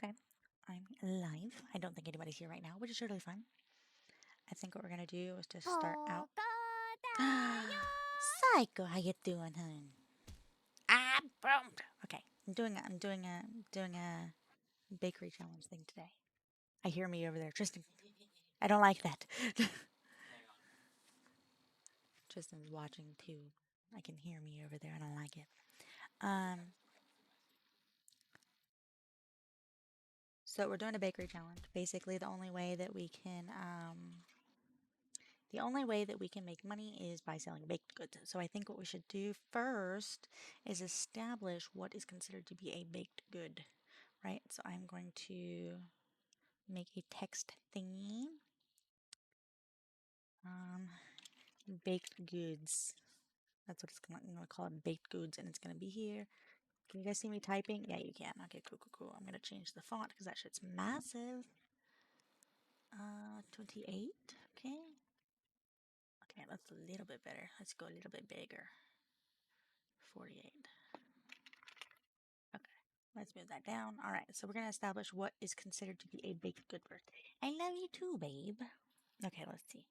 Okay, I'm live. I don't think anybody's here right now, which is totally fine. I think what we're gonna do is just start out. Psycho, how you doing, hun? I'm bummed. Okay, I'm doing a bakery challenge thing today. I hear me over there, Tristan. I don't like that. Tristan's watching too. I can hear me over there. I don't like it. Um, so we're doing a bakery challenge. Basically, the only way that we can make money is by selling baked goods. So I think what we should do first is establish what is considered to be a baked good, right? So I'm going to make a text thingy. Um, baked goods. That's what I'm going to call it, baked goods, and it's going to be here. Can you guys see me typing? Yeah, you can. Okay, cool, cool, cool. I'm going to change the font because that shit's massive. 28. Okay. Okay, that's a little bit better. Let's go a little bit bigger. 48. Okay, let's move that down. All right, so we're going to establish what is considered to be a baked good first. I love you too, babe. Okay, let's see.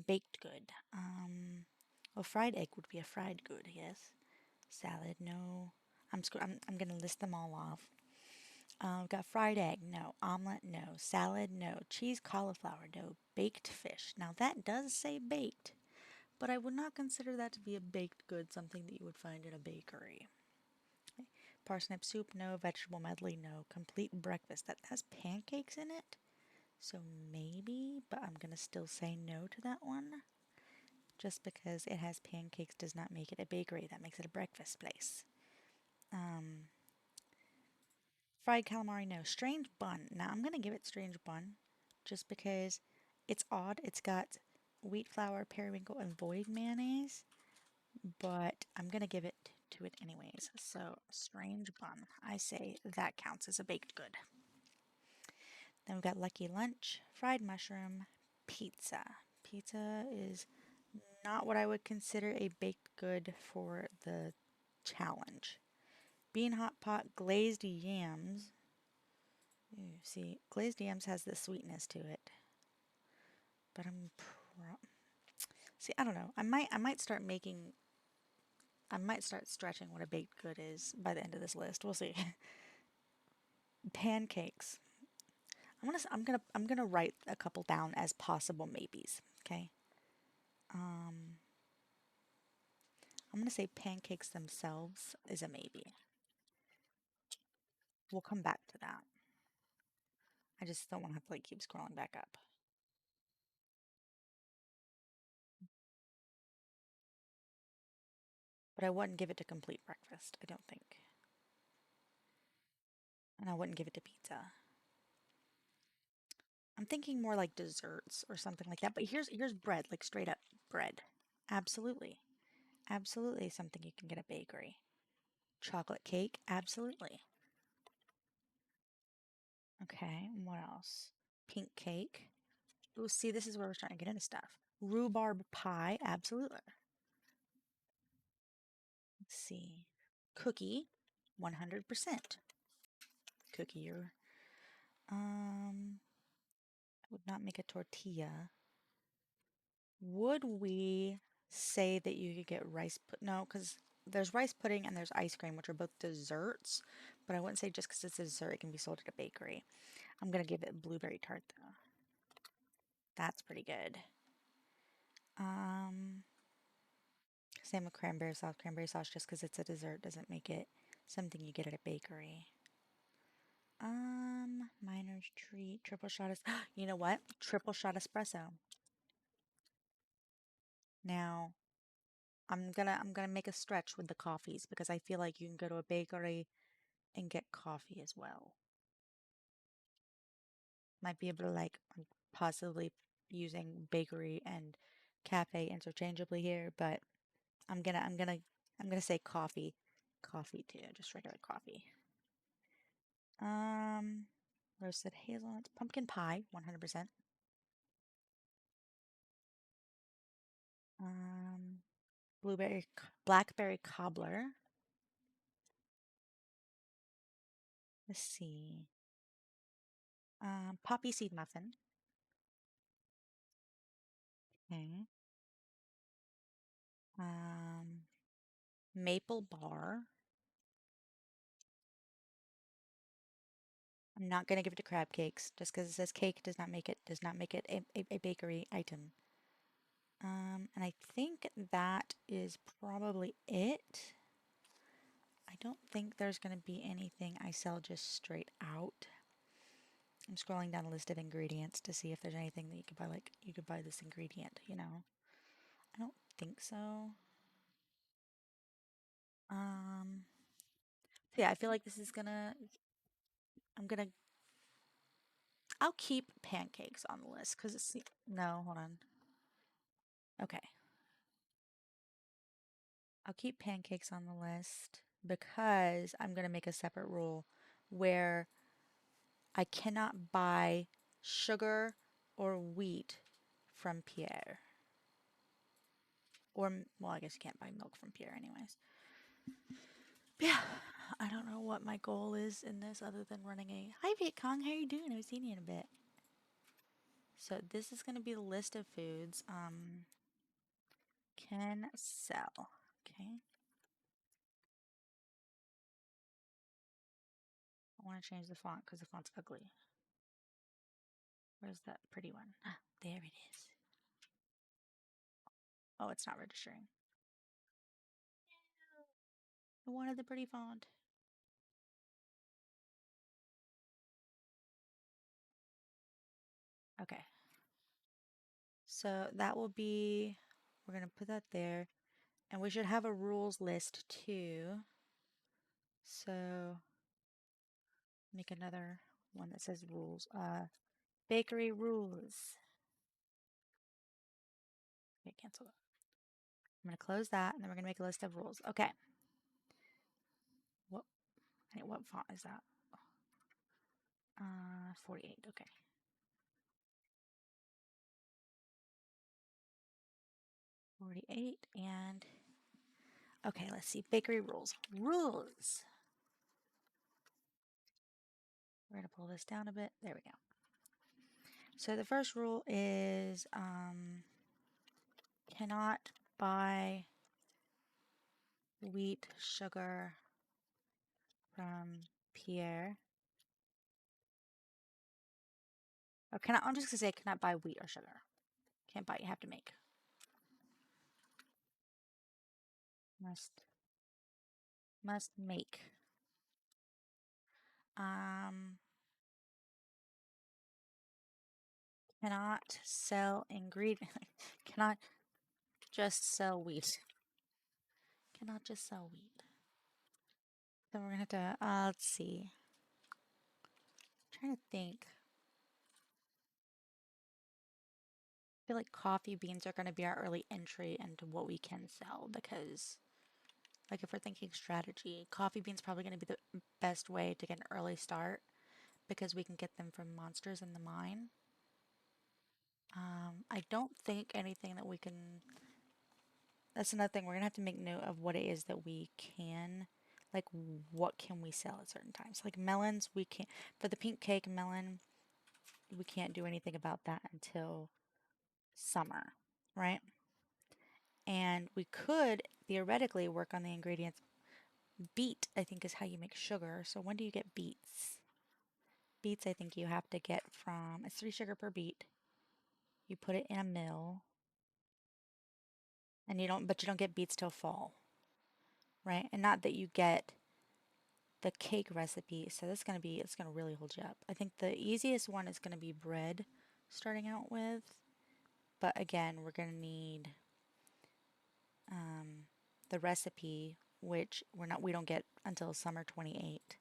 Baked good. Well, fried egg would be a fried good, yes. Salad, no. I'm going to list them all off. We've got fried egg, no. Omelet, no. Salad, no. Cheese cauliflower, no. Baked fish. Now that does say baked, but I would not consider that to be a baked good, something that you would find in a bakery. Okay. Parsnip soup, no. Vegetable medley, no. Complete breakfast, that has pancakes in it. So maybe, but I'm going to still say no to that one. Just because it has pancakes does not make it a bakery. That makes it a breakfast place. Fried calamari, no. Strange bun. Now I'm going to give it strange bun just because it's odd. It's got wheat flour, periwinkle, and void mayonnaise, but I'm going to give it to it anyways. So, strange bun. I say that counts as a baked good. Then we've got lucky lunch, fried mushroom, pizza. Pizza is not what I would consider a baked good for the challenge. Bean hot pot, glazed yams. Ooh, see, glazed yams has the sweetness to it, but see. I don't know. I might start stretching what a baked good is by the end of this list. We'll see. Pancakes. I'm gonna write a couple down as possible maybes. Okay. I'm gonna say pancakes themselves is a maybe. We'll come back to that. I just don't want to have to like keep scrolling back up. But I wouldn't give it to complete breakfast. I don't think. And I wouldn't give it to pizza. I'm thinking more like desserts or something like that. But here's bread, like straight up bread. Absolutely. Absolutely something you can get at a bakery. Chocolate cake, absolutely. Okay, what else? Pink cake. Ooh, see, this is where we're starting to get into stuff. Rhubarb pie, absolutely. Let's see. Cookie, 100%. Cookie, I would not make a tortilla. Would we say that you could get rice put? No, because there's rice pudding and there's ice cream, which are both desserts. But I wouldn't say just because it's a dessert, it can be sold at a bakery. I'm gonna give it blueberry tart though. That's pretty good. Um, Same with cranberry sauce. Cranberry sauce, just because it's a dessert, doesn't make it something you get at a bakery. Miner's treat, triple shot is. You know what? Triple shot espresso. Now, I'm gonna make a stretch with the coffees because I feel like you can go to a bakery and get coffee as well. Might be able to like possibly using bakery and cafe interchangeably here, but I'm gonna I'm gonna I'm gonna say coffee, coffee too, just regular coffee. Um, Roasted hazelnuts, pumpkin pie, 100%. Um, blackberry cobbler. Let's see. Poppy seed muffin. Okay. Um, maple bar. I'm not gonna give it to crab cakes just because it says cake does not make it a bakery item. And I think that is probably it. I don't think there's gonna be anything I sell just straight out. I'm scrolling down a list of ingredients to see if there's anything that you could buy, like you could buy this ingredient, you know. I don't think so. Um, so yeah, I feel like this is gonna, I'm gonna, I'll keep pancakes on the list because it's, no, hold on. Okay. I'll keep pancakes on the list because I'm gonna make a separate rule where I cannot buy sugar or wheat from Pierre. Or, well, I guess you can't buy milk from Pierre anyways. Yeah, I don't know what my goal is in this other than running a hi Viet Cong, how you doing? I haven't seen you in a bit. So this is gonna be the list of foods can sell. Okay. I want to change the font because the font's ugly. Where's that pretty one? Ah, there it is. Oh, it's not registering. I wanted the pretty font. Okay. So that will be, we're gonna put that there. And we should have a rules list too. So make another one that says rules. Bakery rules. Okay, cancel that. I'm gonna close that and then we're gonna make a list of rules. Okay. What what font is that? 48, okay. 48 and okay, let's see. Bakery rules. Rules. We're gonna pull this down a bit. There we go. So the first rule is cannot buy wheat sugar from Pierre. Or cannot, I'm just gonna say cannot buy wheat or sugar. Can't buy, you have to make. Must make. Um cannot sell ingredient cannot just sell wheat. Cannot just sell wheat. So we're gonna have to let's see. I'm trying to think. I feel like coffee beans are gonna be our early entry into what we can sell because like if we're thinking strategy, coffee beans probably gonna be the best way to get an early start because we can get them from monsters in the mine. I don't think anything that we can. That's another thing. We're gonna have to make note of what it is that we can, like, what can we sell at certain times. Like melons, we can't. For the pink cake melon, we can't do anything about that until summer, right? And we could theoretically work on the ingredients. Beet, I think, is how you make sugar. So when do you get beets? Beets, I think you have to get from. It's 3 sugar per beet. You put it in a mill, and but you don't get beets till fall, right? And not that you get the cake recipe. So that's going to be, it's going to really hold you up. I think the easiest one is going to be bread starting out with. But again, we're going to need the recipe, which we don't get until summer 28.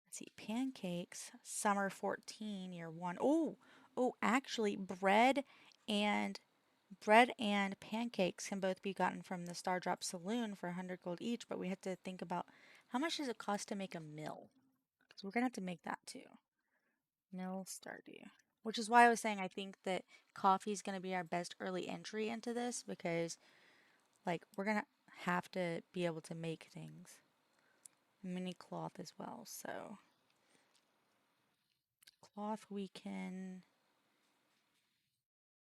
Let's see, pancakes, summer 14, year one. Oh, actually, and bread and pancakes can both be gotten from the Star Drop Saloon for 100 gold each, but we have to think about how much does it cost to make a mill? Because we're gonna have to make that too. Mill Stardew. Which is why I was saying I think that coffee is gonna be our best early entry into this because like we're gonna have to be able to make things. Mini cloth as well, so Cloth we can,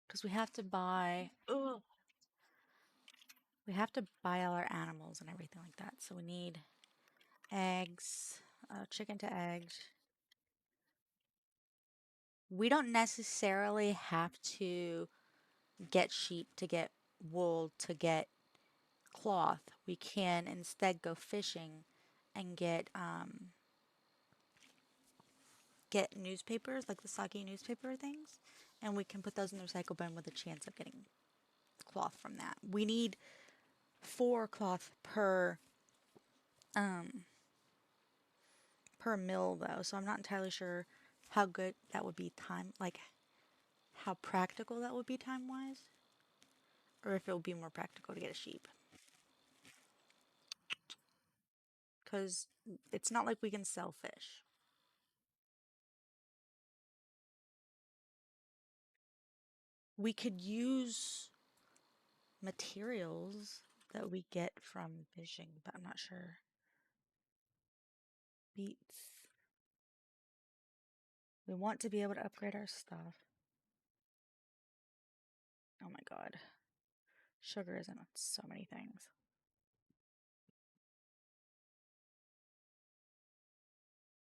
because we have to buy, ugh, we have to buy all our animals and everything like that. So we need eggs, chicken to eggs. We don't necessarily have to get sheep to get wool to get cloth. We can instead go fishing and get newspapers, like the soggy newspaper things, and we can put those in the recycle bin with a chance of getting cloth from that. We need 4 cloth um per mill though, so I'm not entirely sure how good that would be time, like how practical that would be time wise, or if it would be more practical to get a sheep. Because it's not like we can sell fish. We could use materials that we get from fishing, but I'm not sure. Beets. We want to be able to upgrade our stuff. Oh my god. Sugar is in so many things.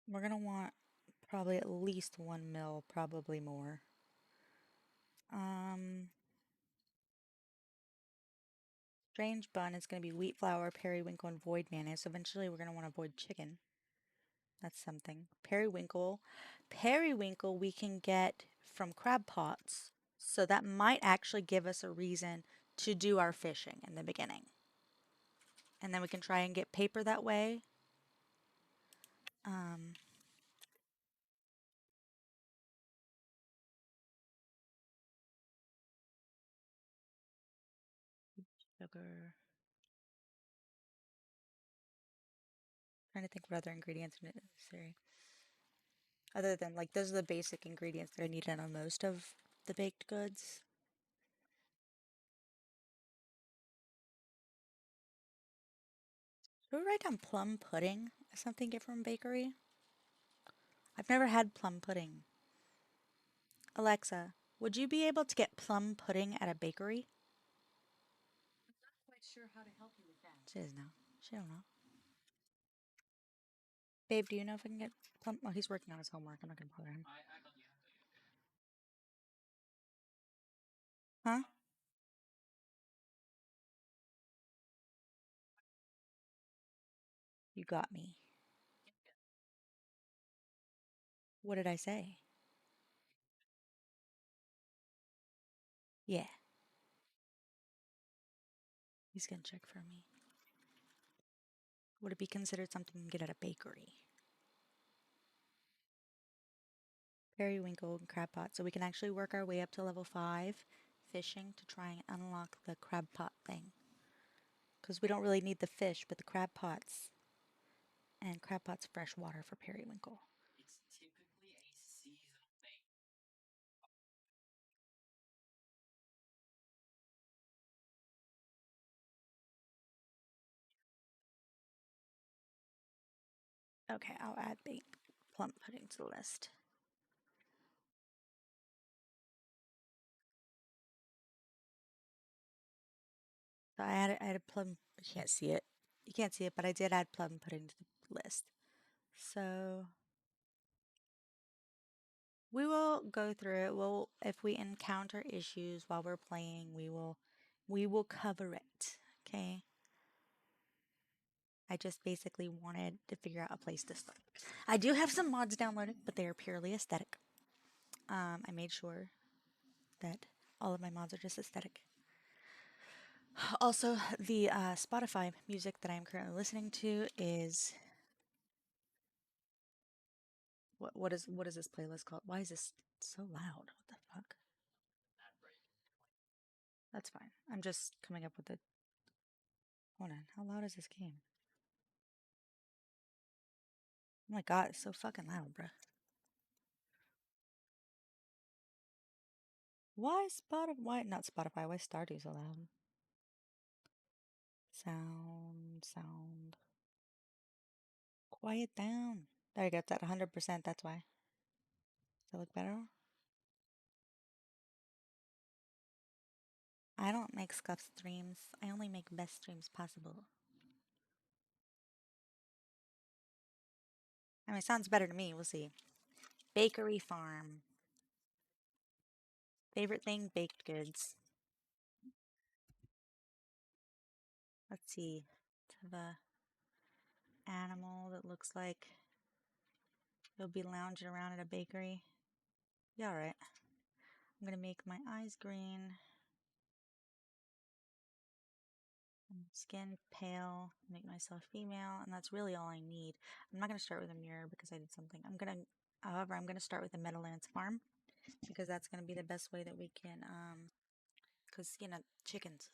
We're gonna want probably at least 1 mil, probably more. Um, Strange bun is gonna be wheat flour, periwinkle, and void mayonnaise. So eventually we're gonna want to void chicken. That's something. Periwinkle. Periwinkle we can get from crab pots. So that might actually give us a reason to do our fishing in the beginning. And then we can try and get paper that way. Um, Sugar. Trying to think what other ingredients are necessary. Other than like those are the basic ingredients that I need on most of the baked goods. Should we write down plum pudding as something get from a bakery? I've never had plum pudding. Alexa, would you be able to get plum pudding at a bakery? She doesn't know. She don't know. Babe, do you know if I can get plum? Oh, he's working on his homework. I'm not gonna bother him. Huh? You got me. What did I say? Yeah, he's gonna check for me. Would it be considered something you can get at a bakery? Periwinkle and crab pot. So we can actually work our way up to level 5 fishing to try and unlock the crab pot thing. Because we don't really need the fish, but the crab pots. And crab pot's fresh water for periwinkle. Okay, I'll add baked plum pudding to the list. So I added plum. You can't see it. You can't see it, but I did add plum pudding to the list. So we will go through it. We'll, if we encounter issues while we're playing, we will cover it. Okay. I just basically wanted to figure out a place to start. I do have some mods downloaded, but they are purely aesthetic. I made sure that all of my mods are just aesthetic. Also, the Spotify music that I'm currently listening to is what is this playlist called? Why is this so loud? What the fuck? That's fine. I'm just coming up with it. Hold on. How loud is this game? Oh my god, it's so fucking loud, bruh. Why Spotify? Why not Spotify? Why Stardew so loud? Sound. Quiet down. There you go. It's at 100%. That's why. Does that look better? I don't make scuff streams. I only make best streams possible. I mean, it sounds better to me. We'll see. Bakery farm. Favorite thing, baked goods. Let's see. To the animal that looks like you'll be lounging around at a bakery. Yeah, all right. I'm gonna make my eyes green. Skin pale, make myself female, and that's really all I need. I'm not gonna start with a mirror because I did something. However, I'm gonna start with the Meadowlands farm because that's gonna be the best way that we can, because chickens.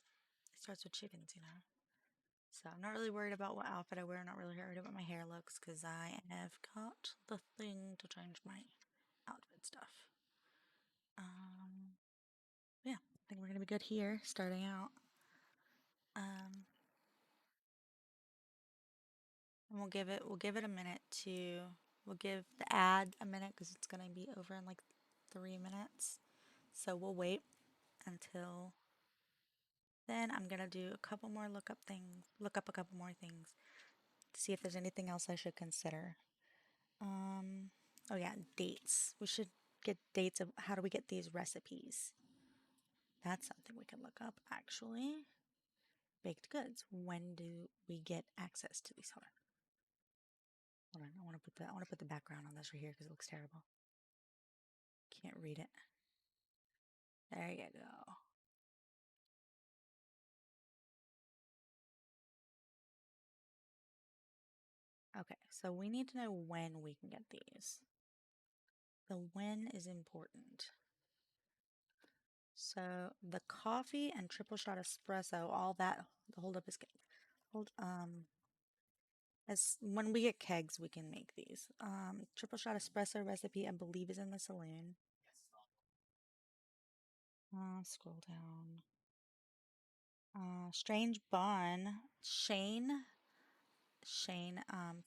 It starts with chickens. So I'm not really worried about what outfit I wear. I'm not really worried about my hair looks because I have got the thing to change my outfit stuff. Um, yeah, I think we're gonna be good here starting out. Um, and we'll give it a minute to we'll give the ad a minute because it's gonna be over in like 3 minutes. So we'll wait until then. I'm gonna do a couple more look up a couple more things to see if there's anything else I should consider. Um, oh yeah, dates. We should get dates of how do we get these recipes. That's something we can look up actually. Baked goods. When do we get access to these? Hold on. I want to put the background on this right here because it looks terrible. Can't read it. There you go. Okay, so we need to know when we can get these. The when is important. So the coffee and triple shot espresso, all that, the hold up is good. As when we get kegs, we can make these. Triple shot espresso recipe, I believe, is in the saloon. Scroll down. Strange bun. Shane,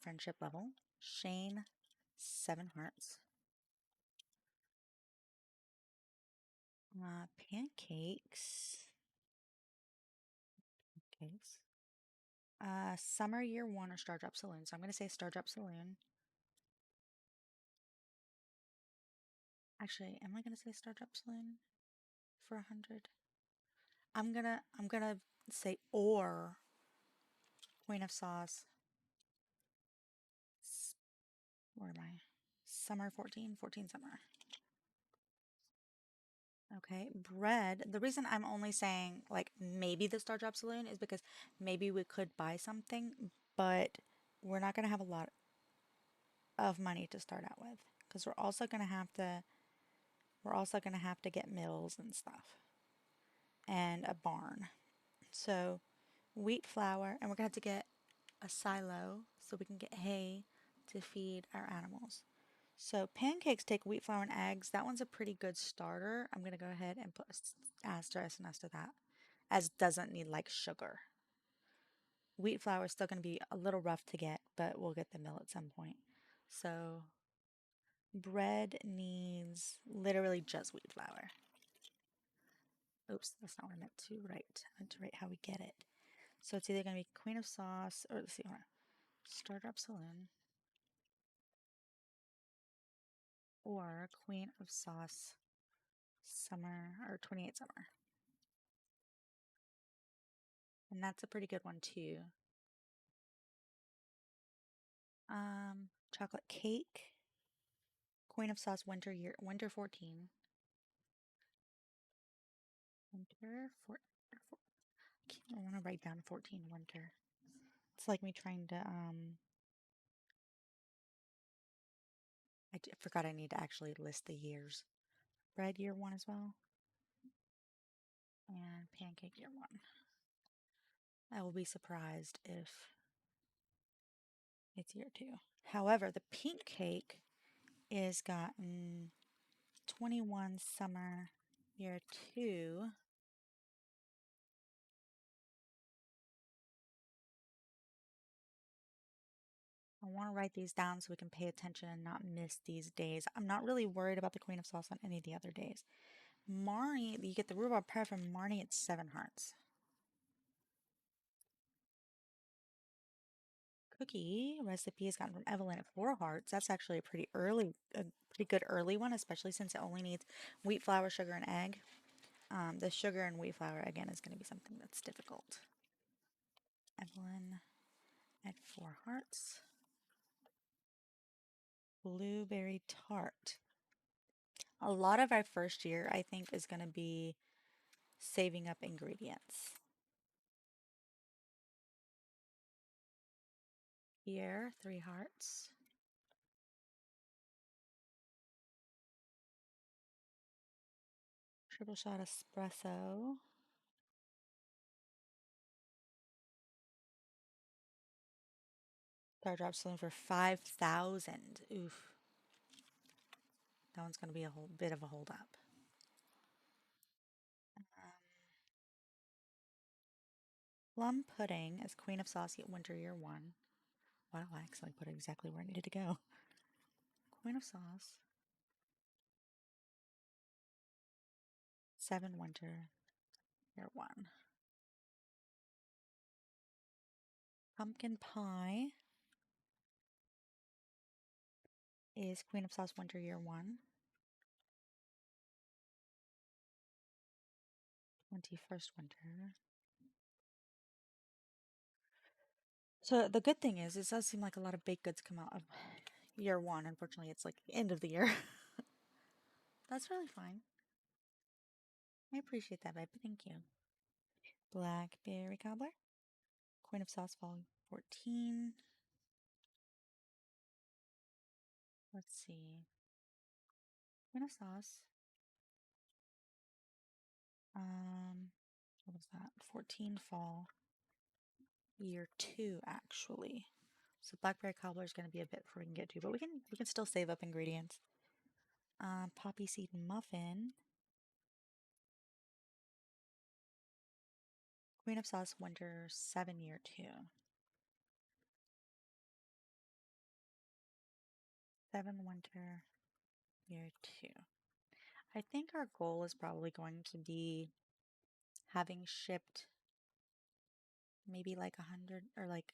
friendship level. Shane, 7 hearts. Pancakes. Pancakes. Summer year one or Star Drop Saloon. So I'm gonna say Star Drop Saloon. Actually, am I gonna say Star Drop Saloon for 100? I'm gonna say or Queen of Sauce. Where am I? Summer 14, 14 summer. Okay, bread. The reason I'm only saying like maybe the Star Drop Saloon is because maybe we could buy something, but we're not gonna have a lot of money to start out with because we're also gonna have to get mills and stuff and a barn. So wheat flour, and we're gonna have to get a silo so we can get hay to feed our animals. So pancakes take wheat flour and eggs. That one's a pretty good starter. I'm gonna go ahead and put asterisk next to that, as doesn't need like sugar. Wheat flour is still gonna be a little rough to get, but we'll get the mill at some point. So bread needs literally just wheat flour. Oops, that's not what I meant to write. I meant to write how we get it. So it's either gonna be Queen of Sauce or let's see, hold on. Startup Saloon or Queen of Sauce Summer or 28 Summer. And that's a pretty good one too. Chocolate cake, Queen of Sauce winter 14. Winter four, I want to write down 14 winter. It's like me trying to I forgot I need to actually list the years. Bread year 1 as well. And pancake year 1. I will be surprised if it's year 2. However, the pink cake is gotten 21 summer year 2. I want to write these down so we can pay attention and not miss these days. I'm not really worried about the Queen of Sauce on any of the other days. Marnie, you get the rhubarb pie from Marnie at 7 hearts. Cookie recipe is gotten from Evelyn at 4 hearts. That's actually a pretty good early one, especially since it only needs wheat flour, sugar, and egg. The sugar and wheat flour again is going to be something that's difficult. Evelyn at 4 hearts. Blueberry tart. A lot of our first year, I think, is going to be saving up ingredients. Here, 3 hearts. Triple shot espresso. Star drop saloon for 5,000. Oof. That one's going to be a whole bit of a hold up. Plum pudding is Queen of Sauce at Winter Year 1. Wow, I actually put it exactly where I needed to go. Queen of Sauce. 7 Winter Year 1. Pumpkin pie is Queen of Sauce Winter Year 1. 21st Winter. So the good thing is, it does seem like a lot of baked goods come out of year 1. Unfortunately, it's like the end of the year. That's really fine. I appreciate that, babe. Thank you. Blackberry cobbler. Queen of Sauce Vol 14. Let's see. Queen of Sauce. What was that? 14 fall. Year 2, actually. So blackberry cobbler is going to be a bit before we can get to, but we can still save up ingredients. Poppy seed muffin. Queen of Sauce Winter 7 Year 2. 7 Winter Year 2. I think our goal is probably going to be having shipped maybe like 100 or like,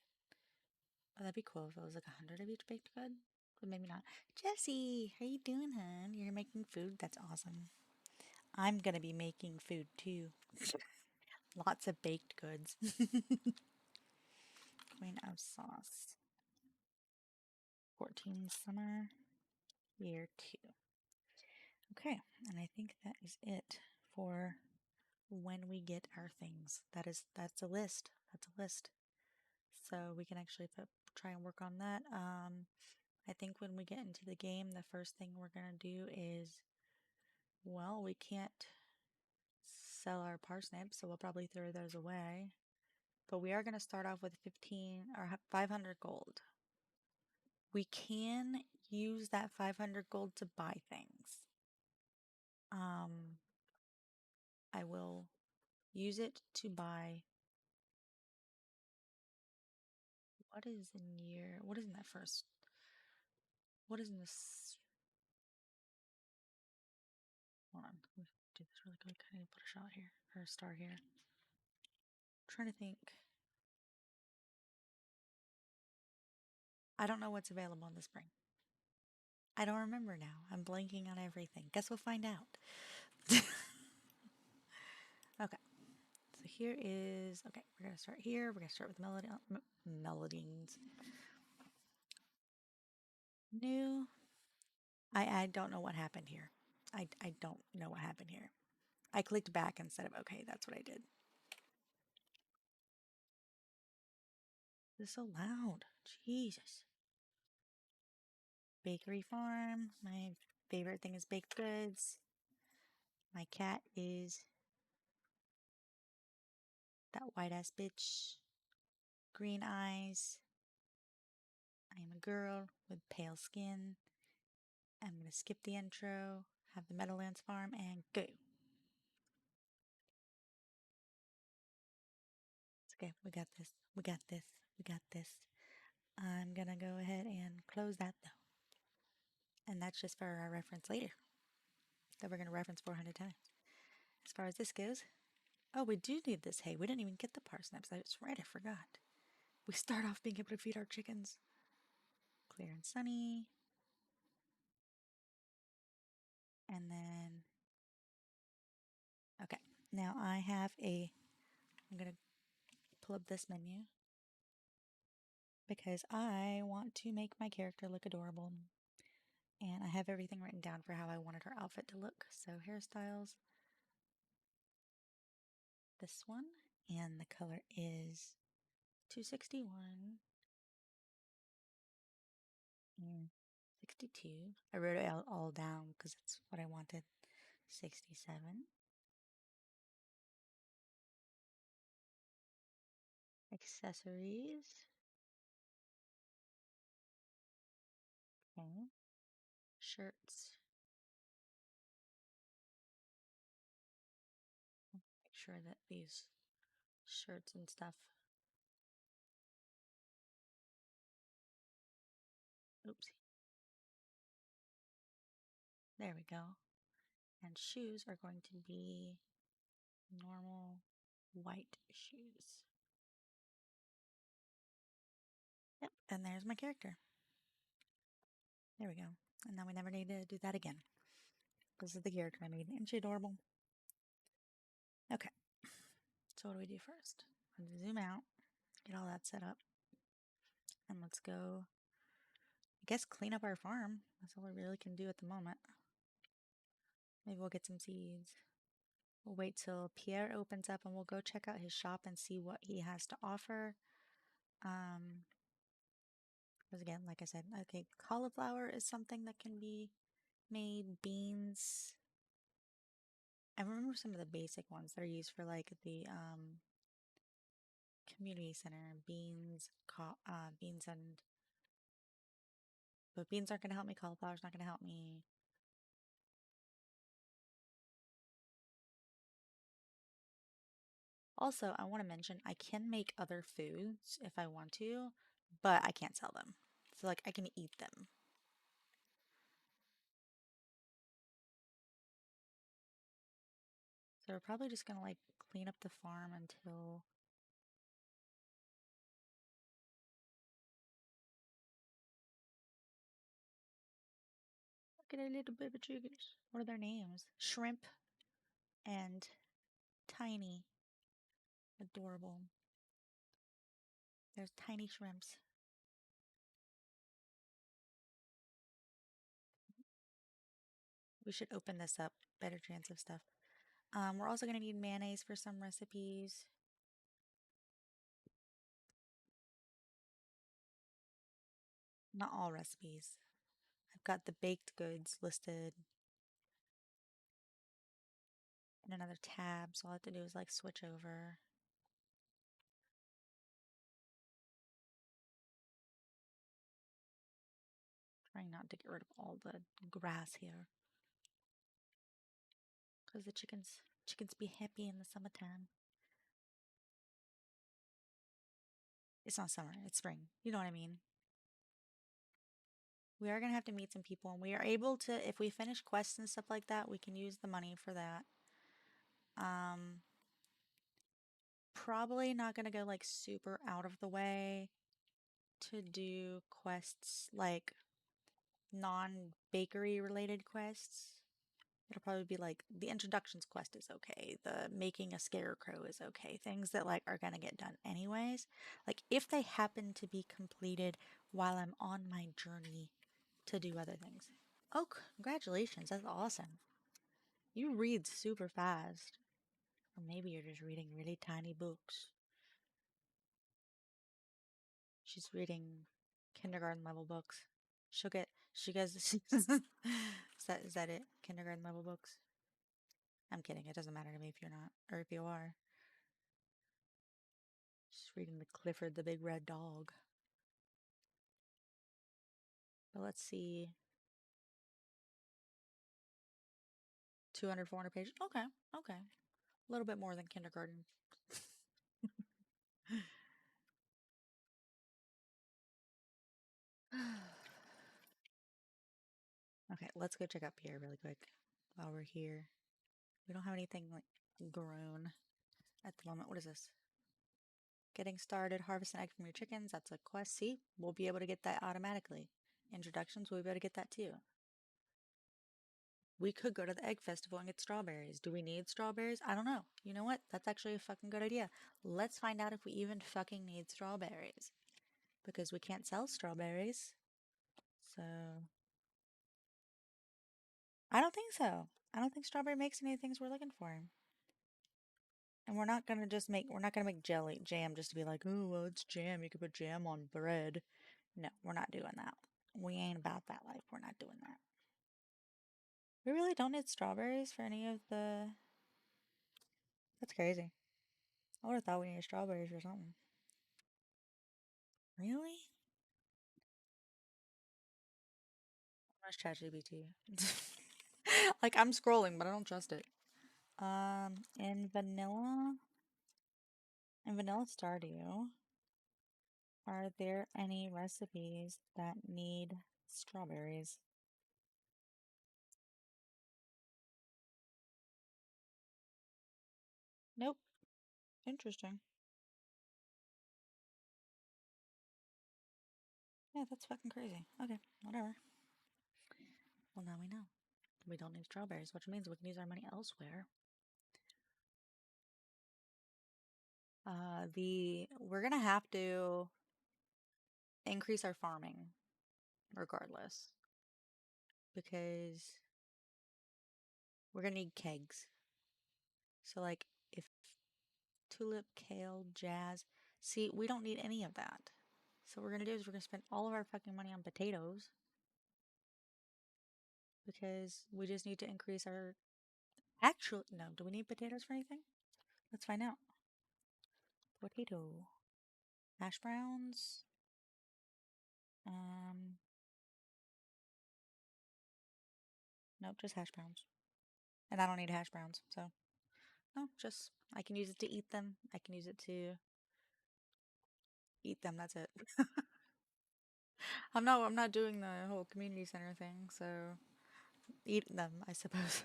oh, that'd be cool if it was like 100 of each baked good, but maybe not. Jessie, how you doing, hon? You're making food? That's awesome. I'm gonna be making food too. Lots of baked goods. Queen of Sauce. 14 Summer, Year 2. Okay, and I think that is it for when we get our things. That's a list. That's a list. So we can actually try and work on that. I think when we get into the game, the first thing we're gonna do is, well, we can't sell our parsnips, so we'll probably throw those away. But we are gonna start off with 15 or 500 gold. We can use that 500 gold to buy things. I will use it to buy. What is in that first? What is in this? Hold on. Let me do this really quick. I need to put a shot here, or a star here. I'm trying to think. I don't know what's available in the spring. I don't remember now. I'm blanking on everything. Guess we'll find out. Okay. So here is, okay, we're going to start here. We're going to start with melodines. New. I don't know what happened here. I don't know what happened here. I clicked back instead of okay, that's what I did. This is so loud. Jesus. Bakery farm. My favorite thing is baked goods. My cat is that white ass bitch. Green eyes. I am a girl with pale skin. I'm gonna skip the intro, have the Meadowlands farm, and go. It's okay. We got this. We got this. We got this. I'm gonna go ahead and close that though. And that's just for our reference later, that we're gonna reference 400 times. As far as this goes, oh, we do need this hay. We didn't even get the parsnips. That's right, I forgot. We start off being able to feed our chickens. Clear and sunny. And then, okay, now I have I'm gonna pull up this menu because I want to make my character look adorable. And I have everything written down for how I wanted her outfit to look. So hairstyles, this one, and the color is 261 and 62. I wrote it all down because that's what I wanted. 67. Accessories. Okay. Shirts. Make sure that these shirts and stuff. Oopsie. There we go. And shoes are going to be normal white shoes. Yep, and there's my character. There we go. And now we never need to do that again. This is the character I made. Isn't she adorable? Okay. So what do we do first? Let's zoom out, get all that set up, and let's go, I guess, clean up our farm. That's all we really can do at the moment. Maybe we'll get some seeds. We'll wait till Pierre opens up and we'll go check out his shop and see what he has to offer. Because again, like I said, okay, cauliflower is something that can be made. Beans. I remember some of the basic ones that are used for like the community center. Beans, beans and, but beans aren't going to help me. Cauliflower's not going to help me. Also, I want to mention I can make other foods if I want to, but I can't sell them. So like I can eat them. So we're probably just gonna like clean up the farm until look at our little baby chickens. What are their names? Shrimp and Tiny. Adorable. There's tiny shrimps. We should open this up. Better chance of stuff. We're also gonna need mayonnaise for some recipes. Not all recipes. I've got the baked goods listed in another tab, so all I have to do is like switch over. Trying not to get rid of all the grass here. Because the chickens be happy in the summertime. It's not summer, it's spring. You know what I mean? We are going to have to meet some people, and we are able to, if we finish quests and stuff like that, we can use the money for that. Probably not going to go like super out of the way to do quests like non-bakery related quests. It'll probably be like the introductions quest is okay. The making a scarecrow is okay. Things that like are gonna get done anyways. Like if they happen to be completed while I'm on my journey to do other things. Oh, congratulations. That's awesome. You read super fast. Or maybe you're just reading really tiny books. She's reading kindergarten level books. She gets, is that it? Kindergarten level books? I'm kidding. It doesn't matter to me if you're not, or if you are. Just reading the Clifford the Big Red Dog. But let's see. 200, 400 pages. Okay, okay. A little bit more than kindergarten. let's go check up here really quick while we're here. We don't have anything like grown at the moment. What is this? Getting started, harvest an egg from your chickens. That's a quest. See, we'll be able to get that automatically. Introductions, we'll be able to get that too. We could go to the egg festival and get strawberries. Do we need strawberries? I don't know. You know what? That's actually a fucking good idea. Let's find out if we even fucking need strawberries. Because we can't sell strawberries. So, I don't think so. I don't think strawberry makes any of the things we're looking for. And we're not gonna just make, we're not gonna make jam just to be like, oh, well, it's jam. You could put jam on bread. No, we're not doing that. We ain't about that life. We're not doing that. We really don't need strawberries for any of the... That's crazy. I would have thought we needed strawberries or something. Really? Where's ChatGPT? Like, I'm scrolling, but I don't trust it. In vanilla Stardew, are there any recipes that need strawberries? Nope. Interesting. Yeah, that's fucking crazy. Okay, whatever. Well, now we know. We don't need strawberries, which means we can use our money elsewhere. We're gonna have to increase our farming regardless because we're gonna need kegs. So like if tulip, kale, jazz, see, we don't need any of that. So what we're gonna do is we're gonna spend all of our fucking money on potatoes because we just need to increase our actual, no, do we need potatoes for anything? Let's find out. Potato. Hash browns. Um, nope, just hash browns. And I don't need hash browns, so no, just I can use it to eat them. I can use it to eat them. That's it. I'm not doing the whole community center thing, so eat them, I suppose.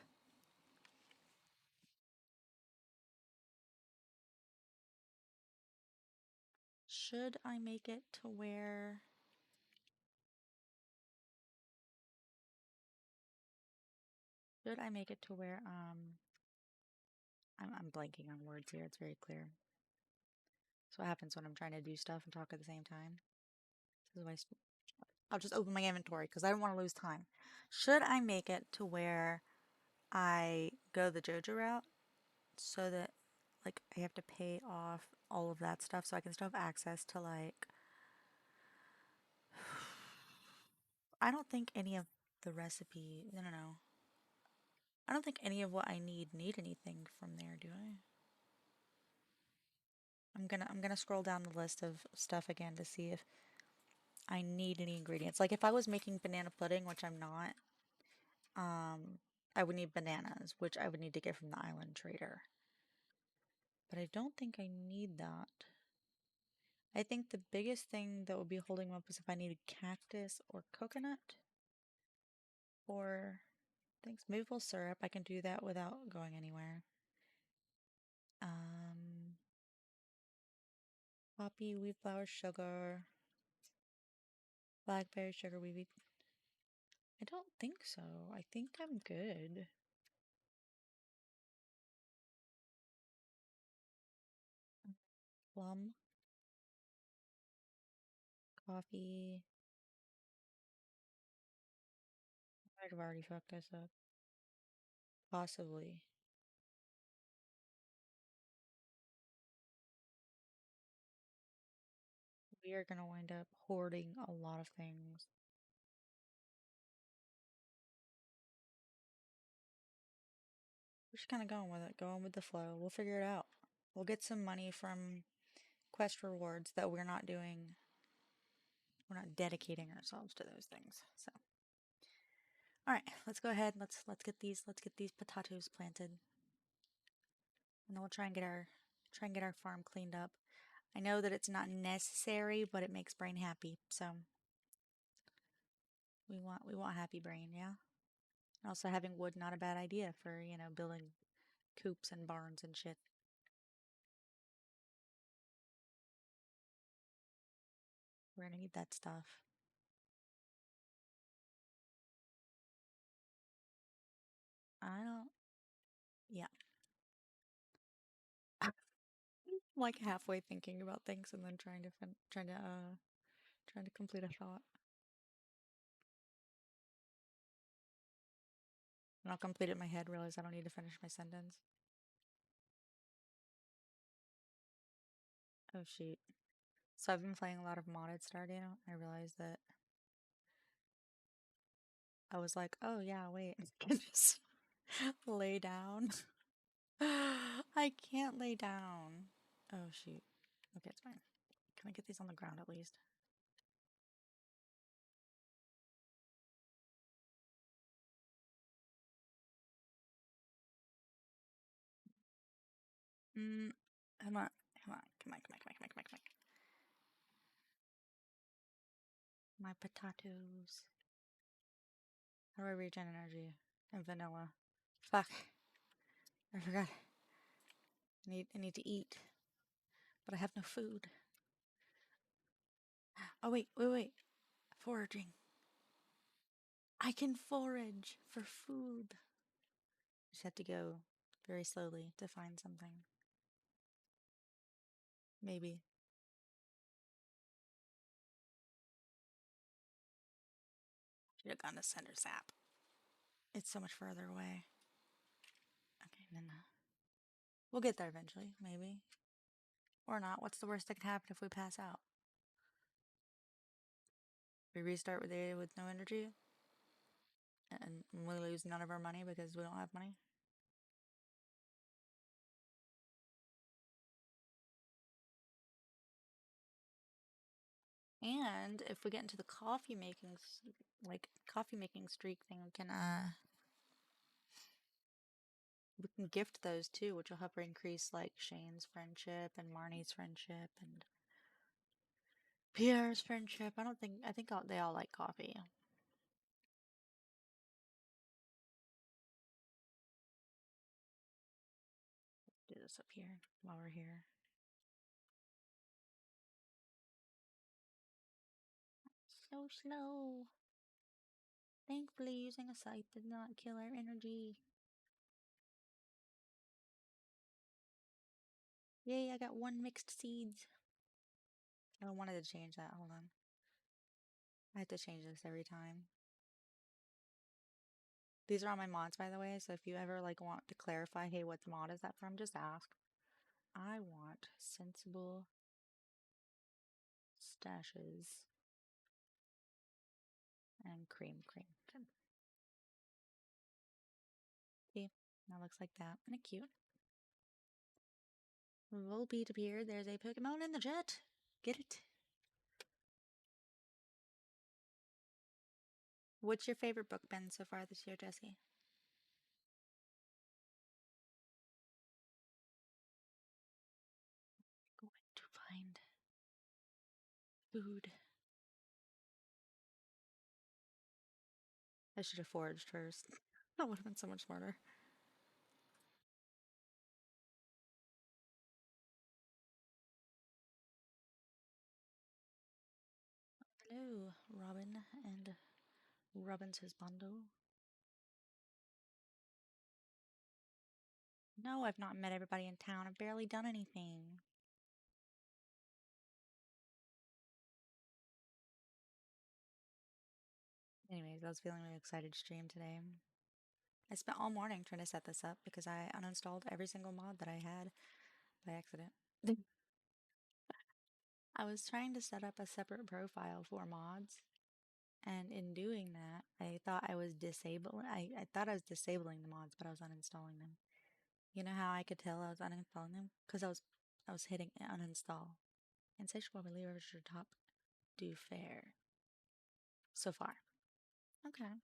Should I make it to where should I make it to where I'm blanking on words here, it's very clear. So what happens when I'm trying to do stuff and talk at the same time. This is why I'll just open my inventory because I don't want to lose time. Should I make it to where I go the JoJo route so that like I have to pay off all of that stuff so I can still have access to like I don't think any of the recipe no no no. I don't think any of what I need anything from there, do I? I'm gonna scroll down the list of stuff again to see if I need any ingredients. Like if I was making banana pudding, which I'm not, I would need bananas, which I would need to get from the island trader. But I don't think I need that. I think the biggest thing that would be holding me up is if I needed cactus or coconut or things. Maple syrup, I can do that without going anywhere. Um, Poppy, wheat flour, sugar, blackberry sugar, wheat. I don't think so. I think I'm good. Plum, coffee. I might have already fucked this up. Possibly. We are gonna wind up hoarding a lot of things. We're just kind of going with it, going with the flow. We'll figure it out. We'll get some money from quest rewards that we're not doing. We're not dedicating ourselves to those things. So, all right, let's go ahead. Let's get these potatoes planted, and then we'll try and get our farm cleaned up. I know that it's not necessary, but it makes brain happy. So we want happy brain, yeah. Also, having wood not a bad idea for, building coops and barns and shit. We're gonna need that stuff. I don't. Yeah. Like halfway thinking about things and then trying to complete a thought. And I'll complete it in my head, realize I don't need to finish my sentence. Oh shoot. So I've been playing a lot of modded Stardew. I realized that I was like, oh yeah, wait, I can just lay down. I can't lay down. Oh shoot. Okay, it's fine. Can I get these on the ground at least? Mm, come on, come on, come on, come on, come on, come on, come on, come on. My potatoes. How do I regen energy? And vanilla. Fuck. I forgot. I need to eat. But I have no food. Oh wait. Foraging. I can forage for food. Just have to go very slowly to find something. Maybe. Should have gone to Center Sap. It's so much further away. Okay, no. We'll get there eventually, maybe. Or not. What's the worst that can happen if we pass out? We restart with no energy? And we lose none of our money because we don't have money? And if we get into the coffee making streak thing, we can gift those too, which will help increase like Shane's friendship and Marnie's friendship and Pierre's friendship. I think they all like coffee. Do this up here while we're here. So slow. Thankfully, using a scythe did not kill our energy. Yay, I got 1 mixed seeds. I wanted to change that. Hold on. I have to change this every time. These are all my mods, by the way, so if you ever want to clarify, hey, what mod is that from, just ask. I want sensible stashes and cream. Good. See, that looks like that. Isn't it cute? Volbeat appeared. There's a Pokemon in the chat. Get it? What's your favorite book been so far this year, Jesse? Going to find food. I should have foraged first. That would have been so much smarter. Hello, Robin and Robin's husbando. No, I've not met everybody in town. I've barely done anything. Anyways, I was feeling really excited to stream today. I spent all morning trying to set this up because I uninstalled every single mod that I had by accident. I was trying to set up a separate profile for mods, and in doing that, I thought I was disabling the mods, but I was uninstalling them. You know how I could tell I was uninstalling them? Because I was hitting uninstall. Insatiable believer is your top do fair so far. Okay.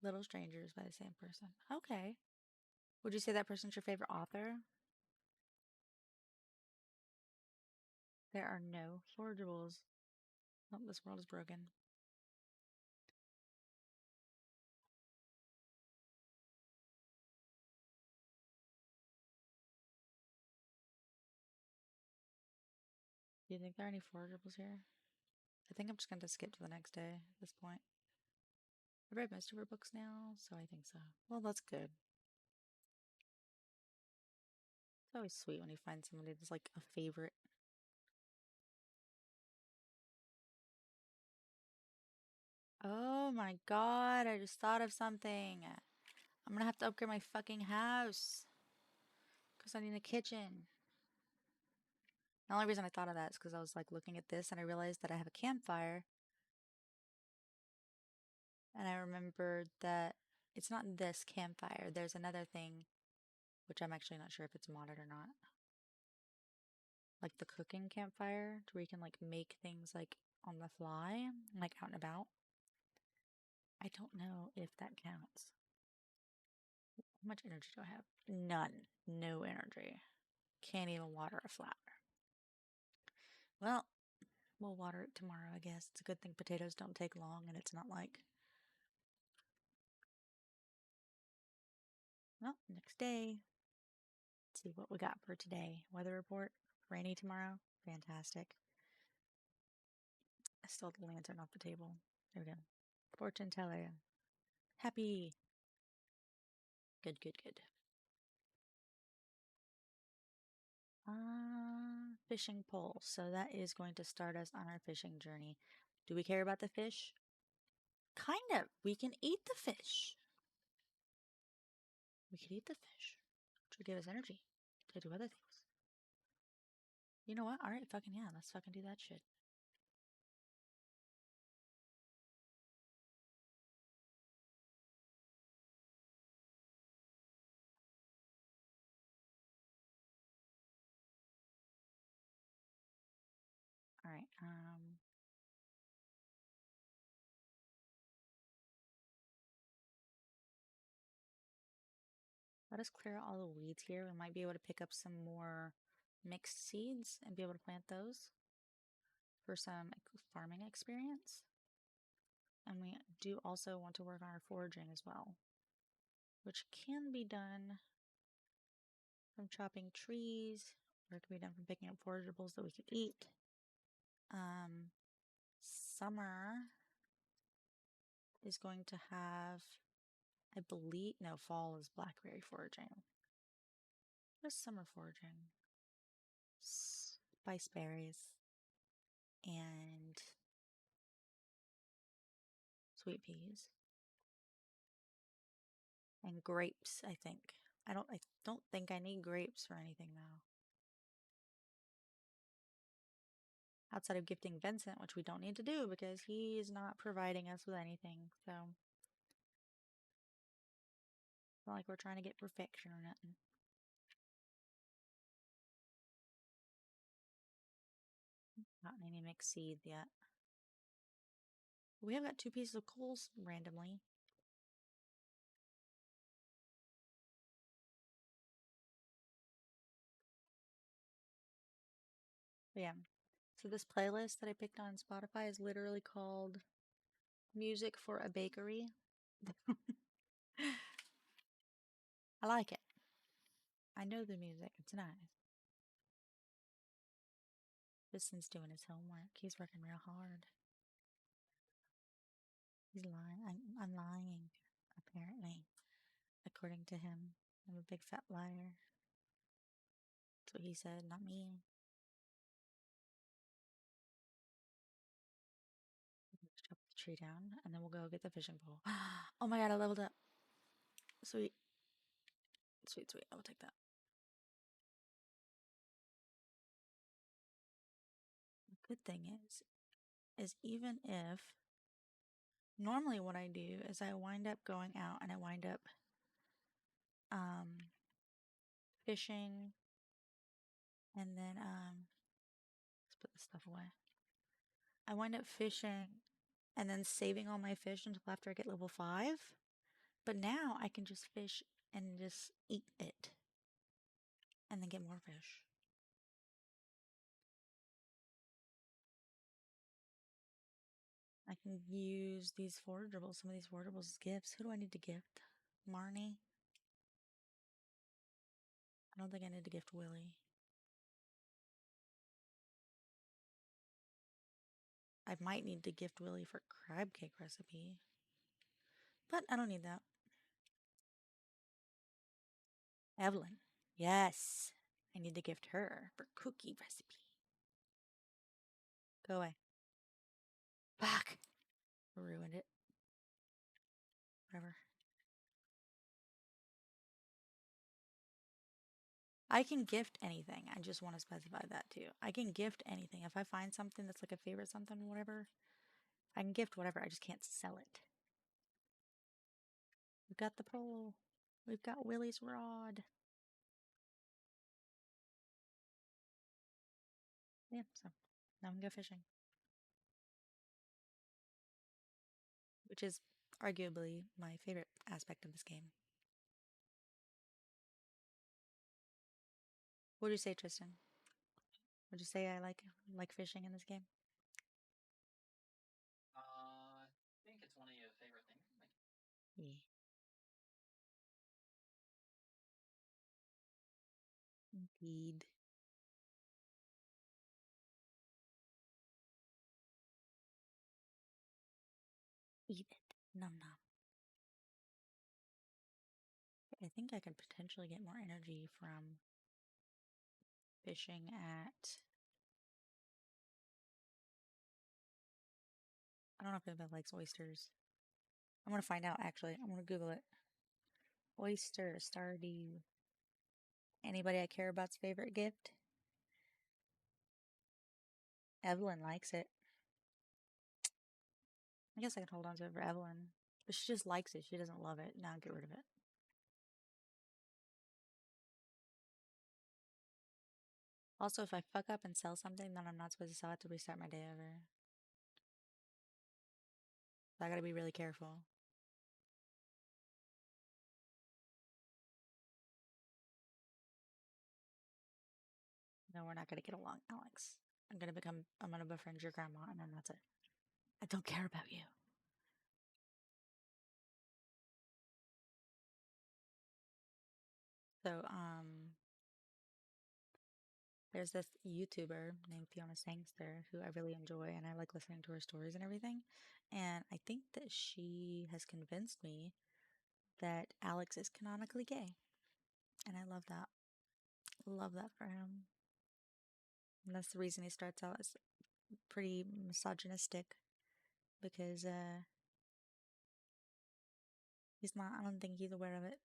Little Strangers by the same person. Okay. Would you say that person's your favorite author? There are no forageables. Oh, this world is broken. Do you think there are any forageables here? I think I'm just going to skip to the next day at this point. I've read most of her books now, so I think so. Well, that's good. It's always sweet when you find somebody that's like a favorite. Oh my god, I just thought of something. I'm gonna have to upgrade my fucking house. Because I need a kitchen. The only reason I thought of that is because I was like looking at this and I realized that I have a campfire. And I remembered that it's not this campfire. There's another thing, which I'm actually not sure if it's modded or not. Like the cooking campfire, where you can like make things like on the fly, like out and about. I don't know if that counts. How much energy do I have? None. No energy. Can't even water a flower. Well, we'll water it tomorrow, I guess. It's a good thing potatoes don't take long and it's not like. Well, next day. Let's see what we got for today. Weather report. Rainy tomorrow. Fantastic. I stole the lantern off the table. There we go. Fortune teller. Happy. Good, good, good. Fishing pole. So that is going to start us on our fishing journey. Do we care about the fish? Kind of. We can eat the fish. We could eat the fish, which would give us energy to do other things. You know what? Alright, fucking yeah. Let's fucking do that shit. Alright, let us clear out all the weeds here. We might be able to pick up some more mixed seeds and be able to plant those for some farming experience. And we do also want to work on our foraging as well, which can be done from chopping trees, or it can be done from picking up forageables that we can eat. Summer is going to have, I believe, no, fall is blackberry foraging. What is summer foraging? Spice berries and sweet peas and grapes, I think. I don't think I need grapes for anything though. Outside of gifting Vincent, which we don't need to do because he is not providing us with anything. So it's not like we're trying to get perfection or nothing. Not any mixed seeds yet. We have got 2 pieces of coals randomly. But yeah. So this playlist that I picked on Spotify is literally called Music for a Bakery. I like it. I know the music. It's nice. Tristan's doing his homework. He's working real hard. He's lying. I'm lying, apparently, according to him. I'm a big fat liar. That's what he said, not me. Chop the tree down, and then we'll go get the fishing pole. Oh my god, I leveled up. Sweet. Sweet, sweet. I will take that. The good thing is even if normally what I do is I wind up going out and I wind up fishing and then let's put this stuff away. I wind up fishing and then saving all my fish until after I get level 5. But now I can just fish and just eat it and then get more fish. I can use these forageables, some of these forageables as gifts. Who do I need to gift? Marnie? I don't think I need to gift Willie. I might need to gift Willie for crab cake recipe. But I don't need that. Evelyn. Yes. I need to gift her for cookie recipe. Go away. Fuck. Ruined it. Whatever. I can gift anything. I just want to specify that too. I can gift anything. If I find something that's like a favorite something, whatever, I can gift whatever. I just can't sell it. We've got the pole. We've got Willie's rod. Yeah, so now we can go fishing. Which is arguably my favorite aspect of this game. What would you say, Tristan? Would you say I like fishing in this game? I think it's one of your favorite things. Yeah. Indeed. Eat it. Nom nom. I think I could potentially get more energy from fishing at. I don't know if anybody likes oysters. I'm gonna find out actually. I'm gonna Google it. Oyster Stardew. Anybody I care about's favorite gift? Evelyn likes it. I guess I can hold on to it for Evelyn. But she just likes it. She doesn't love it. Now get rid of it. Also, if I fuck up and sell something, then I'm not supposed to sell it to restart my day over. So I gotta be really careful. No, we're not gonna get along, Alex. I'm gonna befriend your grandma, and then that's it. I don't care about you. So, there's this YouTuber named Fiona Sangster who I really enjoy, and I like listening to her stories and everything. And I think that she has convinced me that Alex is canonically gay. And I love that. Love that for him. And that's the reason he starts out as pretty misogynistic because he's not, I don't think he's aware of it.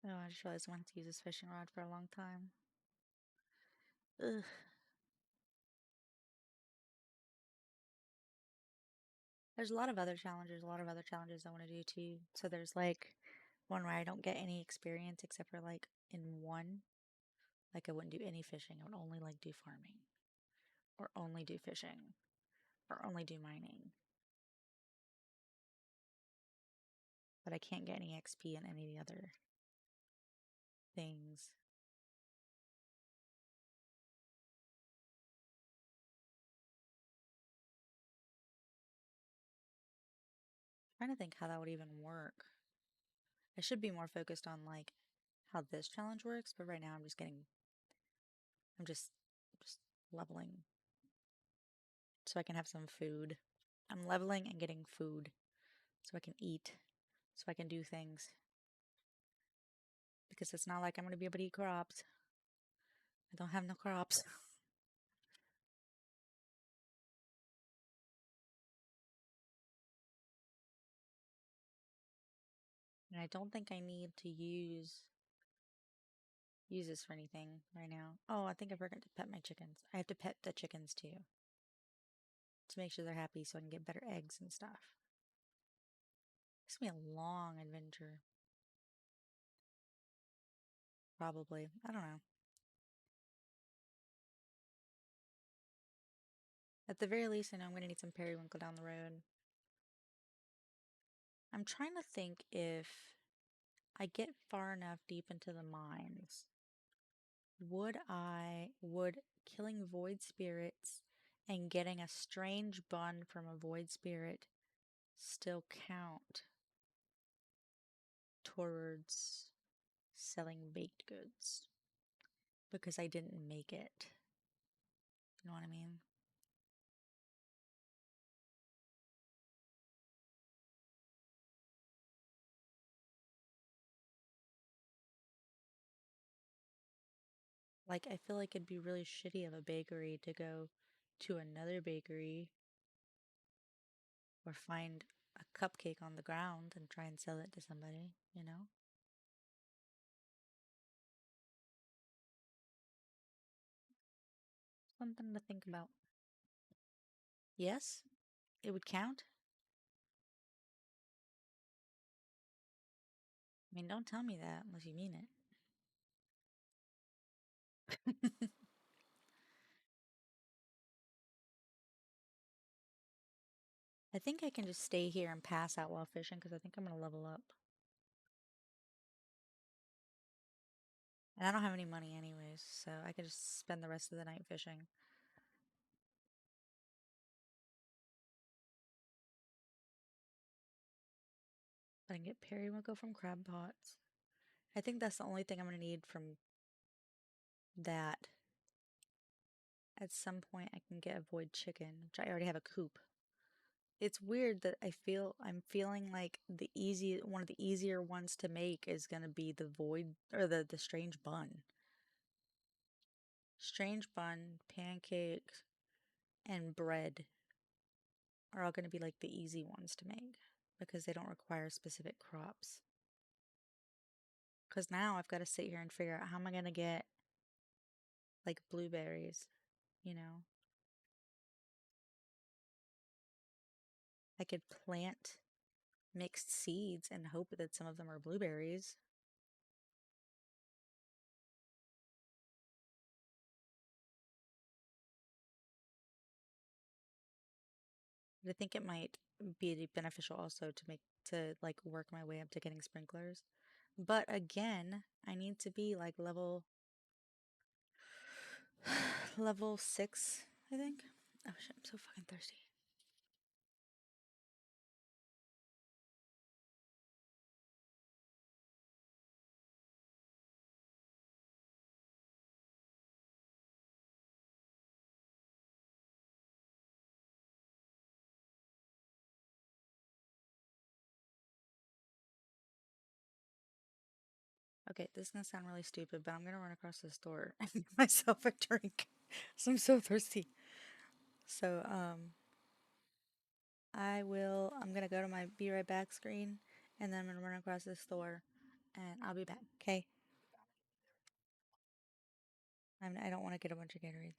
Oh, I just realized I wanted to use this fishing rod for a long time. Ugh. There's a lot of other challenges, I want to do too. So there's like one where I don't get any experience except for like in one. Like I wouldn't do any fishing. I would only like do farming. Or only do fishing. Or only do mining. But I can't get any XP in any of the other things. I'm trying to think how that would even work. I should be more focused on like how this challenge works, but right now I'm just leveling so I can have some food. I'm leveling and getting food so I can eat, so I can do things. Because it's not like I'm going to be able to eat crops. I don't have no crops. And I don't think I need to use this for anything right now. Oh, I think I forgot to pet my chickens. I have to pet the chickens too to make sure they're happy so I can get better eggs and stuff. It's gonna be a long adventure. Probably. I don't know. At the very least, I know I'm gonna need some periwinkle down the road. I'm trying to think if I get far enough deep into the mines would killing void spirits and getting a strange bun from a void spirit still count towards selling baked goods? Because I didn't make it. You know what I mean? Like, I feel like it'd be really shitty of a bakery to go to another bakery or find a cupcake on the ground and try and sell it to somebody, you know? Something to think about. Yes, it would count. I mean, don't tell me that unless you mean it. I think I can just stay here and pass out while fishing because I think I'm going to level up. And I don't have any money anyways, so I could just spend the rest of the night fishing. I can get periwinkle from crab pots. I think that's the only thing I'm going to need from that. At some point, I can get a void chicken, which I already have a coop. It's weird that I'm feeling like one of the easier ones to make is gonna be the void or the strange bun. Strange bun, pancakes, and bread are all gonna be like the easy ones to make because they don't require specific crops. Because now I've got to sit here and figure out how am I gonna get like blueberries, you know? I could plant mixed seeds and hope that some of them are blueberries. But I think it might be beneficial also to like work my way up to getting sprinklers. But again, I need to be like level 6, I think. Oh shit, I'm so fucking thirsty. Okay, this is gonna sound really stupid, but I'm gonna run across the store and get myself a drink. So I'm so thirsty. So, I'm gonna go to my be right back screen and then I'm gonna run across the store and I'll be back, okay? I don't want to get a bunch of Gatorades.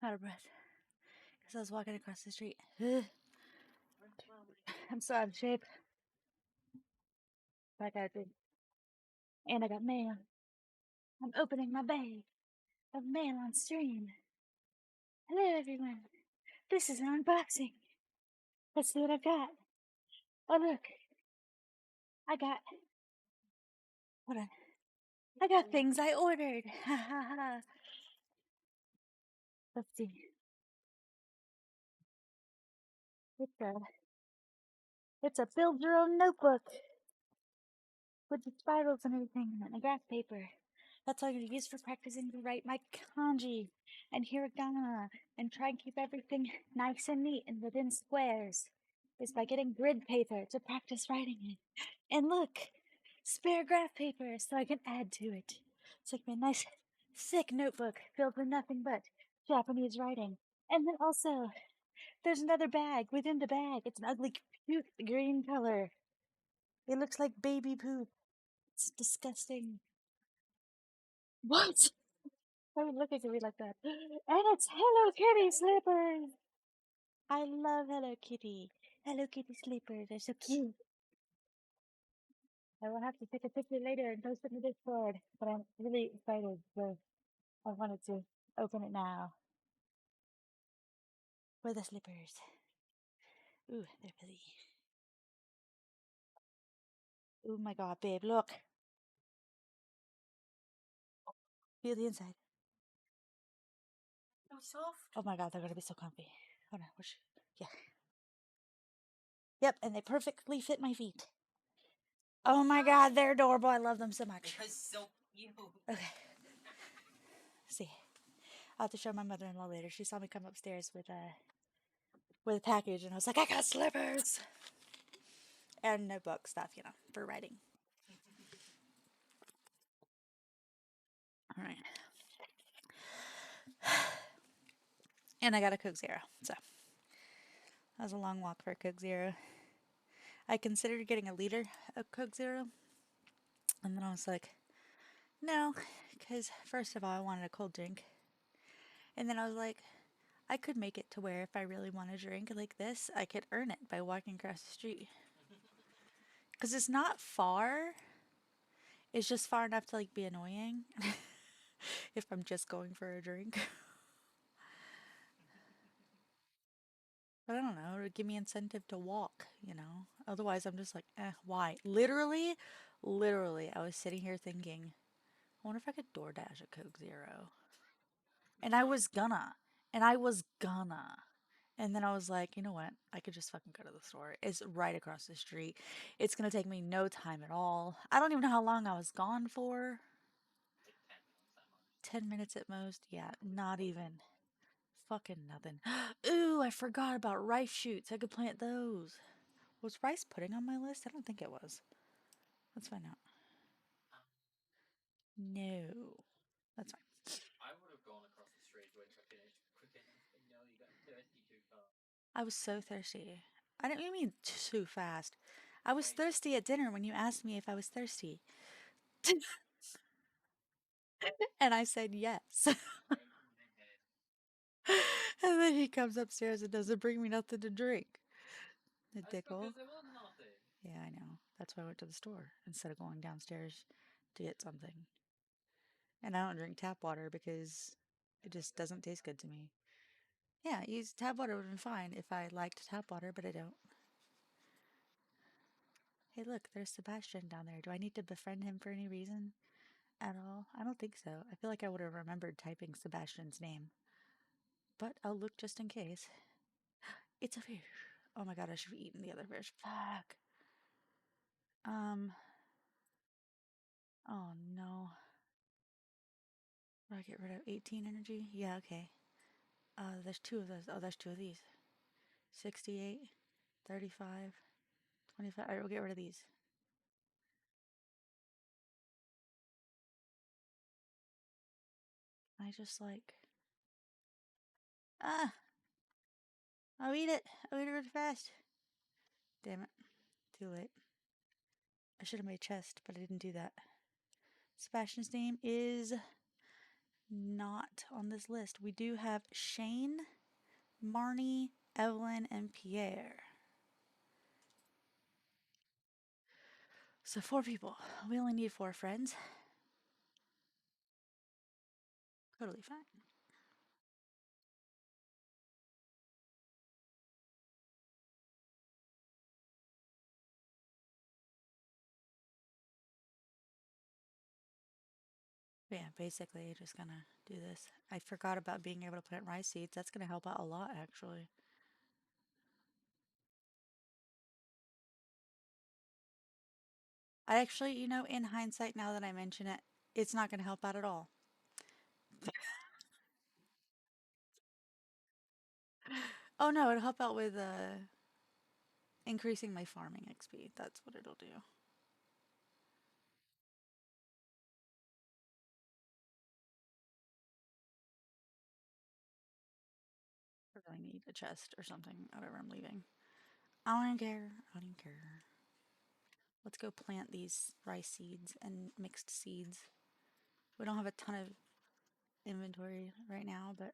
Out of breath. Because I was walking across the street. I'm so out of shape. I got drink. And I got mail. I'm opening my bag of mail on stream. Hello, everyone. This is an unboxing. Let's see what I've got. Oh, look. I got. Hold on. I got things I ordered. Ha ha ha. Let's see. It's a build your own notebook with the spirals and everything and a graph paper. That's all I'm gonna use for practicing to write my kanji and hiragana and try and keep everything nice and neat and within squares. Is by getting grid paper to practice writing it. And look, spare graph paper so I can add to it. It's like a nice thick notebook filled with nothing but Japanese writing. And then also, there's another bag within the bag. It's an ugly, cute green color. It looks like baby poop. It's disgusting. What? Why would look at me like that? And it's Hello Kitty slippers. I love Hello Kitty. Hello Kitty slippers. They're so cute. I will have to take a picture later and post it in the Discord. But I'm really excited, so I wanted to open it now. Where are the slippers? Ooh, they're pretty. Oh my god, babe, look. Feel the inside. So soft. Oh my god, they're gonna be so comfy. Hold on, yeah. Yep, and they perfectly fit my feet. Oh my god, they're adorable. I love them so much. They're so cute. Okay. See, I'll have to show my mother-in-law later. She saw me come upstairs with a package, and I was like, I got slippers and notebook stuff, for writing. All right. And I got a Coke Zero, so that was a long walk for a Coke Zero. I considered getting a liter of Coke Zero, and then I was like, no, because first of all, I wanted a cold drink, and then I was like, I could make it to where if I really want a drink like this, I could earn it by walking across the street. Because it's not far. It's just far enough to be annoying if I'm just going for a drink. But I don't know, it would give me incentive to walk. Otherwise, I'm just like, why? Literally, I was sitting here thinking, I wonder if I could DoorDash a Coke Zero. And I was gonna. And I was gonna. And then I was like, you know what? I could just fucking go to the store. It's right across the street. It's gonna take me no time at all. I don't even know how long I was gone for. Like 10 minutes at most. Yeah, not even. Fucking nothing. Ooh, I forgot about rice shoots. I could plant those. Was rice pudding on my list? I don't think it was. Let's find out. No. That's fine. I would have gone across the street, wait for finished quick enough, but no, you got thirsty too fast. I was so thirsty. I didn't mean too fast. I was thirsty at dinner when you asked me if I was thirsty. And I said yes. And then he comes upstairs and doesn't bring me nothing to drink. The That's dickle. because there was nothing. Yeah, I know. That's why I went to the store instead of going downstairs to get something. And I don't drink tap water because it just doesn't taste good to me. Yeah, use tap water would have been fine if I liked tap water, but I don't. Hey, look, there's Sebastian down there. Do I need to befriend him for any reason at all? I don't think so. I feel like I would have remembered typing Sebastian's name. But I'll look just in case. It's a fish. Oh my god, I should have eaten the other fish. Fuck. Um. Oh no. Do I get rid of 18 energy? Yeah, okay. There's two of those. Oh, there's two of these. 68, 35, 25. Alright, we'll get rid of these. I just Ah! I'll eat it. I'll eat it really fast. Damn it. Too late. I should have made a chest, but I didn't do that. Sebastian's name is not on this list. We do have Shane, Marnie, Evelyn, and Pierre. So 4 people. We only need 4 friends. Totally fine. But yeah, basically, you're just gonna do this. I forgot about being able to plant rice seeds. That's gonna help out a lot, actually. I actually, in hindsight, now that I mention it, it's not gonna help out at all. Oh no, it'll help out with increasing my farming XP. That's what it'll do. I really need a chest or something. Whatever, I'm leaving. I don't even care. I don't even care. Let's go plant these rice seeds and mixed seeds. We don't have a ton of inventory right now, but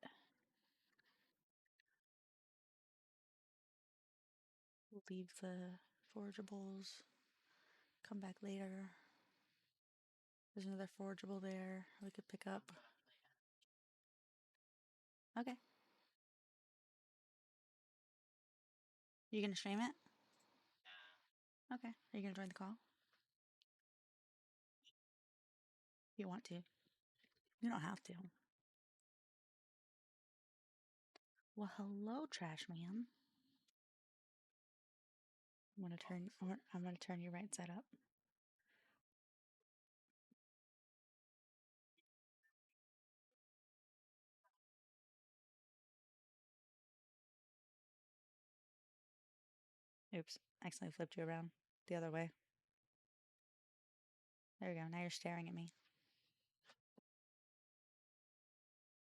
we'll leave the forageables. Come back later. There's another forageable there we could pick up. Okay. You gonna stream it? Okay. Are you gonna join the call? If you want to. You don't have to. Well, hello, trash man. I'm gonna turn you right side up. Oops, accidentally flipped you around the other way. There we go. Now you're staring at me.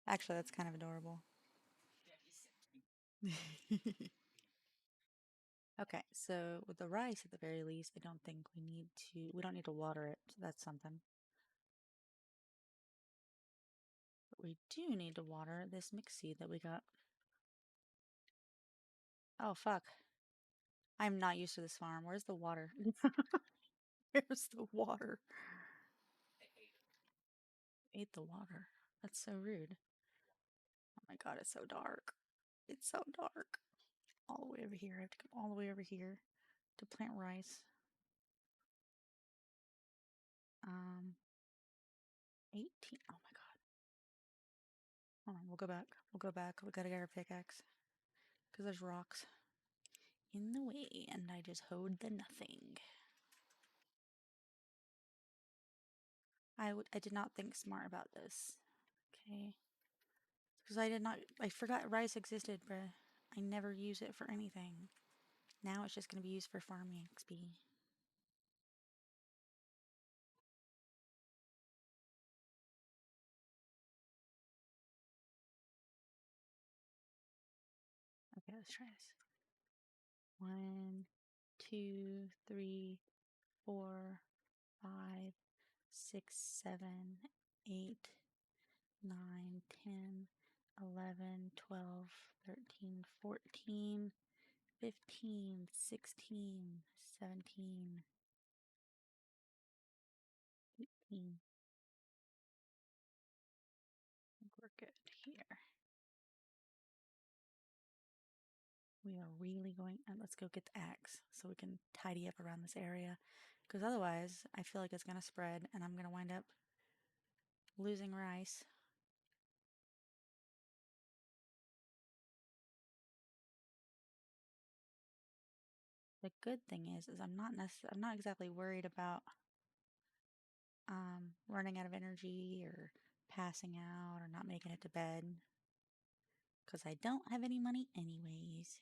Actually, that's kind of adorable. Okay, so with the rice at the very least, I don't think we don't need to water it, so that's something. But we do need to water this mix seed that we got. Oh, fuck. I'm not used to this farm. Where's the water? Where's the water? Ate the water. That's so rude. Oh my god, it's so dark. It's so dark. All the way over here. I have to come all the way over here to plant rice. 18. Oh my god. Hold on, we'll go back. We'll go back. We gotta get our pickaxe. Because there's rocks in the way, and I just hoed the nothing. I did not think smart about this. Okay. Because I forgot rice existed, bruh. I never use it for anything. Now it's just gonna be used for farming XP. Okay, let's try this. 1, 2, 3, 4, 5, 6, 7, 8, 9, 10, 11, 12, 13, 14, 15, 16, 17, 18. I think we're good here. We are really going, and let's go get the axe so we can tidy up around this area. Because otherwise, I feel like it's going to spread and I'm going to wind up losing rice. The good thing is I'm not exactly worried about running out of energy or passing out or not making it to bed because I don't have any money anyways.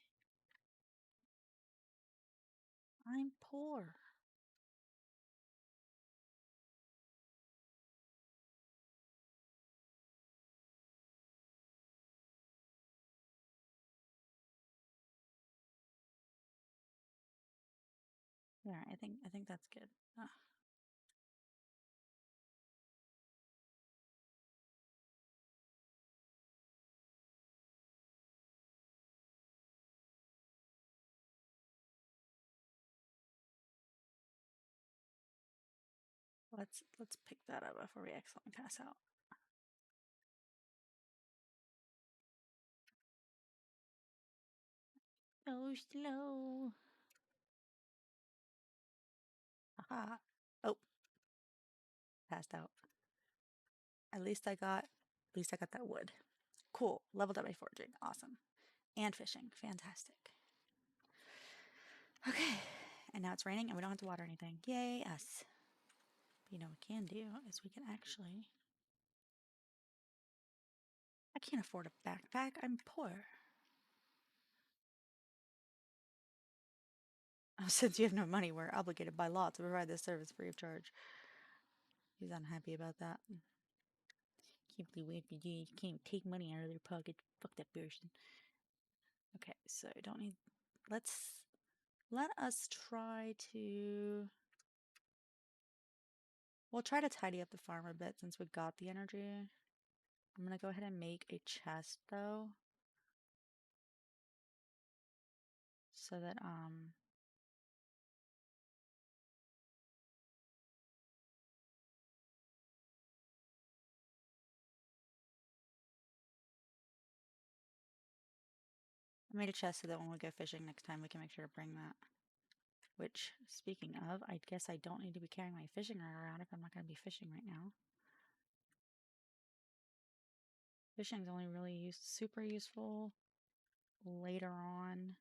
I'm poor. Yeah, I think that's good. Let's pick that up before we accidentally pass out. So slow. Aha. Oh, passed out. At least I got that wood. Cool. Leveled up my foraging. Awesome. And fishing. Fantastic. Okay. And now it's raining and we don't have to water anything. Yay, us. But you know what we can do is we can actually. I can't afford a backpack. I'm poor. Since you have no money, we're obligated by law to provide this service free of charge. He's unhappy about that. Can't believe we have to do. You can't take money out of their pocket. Fuck that person. Okay, so I don't need. Let us try to. We'll try to tidy up the farm a bit since we got the energy. I'm gonna go ahead and make a chest though, so that I made a chest so that when we go fishing next time we can make sure to bring that. Which, speaking of, I guess I don't need to be carrying my fishing rod around if I'm not gonna be fishing right now. Fishing's only really super useful later on.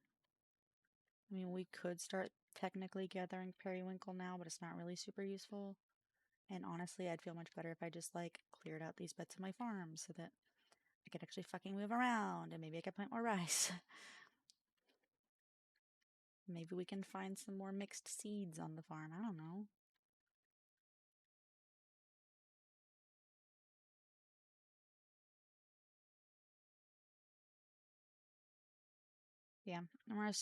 I mean, we could start technically gathering periwinkle now, but it's not really super useful. And honestly, I'd feel much better if I just like cleared out these bits of my farm so that I could actually fucking move around and maybe I could plant more rice. Maybe we can find some more mixed seeds on the farm. I don't know. Yeah, and we're gonna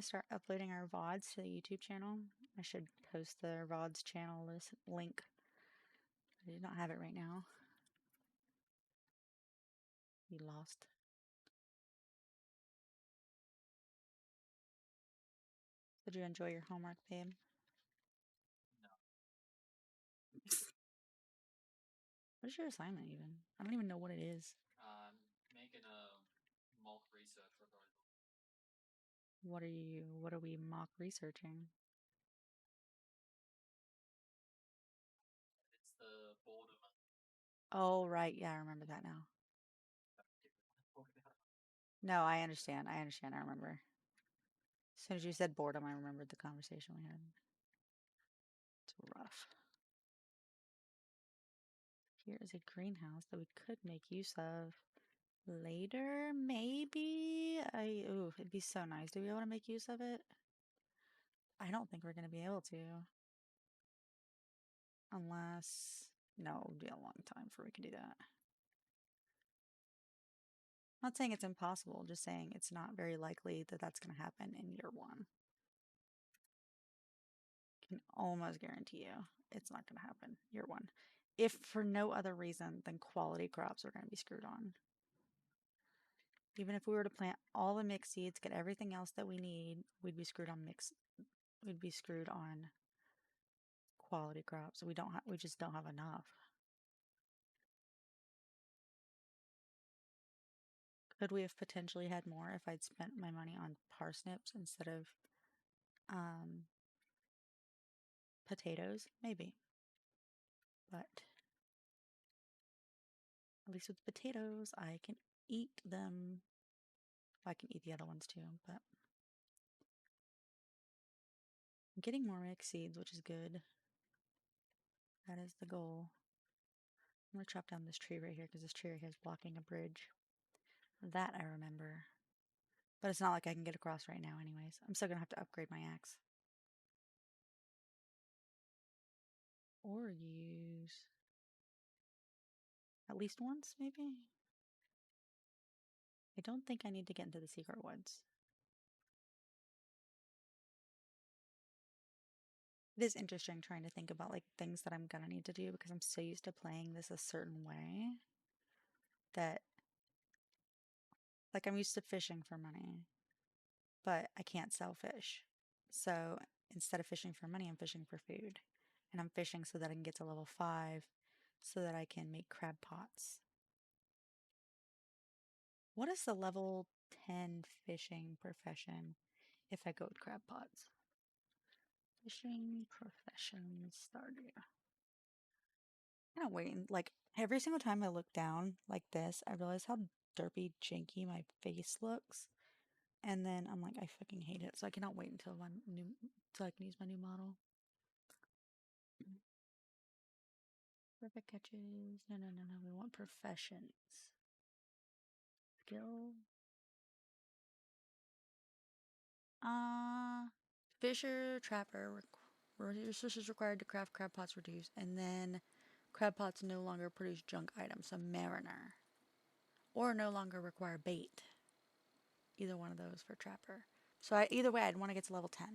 start uploading our VODs to the YouTube channel. I should post the VODs channel link. I do not have it right now. We lost. Did you enjoy your homework, babe? No. What is your assignment even? I don't even know what it is. Making a mock research regarding. What are we mock researching? It's the boredom. Oh, right. Yeah, I remember that now. No, I understand. I understand. I remember. As soon as you said boredom, I remembered the conversation we had. It's rough. Here is a greenhouse that we could make use of later, maybe. Ooh, it'd be so nice to be able to make use of it. I don't think we're gonna be able to. Unless, no, it would be a long time before we can do that. I'm not saying it's impossible, just saying it's not very likely that that's going to happen in year one. Can almost guarantee you it's not going to happen year one. If for no other reason than quality crops are going to be screwed on. Even if we were to plant all the mixed seeds, get everything else that we need, we'd be screwed on quality crops. We just don't have enough. Could we have potentially had more if I'd spent my money on parsnips instead of potatoes? Maybe. But at least with potatoes, I can eat them. I can eat the other ones too, but I'm getting more mixed seeds, which is good. That is the goal. I'm gonna chop down this tree right here because this tree right here is blocking a bridge. That I remember. But it's not like I can get across right now anyways. I'm still gonna have to upgrade my axe. Or use at least once, maybe? I don't think I need to get into the secret woods. It is interesting trying to think about like things that I'm gonna need to do because I'm so used to playing this a certain way that like I'm used to fishing for money, but I can't sell fish. So instead of fishing for money, I'm fishing for food. And I'm fishing so that I can get to level 5 so that I can make crab pots. What is the level 10 fishing profession if I go with crab pots? Fishing profession Stardew. Kind of waiting. Like every single time I look down like this, I realize how derpy, janky my face looks. And then I'm like, I fucking hate it. So I cannot wait until I can use my new model. Perfect catches. No, no, no, no. We want professions. Skill. Uh, Fisher, trapper. Resources required to craft crab pots reduced. And then crab pots no longer produce junk items. So mariner. Or no longer require bait. Either one of those for trapper. So either way, I'd want to get to level 10.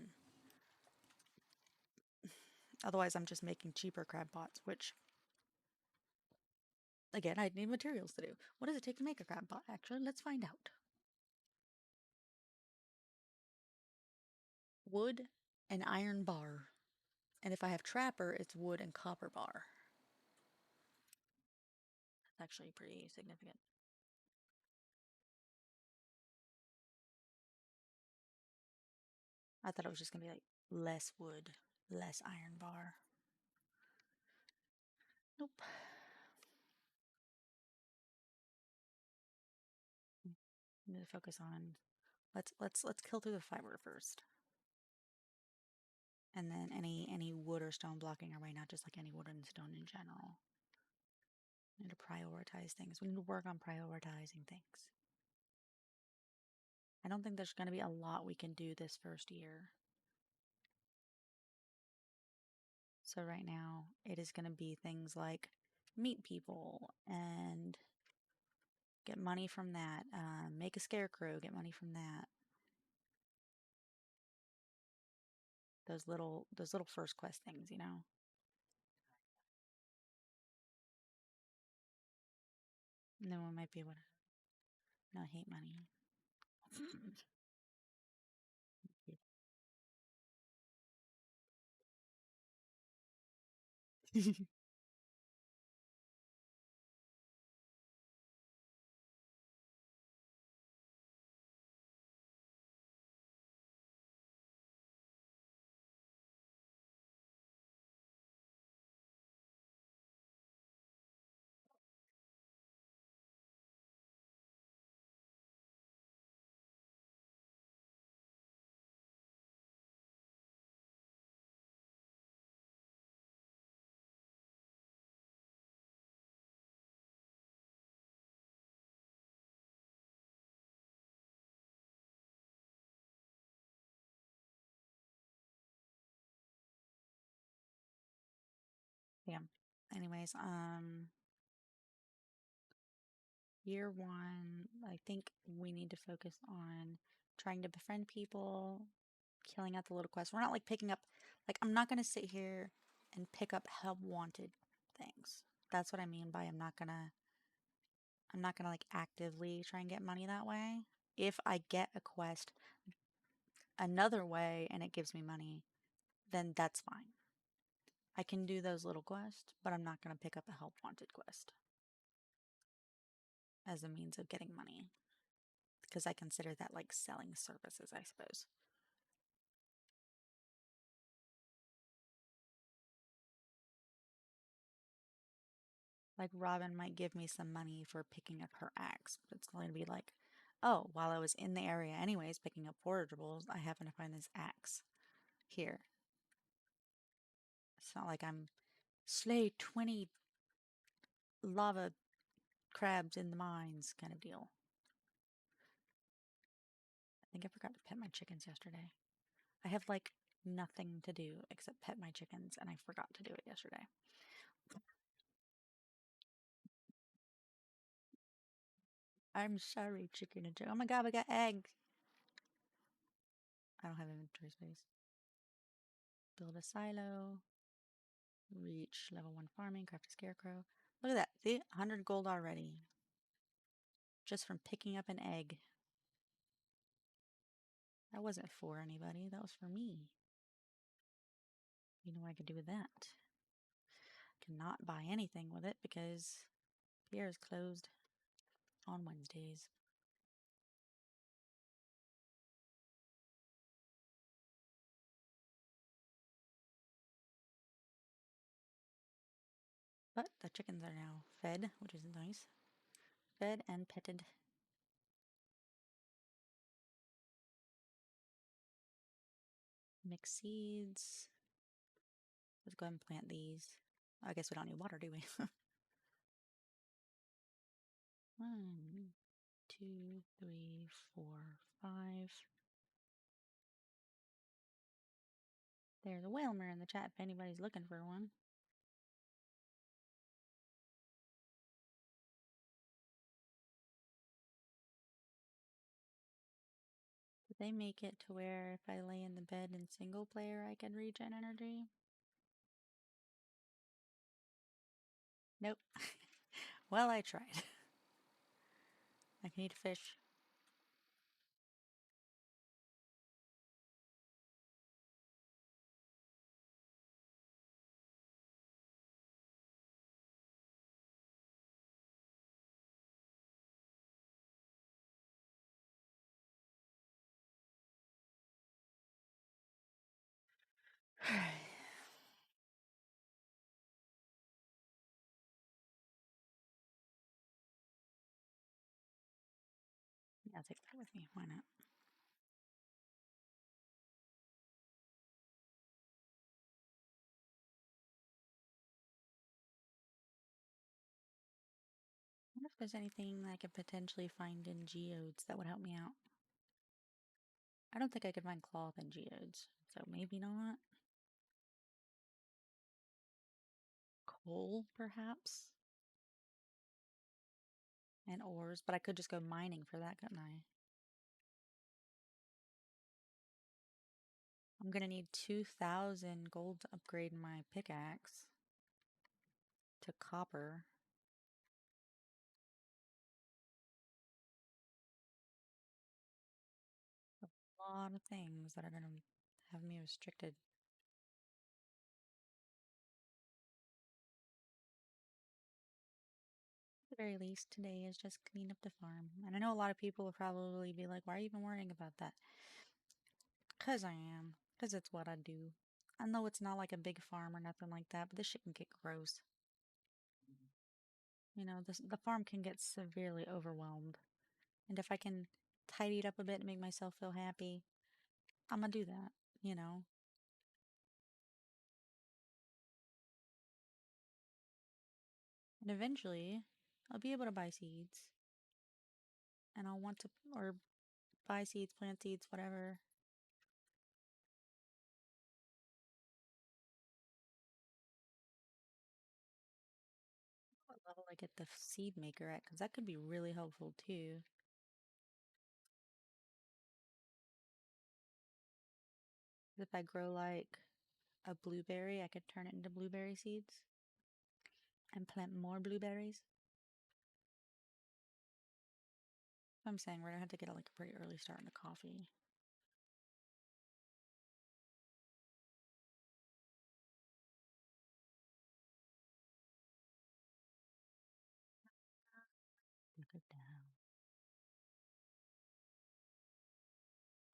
Otherwise, I'm just making cheaper crab pots, which, again, I'd need materials to do. What does it take to make a crab pot, actually? Let's find out. Wood and iron bar. And if I have trapper, it's wood and copper bar. That's actually pretty significant. I thought it was just going to be like less wood, less iron bar. Nope. Need to focus on let's kill through the fiber first. And then any wood or stone blocking our way, not just like any wood and stone in general. We need to prioritize things. We need to work on prioritizing things. I don't think there's going to be a lot we can do this first year. So right now, it is going to be things like meet people and get money from that. Make a scarecrow, get money from that. Those little first quest things, you know. And then we might be able to not hate money. Yeah. Anyways, year one, I think we need to focus on trying to befriend people, killing out the little quests. We're not like picking up, like, I'm not going to sit here and pick up help wanted things. That's what I mean by I'm not gonna like actively try and get money that way. If I get a quest another way and it gives me money, then that's fine. I can do those little quests, but I'm not gonna pick up a help wanted quest as a means of getting money because I consider that like selling services, I suppose. Like Robin might give me some money for picking up her axe, but it's going to be like, oh, while I was in the area anyways picking up forageables, I happen to find this axe here. It's not like I'm slay 20 lava crabs in the mines kind of deal. I think I forgot to pet my chickens yesterday. I have like nothing to do except pet my chickens, and I forgot to do it yesterday. I'm sorry, chicken and chicken. Oh my god, we got eggs. I don't have inventory space. Build a silo. Reach level 1 farming. Craft a scarecrow. Look at that. See? 100 gold already. Just from picking up an egg. That wasn't for anybody. That was for me. You know what I could do with that? cannot buy anything with it because Pierre is closed on Wednesdays. But the chickens are now fed, which is nice. Fed and petted. Mix seeds. Let's go ahead and plant these. I guess we don't need water, do we? 1, 2, 3, 4, 5. There's a Whalmer in the chat if anybody's looking for one. Did they make it to where if I lay in the bed in single player I can regen energy? Nope. Well, I tried. I can eat fish. Yeah, I'll take that with me. Why not? I wonder if there's anything I could potentially find in geodes that would help me out. I don't think I could find cloth in geodes, so maybe not. Coal, perhaps? And ores, but I could just go mining for that, couldn't I? I'm gonna need 2,000 gold to upgrade my pickaxe to copper. A lot of things that are gonna have me restricted. At the very least, today is just clean up the farm. And I know a lot of people will probably be like, why are you even worrying about that? Because I am. Because it's what I do. I know it's not like a big farm or nothing like that, but this shit can get gross. You know, the farm can get severely overwhelmed. And if I can tidy it up a bit and make myself feel happy, I'm gonna do that, you know? And eventually, I'll be able to buy seeds. And I'll want to, or buy seeds, plant seeds, whatever. What level I get the seed maker at, because that could be really helpful too. If I grow like a blueberry, I could turn it into blueberry seeds and plant more blueberries. I'm saying we're gonna have to get like a pretty early start in the coffee. Look it down.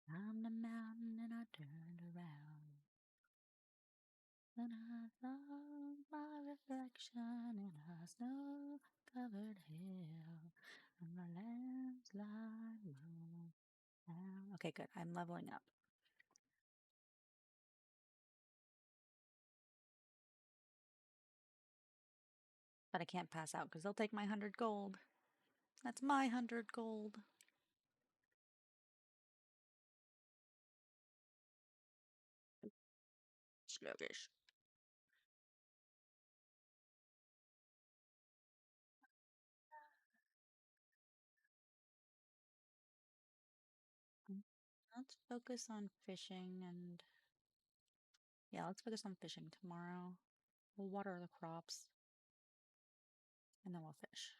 I'm the mountain and I turned around. Then I saw my reflection in a snow-covered hill, and the landslide rolled down. Okay, good. I'm leveling up. But I can't pass out because they'll take my 100 gold. That's my 100 gold. Sluggish. Mm, Let's focus on fishing and yeah, let's focus on fishing tomorrow. We'll water the crops and then we'll fish.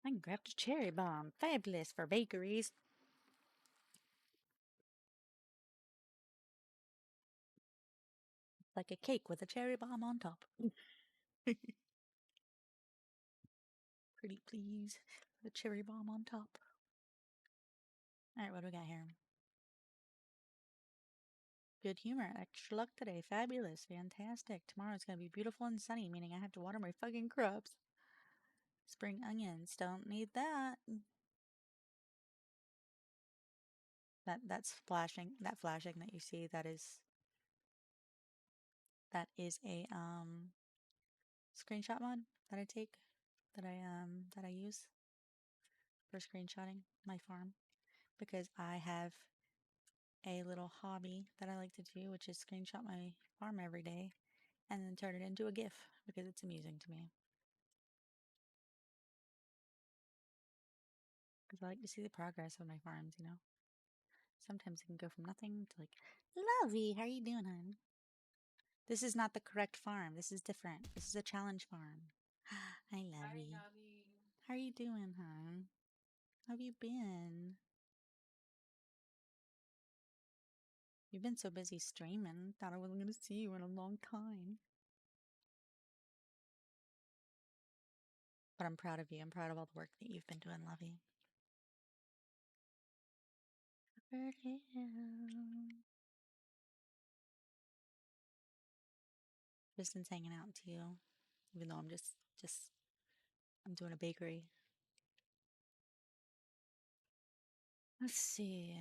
I grabbed a cherry bomb. Fabulous for bakeries. Like a cake with a cherry bomb on top. Pretty please. The cherry bomb on top. Alright, what do we got here? Good humor. Extra luck today. Fabulous. Fantastic. Tomorrow's gonna be beautiful and sunny, meaning I have to water my fucking crops. Spring onions. Don't need that. That's flashing. That flashing that you see, that is a screenshot mod that I take, that I use for screenshotting my farm, because I have a little hobby that I like to do, which is screenshot my farm every day and then turn it into a GIF because it's amusing to me. Because I like to see the progress of my farms, you know? Sometimes it can go from nothing to like, Lovey, how are you doing, hon? This is not the correct farm. This is different. This is a challenge farm. Hi, Lovey. How are you doing, hon? How have you been? You've been so busy streaming. Thought I wasn't going to see you in a long time. But I'm proud of you. I'm proud of all the work that you've been doing, Lovey. Tristan's hanging out too, even though I'm I'm doing a bakery. Let's see.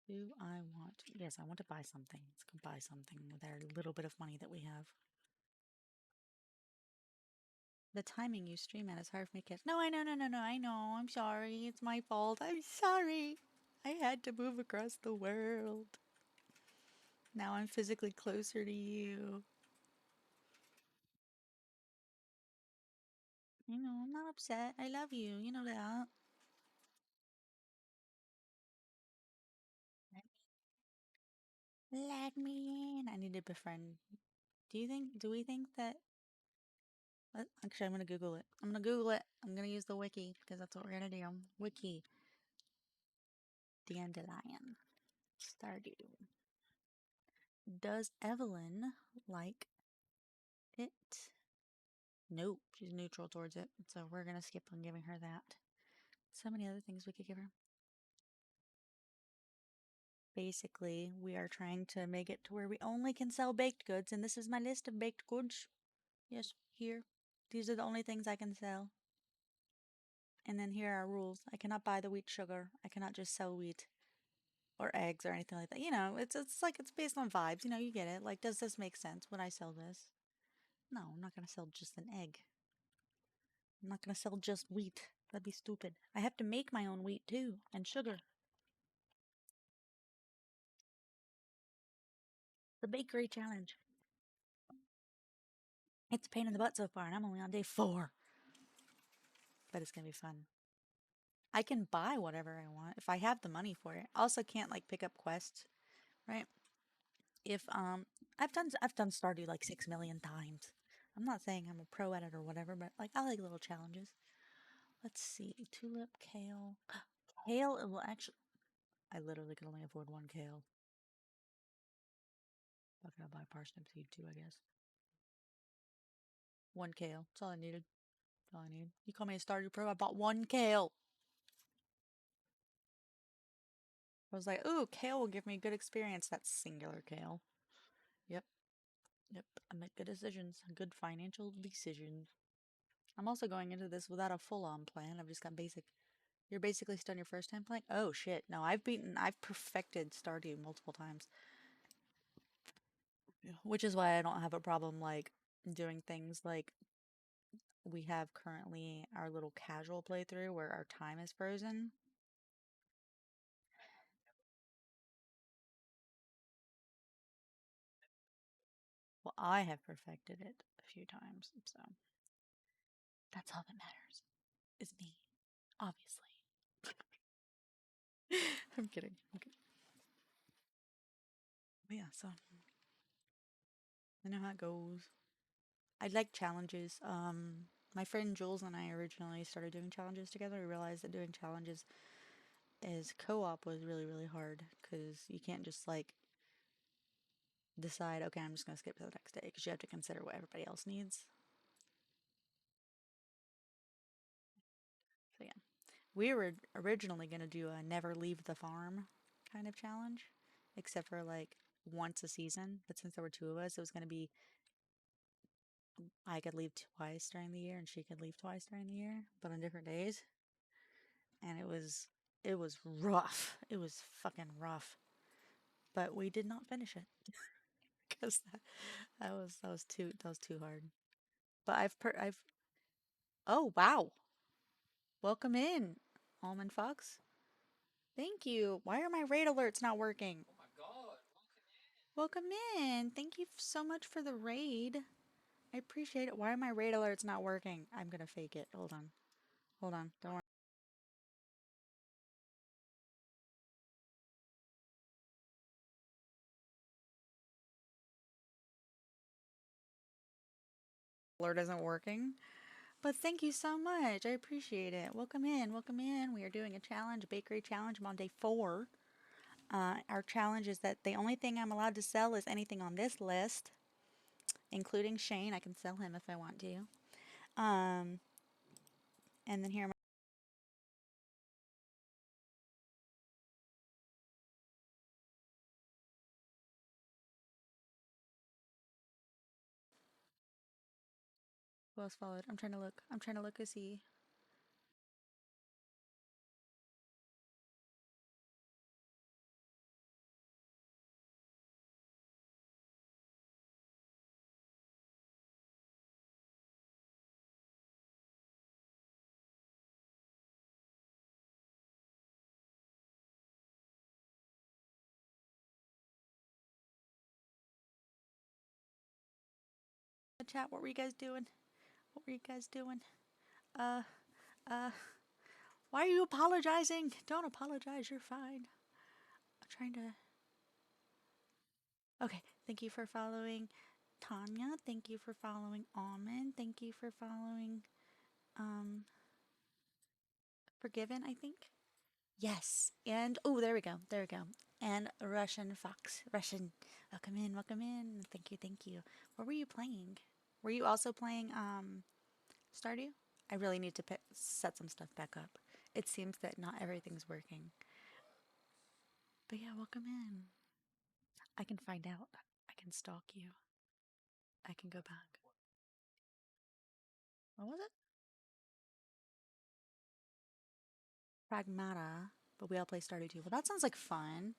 Do I want? Yes, I want to buy something. Let's go buy something with our little bit of money that we have. The timing you stream at is hard for me to catch. No, I know, no. I know. I'm sorry. It's my fault. I'm sorry. I had to move across the world. Now I'm physically closer to you. I know, I'm not upset. I love you. You know that. Let me in. I need to befriend. Do we think that. Actually, I'm going to Google it. I'm going to Google it. I'm going to use the wiki because that's what we're going to do. Wiki. Dandelion. Stardew. Does Evelyn like it? Nope. She's neutral towards it. So we're going to skip on giving her that. So many other things we could give her. Basically, we are trying to make it to where we only can sell baked goods, and this is my list of baked goods. Yes, here. These are the only things I can sell. And then here are rules. I cannot buy the wheat sugar. I cannot just sell wheat or eggs or anything like that. You know, it's like it's based on vibes. You know, you get it. Like, does this make sense? Would I sell this? No, I'm not gonna sell just an egg. I'm not gonna sell just wheat. That'd be stupid. I have to make my own wheat too, and sugar. The bakery challenge. It's a pain in the butt so far, and I'm only on day 4. But it's gonna be fun. I can buy whatever I want if I have the money for it. I also can't like pick up quests, right? If I've done Stardew like 6 million times. I'm not saying I'm a pro at it or whatever, but like I like little challenges. Let's see. Tulip, kale. Kale, it will actually I literally can only afford 1 kale. I'm gonna buy parsnip seed too, I guess. 1 kale. That's all I needed. That's all I need. You call me a Stardew pro? I bought 1 kale. I was like, ooh, kale will give me good experience. That's singular kale. Yep. Yep. I make good decisions. Good financial decisions. I'm also going into this without a full-on plan. I've just got basic. You're basically still on your first time playing? Oh shit. No, I've perfected Stardew multiple times. Yeah. Which is why I don't have a problem like doing things like we have currently our little casual playthrough where our time is frozen. Well, I have perfected it a few times, so that's all that matters. Is me, obviously. I'm kidding. I'm kidding. But yeah, so I know how it goes. I like challenges. My friend Jules and I originally started doing challenges together. We realized that doing challenges as co-op was really, really hard because you can't just like decide, okay, I'm just going to skip to the next day because you have to consider what everybody else needs. So yeah, we were originally going to do a never leave the farm kind of challenge, except for like once a season. But since there were two of us, it was going to be I could leave twice during the year and she could leave twice during the year, but on different days. And it was rough. It was fucking rough. But we did not finish it because that was too hard. But I've oh wow, welcome in, Almond Fox. Thank you. Why are my raid alerts not working? Oh my god, Welcome in. Thank you so much for the raid. I appreciate it. Why are my raid alerts not working? I'm gonna fake it. Hold on. Hold on. Don't worry. Alert isn't working. But thank you so much. I appreciate it. Welcome in. Welcome in. We are doing a challenge, a bakery challenge. I'm on day 4. Our challenge is that the only thing I'm allowed to sell is anything on this list, including Shane. I can sell him if I want to. Um, and then here, who else followed? I'm trying to look. I'm trying to look to see. The chat. What were you guys doing? What were you guys doing? Uh, uh, why are you apologizing? Don't apologize. You're fine. I'm trying to. Okay. Thank you for following Tanya. Thank you for following Almond. Thank you for following um Forgiven, I think. Yes. And oh, there we go. There we go. And Russian Fox. Russian. Welcome in. Welcome in. Thank you. Thank you. What were you playing? Were you also playing Stardew? I really need to set some stuff back up. It seems that not everything's working. But yeah, welcome in. I can find out. I can stalk you. I can go back. What was it? Pragmata. But we all play Stardew too. Well, that sounds like fun.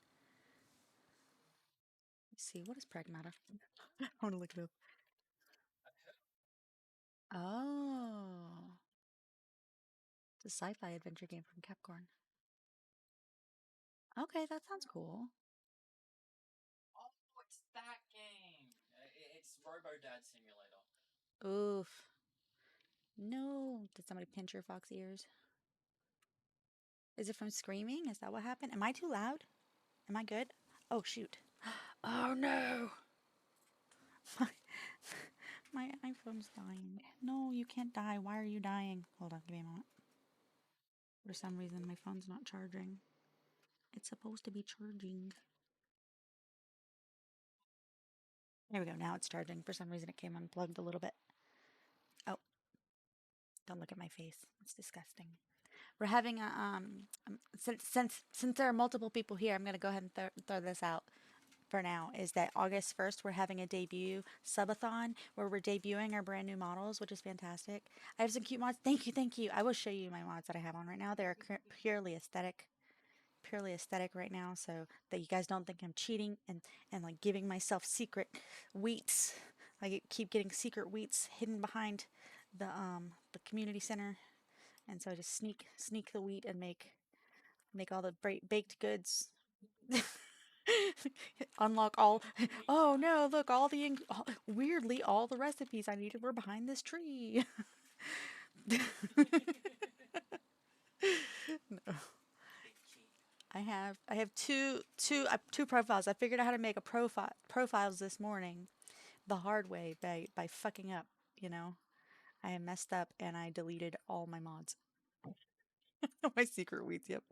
Let's see. What is Pragmata? I want to look it up. Oh. It's a sci-fi adventure game from Capcom. Okay, that sounds cool. oh, it's that game. It's Robo Dad Simulator. Oof. No. Did somebody pinch your fox ears? Is it from screaming? Is that what happened? Am I too loud? Am I good? Oh, shoot. Oh, no. My, my iPhone's dying. No, you can't die. Why are you dying? Hold on, give me a moment. For some reason, my phone's not charging. It's supposed to be charging. There we go. Now it's charging. For some reason, it came unplugged a little bit. Oh, don't look at my face. It's disgusting. We're having a since there are multiple people here, I'm gonna go ahead and throw this out for now. Is that August 1st? We're having a debut subathon where we're debuting our brand new models, which is fantastic. I have some cute mods. Thank you, thank you. I will show you my mods that I have on right now. They're purely aesthetic right now, so that you guys don't think I'm cheating and like giving myself secret wheats. I keep getting secret wheats hidden behind the community center, and so I just sneak the wheat and make all the baked goods. Unlock all. Oh no! Look, weirdly all the recipes I needed were behind this tree. No. I have two profiles. I figured out how to make a profiles this morning, the hard way by fucking up. you know. I messed up and I deleted all my mods. My secret weeds, yep.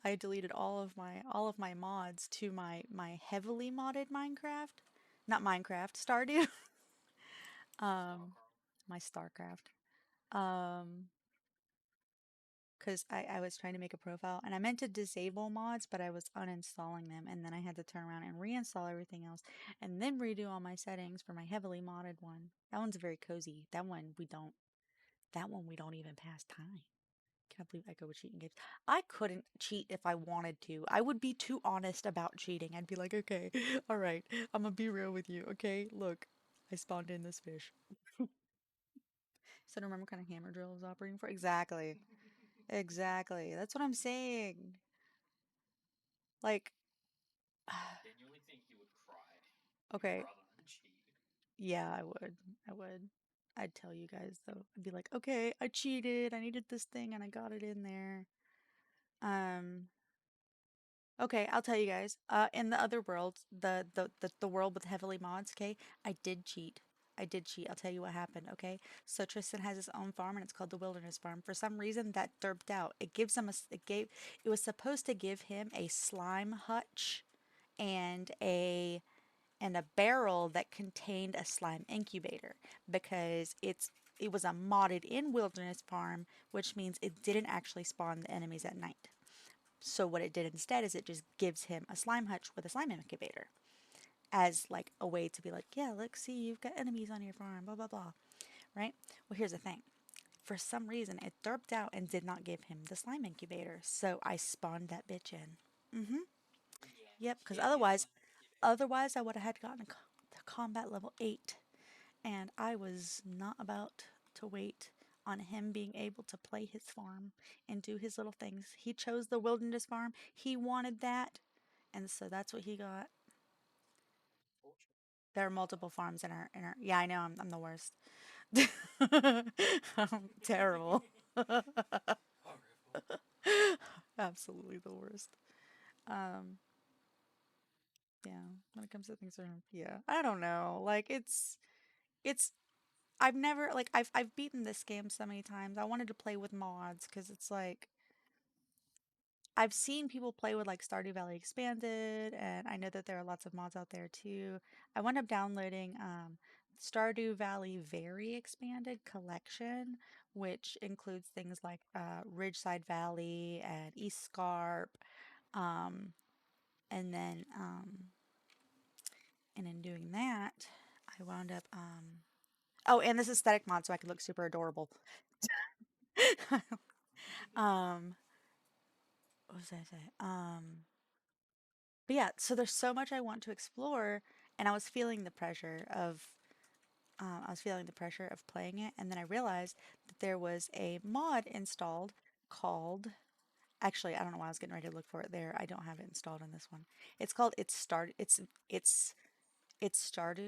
I deleted all of my mods to my heavily modded Minecraft. Not Minecraft, Stardew. um Starcraft. my StarCraft. Um because I was trying to make a profile and I meant to disable mods, but I was uninstalling them and then I had to turn around and reinstall everything else and then redo all my settings for my heavily modded one. That one's very cozy. That one we don't even pass time. Can't believe Echo was cheating games. I couldn't cheat if I wanted to. I would be too honest about cheating. I'd be like, okay, all right, I'm gonna be real with you, okay? Look, I spawned in this fish. So remember what kind of hammer drill I was operating for? Exactly. Exactly. That's what I'm saying. Like, I genuinely think you would cry okay, rather than cheat. yeah, I would. I would. I'd tell you guys though. I'd be like, okay, I cheated. I needed this thing and I got it in there. Um, Okay, I'll tell you guys. In the other world, the world with heavily mods, okay, I did cheat. I did cheat. I'll tell you what happened, okay? So Tristan has his own farm and it's called the Wilderness Farm. For some reason that derped out. It gives him it was supposed to give him a slime hutch and a barrel that contained a slime incubator because it was a modded in Wilderness Farm, which means it didn't actually spawn the enemies at night. So what it did instead is it just gives him a slime hutch with a slime incubator as like a way to be like, yeah, look, see, you've got enemies on your farm, blah blah blah, right? Well, here's the thing. For some reason, it derped out and did not give him the slime incubator, so I spawned that bitch in. Yeah, Yep, because give me a otherwise, slam incubator. otherwise I would have had gotten to combat level 8, and I was not about to wait on him being able to play his farm and do his little things. He chose the wilderness farm. He wanted that. And so that's what he got. Torture. There are multiple farms in our yeah, I know I'm the worst. I'm terrible. Horrible. Absolutely the worst. Um yeah, when it comes to things yeah, I don't know. Like it's I've never like I've beaten this game so many times. I wanted to play with mods cuz it's like I've seen people play with like Stardew Valley Expanded, and I know that there are lots of mods out there too. I wound up downloading Stardew Valley Very Expanded Collection, which includes things like Ridgeside Valley and East Scarp, um, and then and in doing that, I wound up oh, and this aesthetic mod, so I could look super adorable. um, what was I say? But yeah, so there's so much I want to explore, and I was feeling the pressure of playing it, and then I realized that there was a mod installed called. Actually, I don't know why I was getting ready to look for it there. I don't have it installed in this one. It's called it's Stardew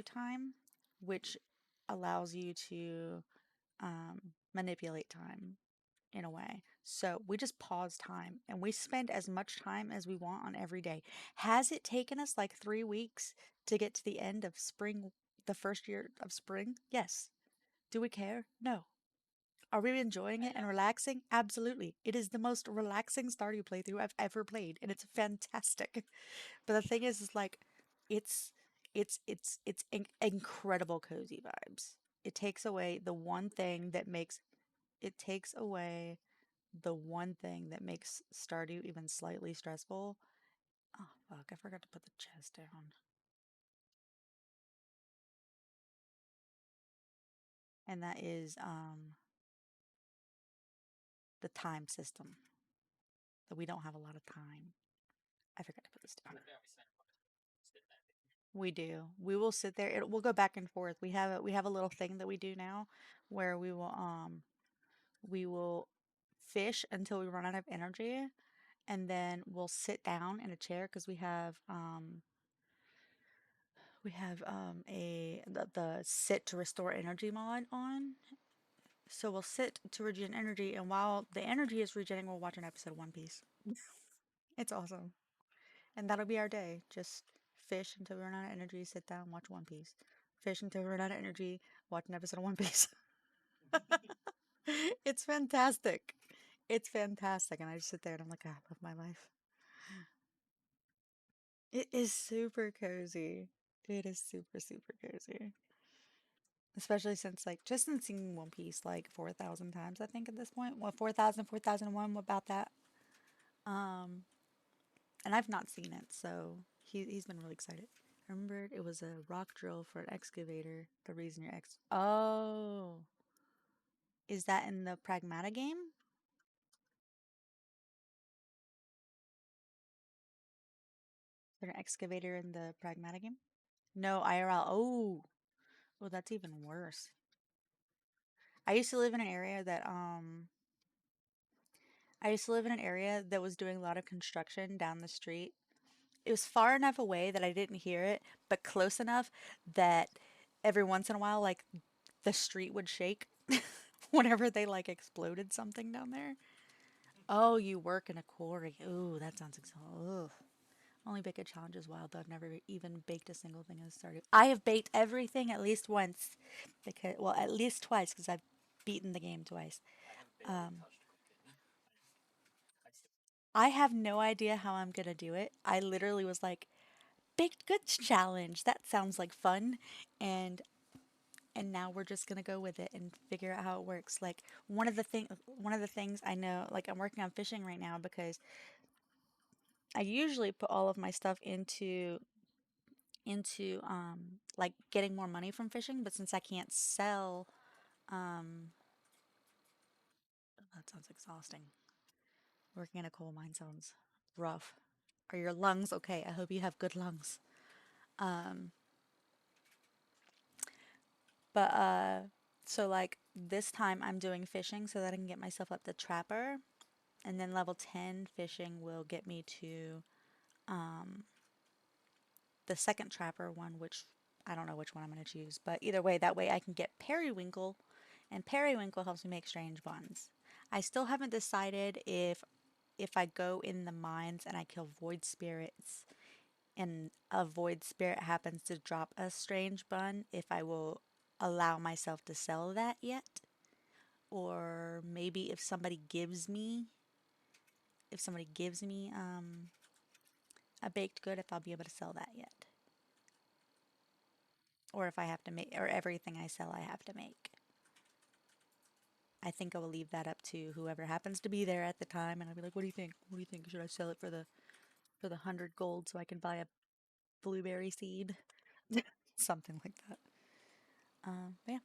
Time, which allows you to manipulate time in a way. So we just pause time and we spend as much time as we want on every day. Has it taken us like 3 weeks to get to the end of spring, the first year of spring? Yes. Do we care? No. Are we enjoying I it and love it. relaxing? Absolutely. It is the most relaxing Stardew playthrough I've ever played, and it's fantastic. But the thing is like, it's incredible cozy vibes. It takes away the one thing that makes it takes away the one thing that makes Stardew even slightly stressful. Oh fuck, I forgot to put the chest down. And that is the time system. That we don't have a lot of time. I forgot to put this down. The very same one as did that. We do. We will sit there. We'll go back and forth. We have a little thing that we do now where we will fish until we run out of energy, and then we'll sit down in a chair because we have the sit to restore energy mod on. So we'll sit to regen energy, and while the energy is regenerating, we'll watch an episode of One Piece. It's awesome. And that'll be our day. Just fish until we run out of energy, sit down, watch One Piece. fish until we run out of energy, watch an episode of One Piece. It's fantastic. It's fantastic. And I just sit there and I'm like, "Ah, I love my life." It is super cozy. It is super, super cozy. Especially since, like, just in seeing One Piece like 4,000 times, I think, at this point. Well, 4,000, 4,001, about that. Um, and I've not seen it, so he's been really excited. I remembered it was a rock drill for an excavator. The reason your ex. Oh, is that in the Pragmata game? Is there an excavator in the Pragmata game? No, IRL. Oh, well, that's even worse. I used to live in an area that I used to live in an area that was doing a lot of construction down the street. It was far enough away that I didn't hear it, but close enough that every once in a while, like, the street would shake whenever they like exploded something down there. Oh, you work in a quarry. Ooh, that sounds exhausting. Only bake a challenge is wild, though. I've never even baked a single thing in Stardew. I have baked everything at least once, because, well, at least twice, because I've beaten the game twice. I have barely Um, touched cooking. I still I have no idea how I'm gonna do it. I literally was like, baked goods challenge. That sounds like fun, and now we're just gonna go with it and figure out how it works. Like, one of the things I know, like, I'm working on fishing right now because I usually put all of my stuff into like getting more money from fishing, but since I can't sell, um that sounds exhausting. Working in a coal mine sounds rough. Are your lungs okay? I hope you have good lungs. Um but so, like, this time I'm doing fishing so that I can get myself up to trapper, and then level 10 fishing will get me to um the second trapper one, which I don't know which one I'm going to choose, but either way, that way I can get periwinkle, and periwinkle helps me make strange buns. I still haven't decided if I go in the mines and I kill void spirits and a void spirit happens to drop a strange bun, if I will allow myself to sell that yet, or maybe if somebody gives me a baked good, if I'll be able to sell that yet, or if I have to make, or everything I sell I have to make. I think I will leave that up to whoever happens to be there at the time, and I'll be like, "What do you think? What do you think? Should I sell it for the 100 gold so I can buy a blueberry seed?" Something like that. Yeah.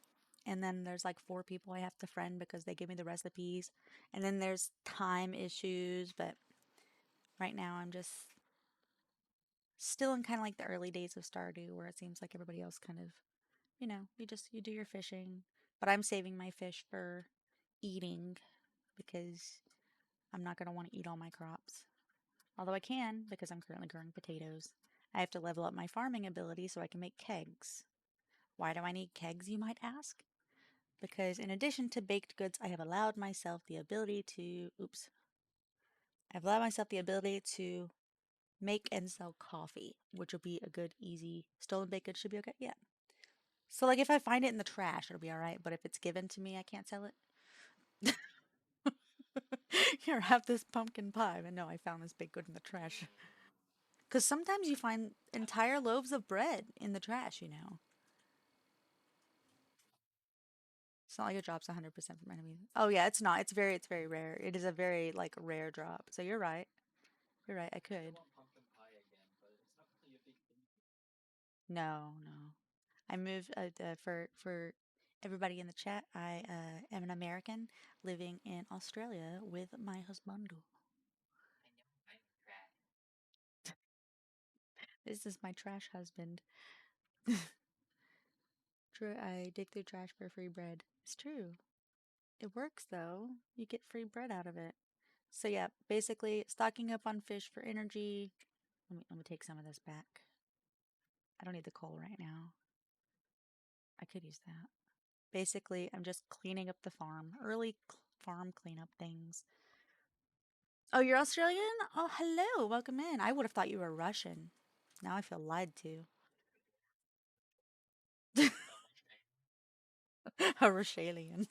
And then there's like 4 people I have to friend because they give me the recipes. And then there's time issues, but right now I'm just still in kind of like the early days of Stardew, where it seems like everybody else kind of, you do your fishing, but I'm saving my fish for eating because I'm not going to want to eat all my crops. Although I can, because I'm currently growing potatoes. I have to level up my farming ability so I can make kegs. Why do I need kegs, you might ask? Because in addition to baked goods, I have allowed myself the ability to, I've allowed myself the ability to make and sell coffee, which will be a good, easy, stolen baked goods should be okay. Yeah. So, like, if I find it in the trash, it'll be all right. But if it's given to me, I can't sell it. Here, have this pumpkin pie. But no, I found this baked good in the trash. Because sometimes you find entire loaves of bread in the trash. It's not like it drops 100% from enemies. Oh yeah, it's not. It's very rare. It is a very, like, rare drop. So you're right. You're right. I kind of could. want pumpkin pie again, but it's not really a big thing. No, no. I moved for everybody in the chat. I am an American living in Australia with my husband. I know I'm trash. This is my trash husband. True, I dig through trash for free bread. It's true. It works though. You get free bread out of it. So yeah, basically stocking up on fish for energy. Let me take some of this back. I don't need the coal right now. I could use that. Basically, I'm just cleaning up the farm. Farm cleanup things. Oh, you're Australian? Oh, hello. Welcome in. I would have thought you were Russian. Now I feel lied to. A Rochalian.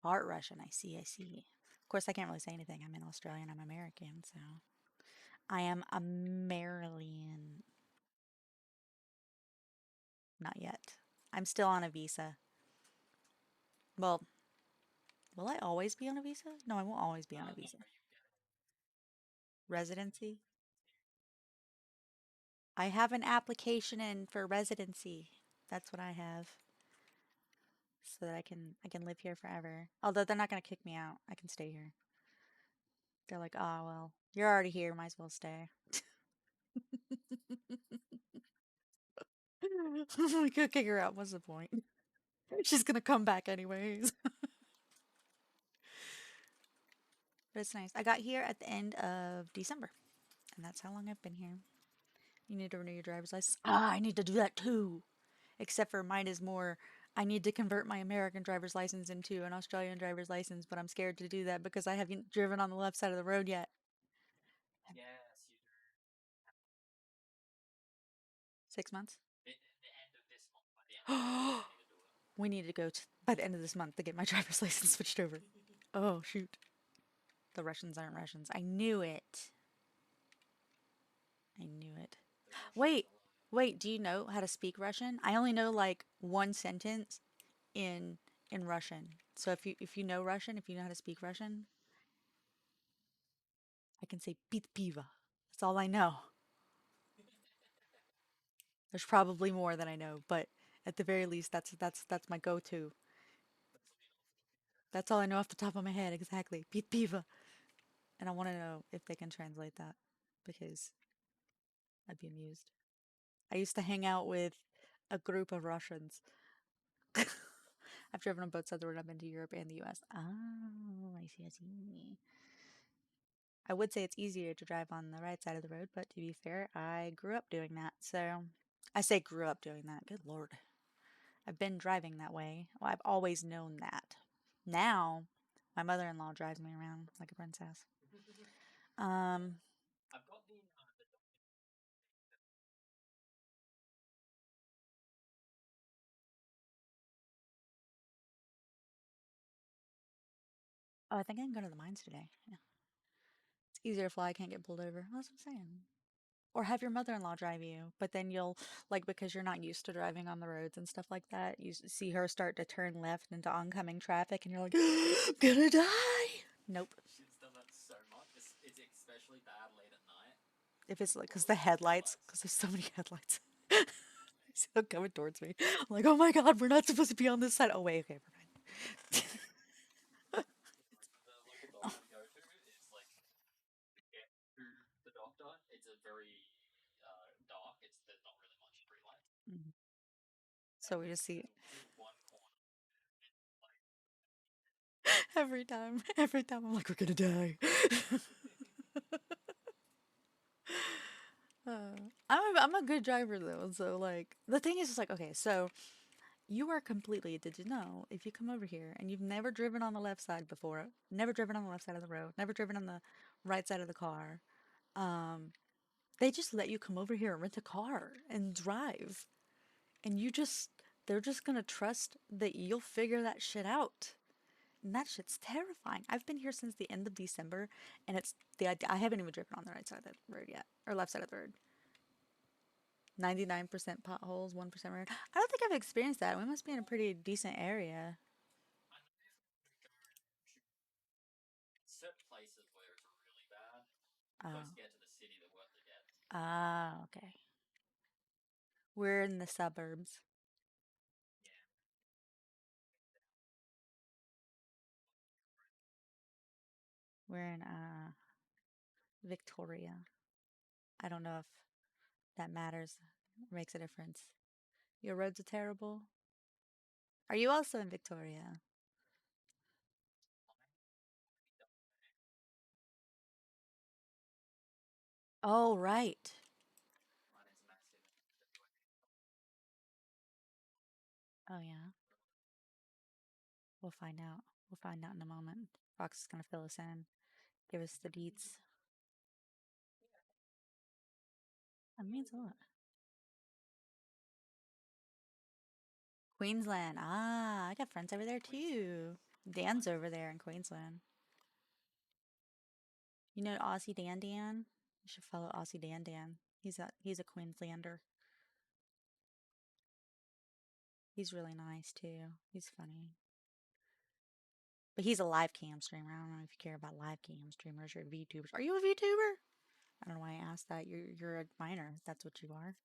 Part Russian. I see. I see. Of course, I can't really say anything. I'm an Australian. I'm American, so I am a Maryland. Not yet. I'm still on a visa. Well, will I always be on a visa? No, I won't always be on a No, visa. are you getting Residency? I have an application in for residency. That's what I have. So that I can live here forever. Although they're not gonna kick me out. I can stay here. They're like, oh well, you're already here, might as well stay. We could kick her out. What's the point? She's gonna come back anyways. But it's nice. I got here at the end of December, and that's how long I've been here. You need to renew your driver's license. Ah, I need to do that too. Except for mine is more. I need to convert my American driver's license into an Australian driver's license, but I'm scared to do that because I haven't driven on the left side of the road yet. yes, you do. 6 months. The end of this month, by the end of this month, you need to do it. We need to go by the end of this month to get my driver's license switched over. Oh shoot. The Russians aren't Russians. I knew it. I knew it. The Russians Wait, are lying. wait, do you know how to speak Russian? I only know like one sentence in Russian. So if you know Russian, if you know how to speak Russian, I can say pit piva. That's all I know. There's probably more than I know, but at the very least that's my go-to. That's all you know off the top of your head. That's all I know off the top of my head, exactly. Pit piva. And I want to know if they can translate that because I'd be amused. I used to hang out with a group of Russians. I've driven on both sides of the road. I've been to Europe and the US. Oh, I see, I see. I would say it's easier to drive on the right side of the road, but to be fair, I grew up doing that. So I say grew up doing that. Good Lord. I've been driving that way. Well, I've always known that. Now, my mother-in-law drives me around like a princess. Um, I've got the oh, I think I can go to the mines today. Yeah. It's easier to fly. I can't get pulled over. That's what I'm saying. Or have your mother-in-law drive you, but then you'll like because you're not used to driving on the roads and stuff like that. You see her start to turn left into oncoming traffic, and you're like, I'm gonna die. Nope. She's done that so much. It's especially bad late at night. If it's like All because those the stupid headlights, headlights. because there's so many headlights. I see them coming towards me. I'm like, oh my god, we're not supposed to be on this side. Oh wait, okay, we're fine. Like the local doctor we go to is like to get to the doctor. It's a very dark. There's not really much street lights, Mhm. and So we just see there's one corner and like every time I'm like, we're gonna die. Uh, I'm a good driver though, so like the thing is, like okay, so you are completely. Did you know if you come over here and you've never driven on the left side before, never driven on the left side of the road, never driven on the right side of the car, um, they just let you come over here and rent a car and drive, and they're just gonna trust that you'll figure that shit out. And that shit's terrifying. I've been here since the end of December, and it's the idea. I haven't even driven on the right side of the road yet, or left side of the road. 99% potholes, 1% road. I don't think I've experienced that. We must be in a pretty decent area. I know if I were to go to certain places where it's really bad, the Oh. closer you get to the city, the worse it gets. Ah, okay. We're in the suburbs. Yeah. We're in Victoria. I don't know if that matters or makes a difference. Your roads are terrible. Are you also in Victoria? Oh, right. Mine is massive. Oh, yeah. We'll find out. We'll find out in a moment. Fox is gonna fill us in. Give us the deets. That means a lot. Queensland. Ah, I got friends over there too. Dan's over there in Queensland. You know Aussie Dan Dan? You should follow Aussie Dan Dan. He's a Queenslander. He's really nice too. He's funny. But he's a live cam streamer. I don't know if you care about live cam streamers or VTubers. Are you a VTuber? I don't know why I asked that. You're a miner. That's what you are.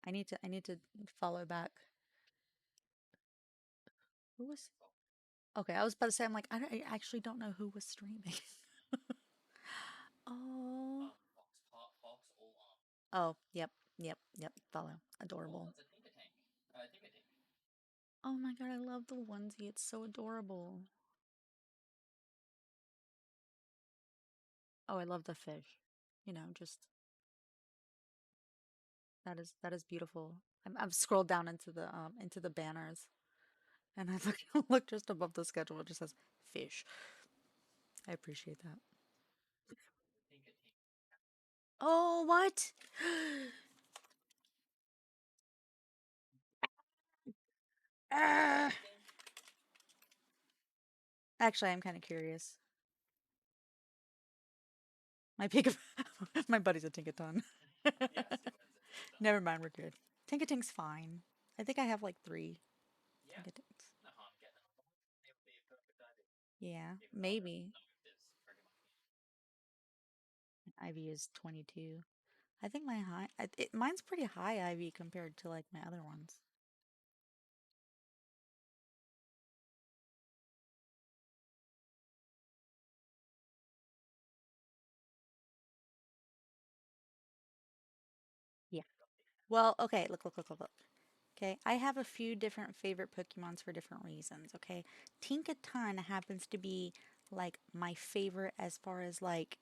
I need to follow back. Who was Okay, I was about to say, I'm like, I actually don't know who was streaming. Oh. Fox all Oh, yep. Follow. Oh, Adorable. it's a Tinker Tank. Tinker Tank. Oh my god, I love the onesie. It's so adorable. Oh, I love the fish. Just that is beautiful. I've scrolled down into the banners, and I look look just above the schedule. It just says fish. I appreciate that. Tinker Tank. Oh, what? Ah! Actually, I'm kind of curious. My pick of my buddy's a Tinkaton. Yeah, Steven's a Tinker Tank. Never mind, we're good. Tinkatink's fine. I think I have like three Yeah, Tinkatinks. no harm getting another one. It would be a perfect idea. Yeah, Even though I don't maybe. know if there's very much need. Ivy is 22. I think mine's pretty high Ivy compared to like my other ones. Yeah. Well, okay, look. Okay, I have a few different favorite Pokemons for different reasons, okay? Tinkaton happens to be like my favorite as far as like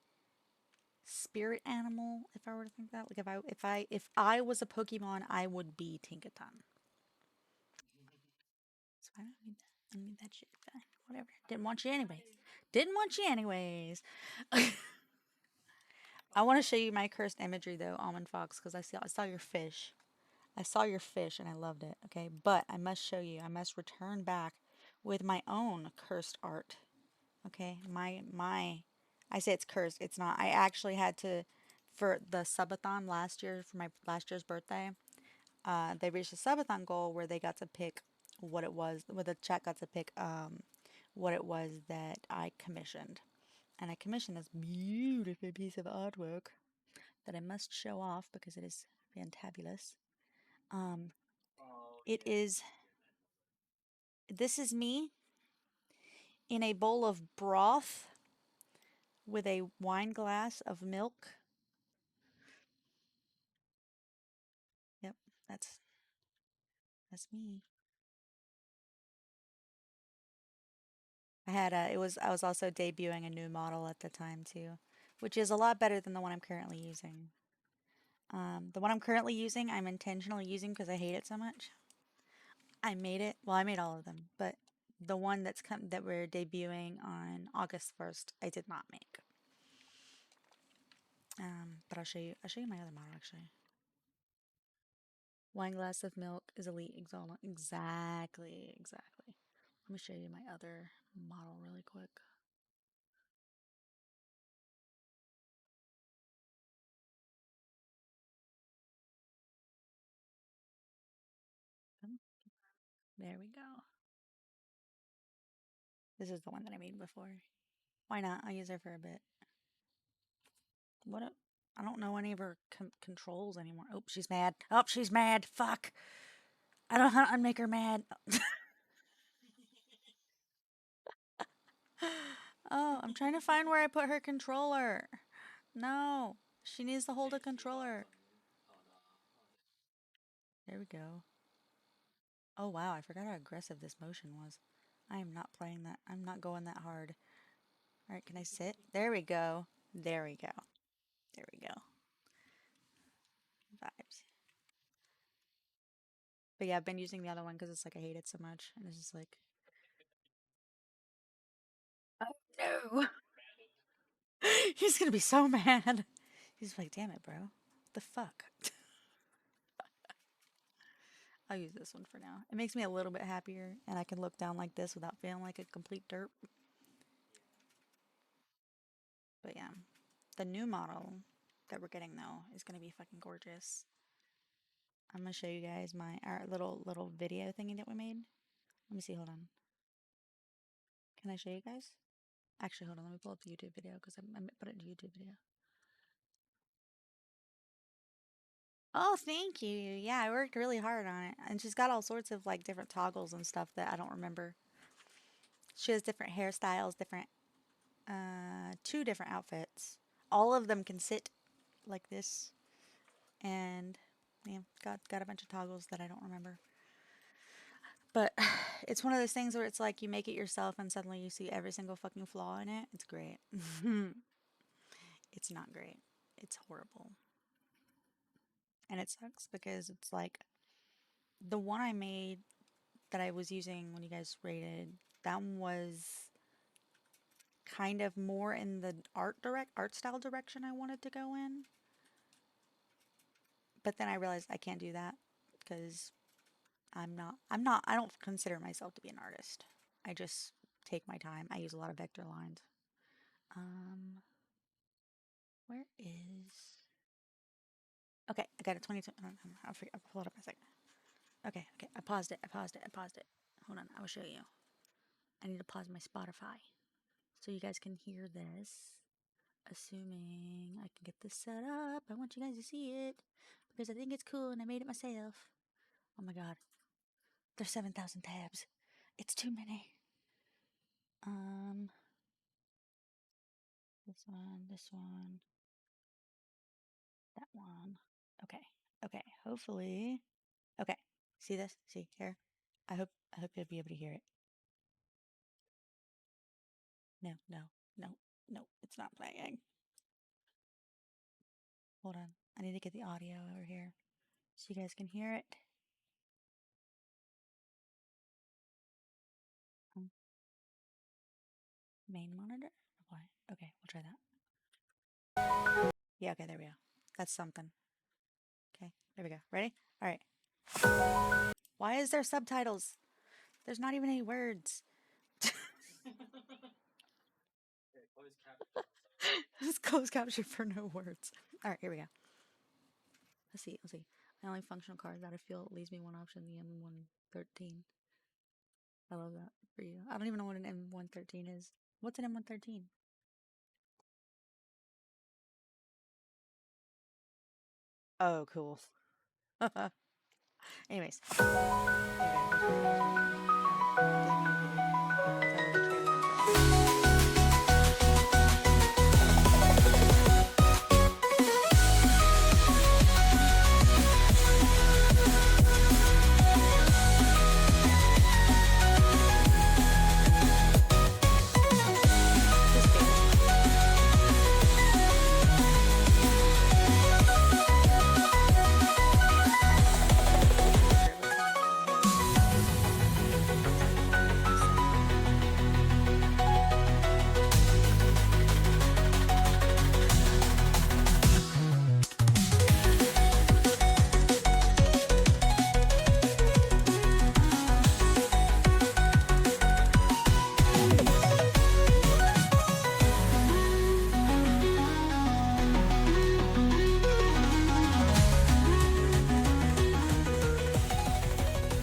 spirit animal, if I were to think that. Like if I was a Pokemon, I would be Tinkaton. So I don't need that. I don't need that shit. Fine. Whatever. Didn't want you anyways. Didn't want you anyways. I want to show you my cursed imagery though, Almond Fox, because I saw your fish. I saw your fish and I loved it. Okay, but I must show you. I must return back with my own cursed art. Okay, my. I say it's cursed. It's not. I actually had to, for the subathon last year for my last year's birthday. They reached a subathon goal where they got to pick what it was. Where the chat got to pick what it was that I commissioned, and I commissioned this beautiful piece of artwork that I must show off because it is fantabulous. Um, Oh it yeah, is. I do remember. This is me in a bowl of broth with a wine glass of milk. Yep, that's me. I was also debuting a new model at the time too, which is a lot better than the one I'm currently using. The one I'm currently using, I'm intentionally using because I hate it so much. I made it. Well, I made all of them, but the one that we're debuting on August 1st, I did not make. But I'll show you my other model actually. Wine glass of milk is elite exalt. Exactly. Let me show you my other model really quick. There we go. This is the one that I made before. Why not? I'll use her for a bit. What? I don't know any of her controls anymore. Oh, she's mad. Oh, she's mad. Fuck. I don't know how to unmake her mad. Oh, I'm trying to find where I put her controller. No, she needs to hold a Change two buttons controller. on There we go. Oh wow, I forgot how aggressive this motion was. I am not playing that. I'm not going that hard. All right, can I sit? There we go. There we go. There we go. Vibes. But yeah, I've been using the other one because it's like I hate it so much, and it's just like, oh no, he's gonna be so mad. He's like, damn it, bro. What the fuck? I'll use this one for now. It makes me a little bit happier, and I can look down like this without feeling like a complete derp. But yeah, the new model that we're getting though is gonna be fucking gorgeous. I'm gonna show you guys our little video thingy that we made. Let me see. Hold on. Can I show you guys? Actually, hold on. Let me pull up the YouTube video because I put it in YouTube video. Oh, thank you. Yeah, I worked really hard on it, and she's got all sorts of like different toggles and stuff that I don't remember. She has different hairstyles, different two different outfits. All of them can sit like this, and yeah, got a bunch of toggles that I don't remember. But it's one of those things where it's like you make it yourself, and suddenly you see every single fucking flaw in it. It's great. It's not great. It's horrible, and it sucks because it's like the one I made that I was using when you guys rated. That one was kind of more in the art style direction I wanted to go in. But then I realized I can't do that because I don't consider myself to be an artist. I just take my time. I use a lot of vector lines. Um, where is, okay, I got a 22, I'll pull it up in a second. Okay, I paused it. Hold on, I will show you. I need to pause my Spotify so you guys can hear this. Assuming I can get this set up. I want you guys to see it because I think it's cool and I made it myself. Oh my god. There's 7,000 tabs. It's too many. This one, that one. Okay. Hopefully. Okay. See this? See here? I hope you'll be able to hear it. No. It's not playing. Hold on. I need to get the audio over here so you guys can hear it. Main monitor? Apply. Okay, we'll try that. Yeah, okay, there we go. That's something. Okay, there we go. Ready? All right. Why is there subtitles? There's not even any words. It's closed caption for no words. All right, here we go. Let's see. My only functional card that I feel leaves me one option, the M113. I love that for you. I don't even know what an M113 is. What's an M113? Oh, cool. Anyways. Here we go. Here's my trailer for all.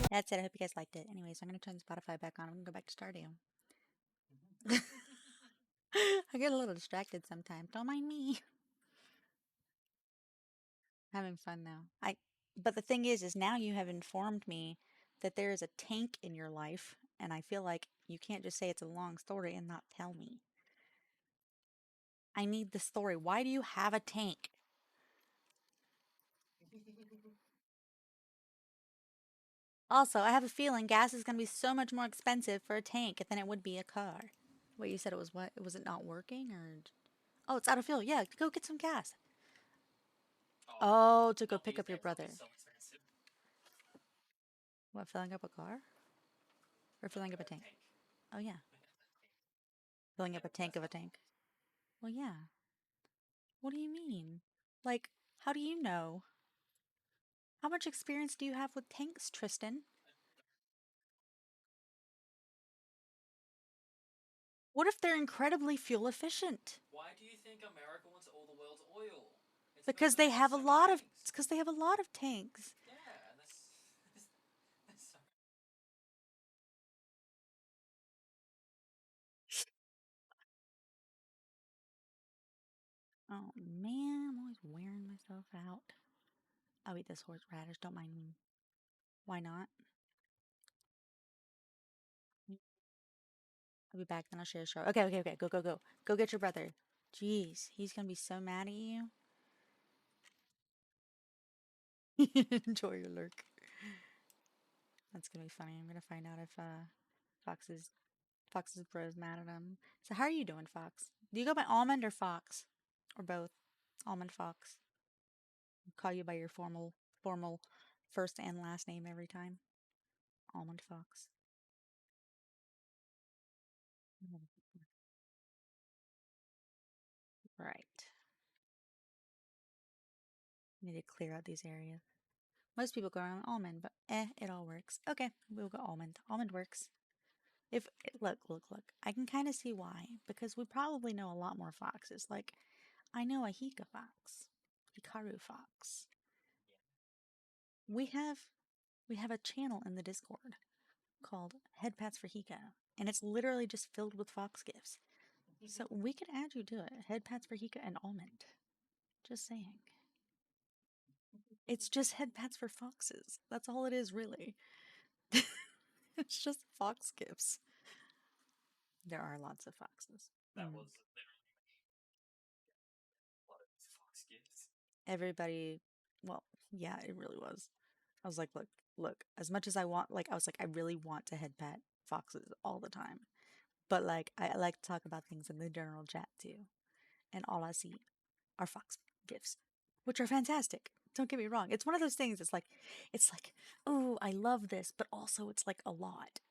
That's it. I hope you guys liked it. Anyways, I'm going to turn Spotify back on. I'm going to go back to Stardew. I get a little distracted sometimes. Don't mind me. Having fun now. But the thing is now you have informed me that there is a tank in your life, and I feel like you can't just say it's a long story and not tell me. I need the story. Why do you have a tank? Also, I have a feeling gas is going to be so much more expensive for a tank than it would be a car. Wait, you said it was what? Was it not working or? Oh, it's out of fuel. Yeah, go get some gas. Oh, to go pick up your brother. What, filling up a car? Or filling up a tank? Oh, yeah. Filling up a tank of a tank. Well, yeah. What do you mean? Like, how do you know? How much experience do you have with tanks, Tristan? What if they're incredibly fuel efficient? Why do you think America wants all the world's oil? It's Because because they they have have a so many lot of. tanks. It's because they have a lot of tanks. Yeah, and that's so. Oh man, I'm always wearing myself out. I'll eat this horseradish. Don't mind me. Why not? I'll be back. Then I'll share a show. Okay, okay, okay. Go, go, go. Go get your brother. Jeez, he's gonna be so mad at you. Enjoy your lurk. That's gonna be funny. I'm gonna find out if Fox's Fox's bro's mad at him. So how are you doing, Fox? Do you go by Almond or Fox? Or both? Almond Fox. I'll call you by your formal first and last name every time. Almond Fox. Right. Need to clear out these areas. Most people go around almond, but it all works. Okay, we'll go almond. Almond works. If look, look, look, I can kind of see why because we probably know a lot more foxes. Like, I know a Hika fox, Hikaru fox. We have we have a channel in the Discord called Head Pats for Hika, and it's literally just filled with fox gifts. So we could add you to it. Head Pats for Hika and almond. Just saying. It's just head pats for foxes. That's all it is, really. It's just fox gifts. There are lots of foxes. That was literally a lot of Fox gifts. Everybody, well, yeah, it really was. I was like, look, look, as much as I want, like, I was like, I really want to head pet foxes all the time. But, like, I like to talk about things in the general chat too. And all I see are fox gifts, which are fantastic. Don't get me wrong. It's one of those things, it's like, oh, I love this, but also it's like a lot.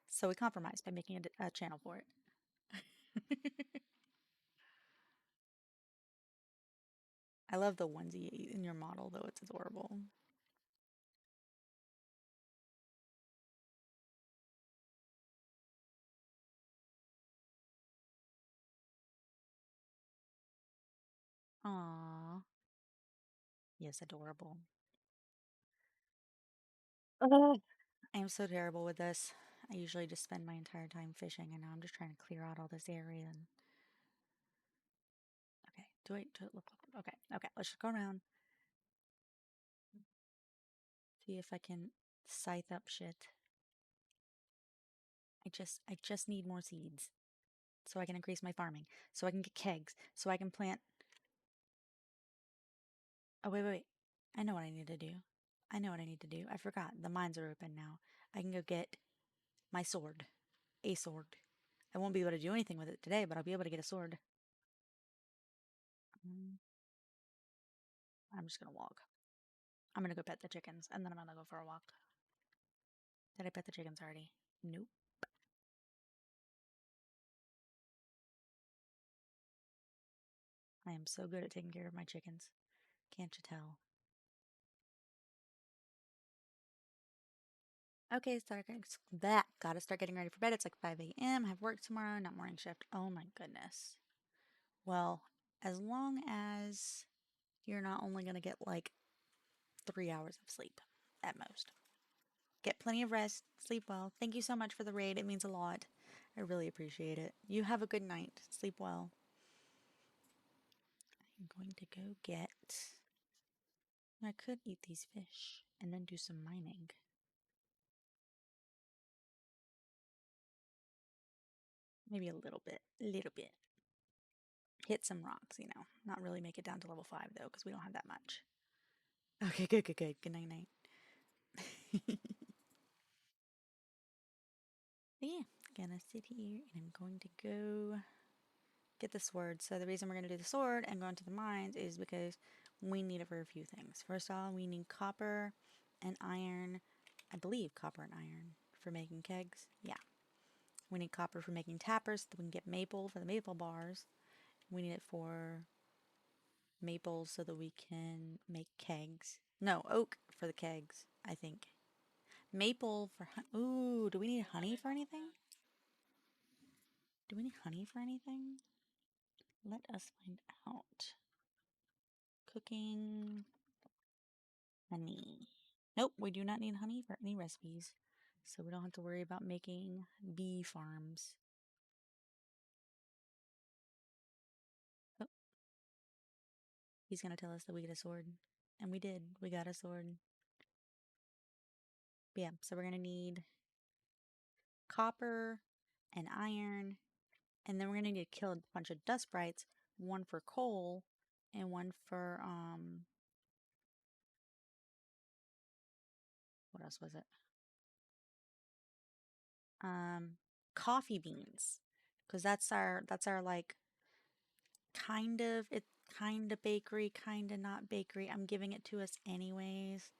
So we compromised by making a channel for it. I love the onesie in your model, though. It's adorable. Aww. Yes, adorable. Ugh. I am so terrible with this. I usually just spend my entire time fishing, and now I'm just trying to clear out all this area. And okay, do it look, look? Okay, okay. Let's just go around. See if I can scythe up shit. I just need more seeds so I can increase my farming, so I can get kegs, so I can plant. Oh wait, wait, wait. I know what I need to do. I know what I need to do. I forgot. The mines are open now. I can go get my sword. A sword. I won't be able to do anything with it today, but I'll be able to get a sword. Mm, I'm just gonna walk. I'm gonna go pet the chickens, and then I'm gonna go for a walk. Did I pet the chickens already? Nope. I am so good at taking care of my chickens. Can't you tell? Okay, gotta start getting ready for bed. It's like 5 a.m. I have work tomorrow, not morning shift. Oh my goodness. Well, as long as you're not only gonna get like 3 hours of sleep at most. Get plenty of rest, sleep well. Thank you so much for the raid. It means a lot. I really appreciate it. You have a good night. Sleep well. I'm going to go get. I could eat these fish and then do some mining. Maybe a little bit. A little bit. Hit some rocks, you know. Not really make it down to level 5 though, because we don't have that much. Okay, good, good, good. Good night, night. Yeah, gonna sit here and I'm going to go get the sword. So the reason we're going to do the sword and go into the mines is because we need it for a few things. First of all, we need copper and iron. I believe copper and iron for making kegs. Yeah. We need copper for making tappers so that we can get maple for the maple bars. We need it for Maple so that we can make kegs. No, oak for the kegs, I think. Maple for ooh, do we need honey for anything? Do we need honey for anything? Let us find out. Cooking honey. Nope, we do not need honey for any recipes. So we don't have to worry about making bee farms. Oh, he's gonna tell us that we get a sword. And we did. We got a sword. But yeah, so we're gonna need copper and iron. And then we're gonna need to kill a bunch of dust sprites. One for coal and one for what else was it? Um Coffee beans. Because that's our like kind of bakery, kind of not bakery. I'm giving it to us anyways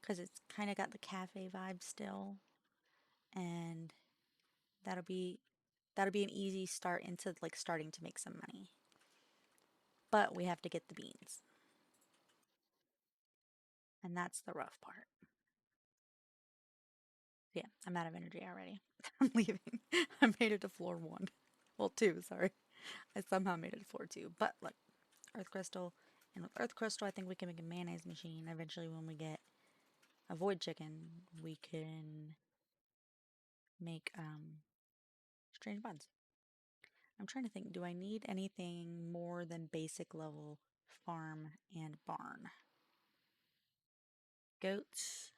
because it's kind of got the cafe vibe still, and that'll be that'll be an easy start into like starting to make some money. But we have to get the beans, and that's the rough part. Yeah, I'm out of energy already. I'm leaving. I made it to floor 1. Well, 2, sorry. I somehow made it to floor 2. But look, earth crystal, and with earth crystal, I think we can make a mayonnaise machine eventually when we get a void chicken. We can make strange buns. I'm trying to think, do I need anything more than basic level farm and barn? Goats.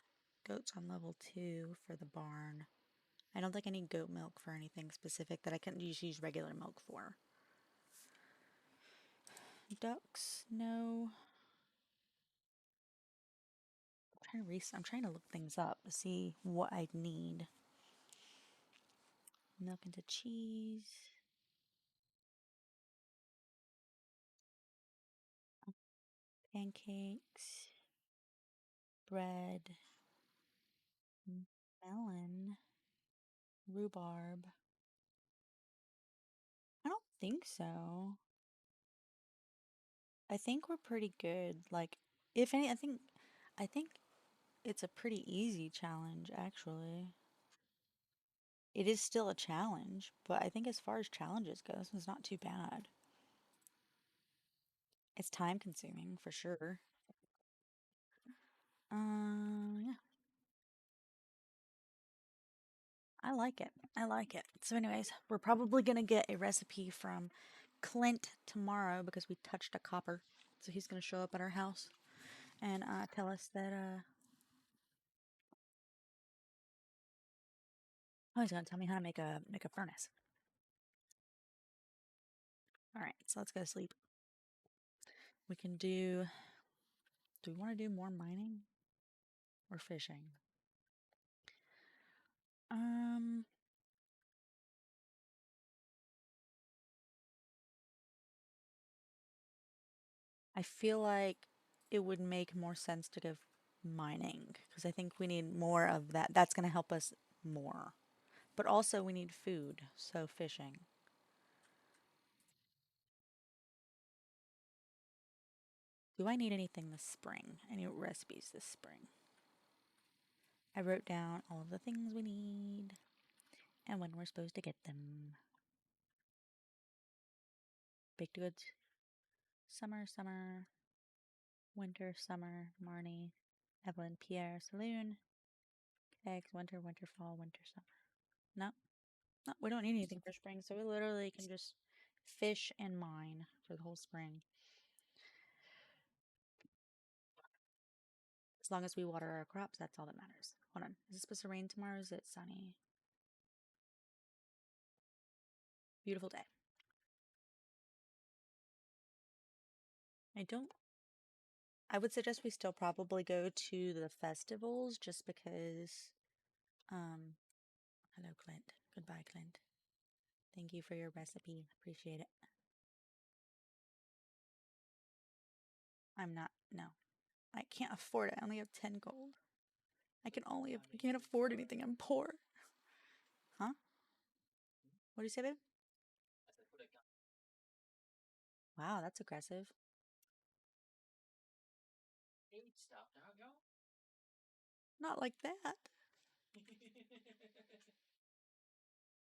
Goats on level 2 for the barn. I don't think I need goat milk for anything specific that I couldn't just use regular milk for. Ducks, no. I'm trying to look things up to see what I'd need. Milk into cheese. Pancakes. Bread. Melon. Rhubarb. I don't think so. I think we're pretty good. Like, if any, I think it's a pretty easy challenge, actually. It is still a challenge, but I think as far as challenges go, this one's not too bad. It's time consuming for sure. Yeah, I like it. I like it. So, anyways, we're probably gonna get a recipe from Clint tomorrow because we touched a copper. So he's gonna show up at our house and tell us that oh, he's gonna tell me how to make a furnace. All right, so let's go to sleep. We can do we want to do more mining or fishing? Um, I feel like it would make more sense to go mining because I think we need more of that. That's going to help us more. But also we need food, so fishing. Do I need anything this spring? Any recipes this spring? I wrote down all of the things we need and when we're supposed to get them. Baked goods, summer, summer, winter, summer, Marnie, Evelyn, Pierre, Saloon, eggs, winter, winter, fall, winter, summer. No, no, we don't need anything for spring, so we literally can just fish and mine for the whole spring. As long as we water our crops, that's all that matters. Hold on. Is it supposed to rain tomorrow? Is it sunny? Beautiful day. I don't. I would suggest we still probably go to the festivals just because. Um, hello, Clint. Goodbye, Clint. Thank you for your recipe. Appreciate it. I'm not. No. I can't afford it. I only have 10 gold. I can't afford anything. I'm poor. Huh? What do you say, babe? Wow, that's aggressive. Stop now, yo. Not like that.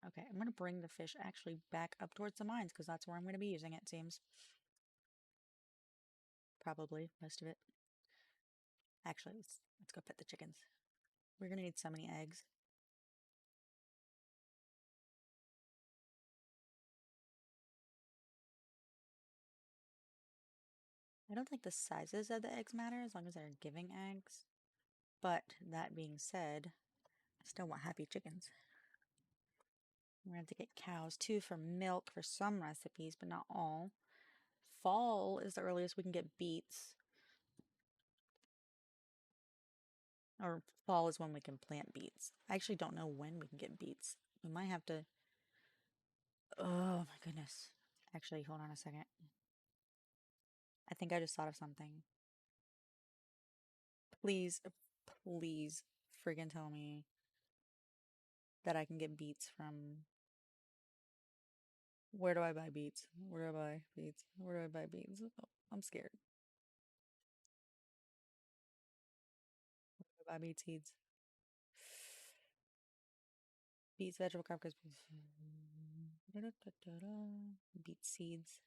Okay, I'm gonna bring the fish actually back up towards the mines because that's where I'm gonna be using it, seems. Probably most of it. Actually, let's go pet the chickens. We're gonna need so many eggs. I don't think the sizes of the eggs matter as long as they're giving eggs. But that being said, I still want happy chickens. We're gonna have to get cows too for milk for some recipes, but not all. Fall is the earliest we can get beets. Or fall is when we can plant beets. I actually don't know when we can get beets. We might have to. Oh my goodness. Actually, hold on a second. I think I just thought of something. Please, please friggin' tell me that I can get beets from. Where do I buy beets? Where do I buy beets? Where do I buy beets? Oh, I'm scared. Where do I buy beet seeds? Beets, vegetable crackers. Beet seeds.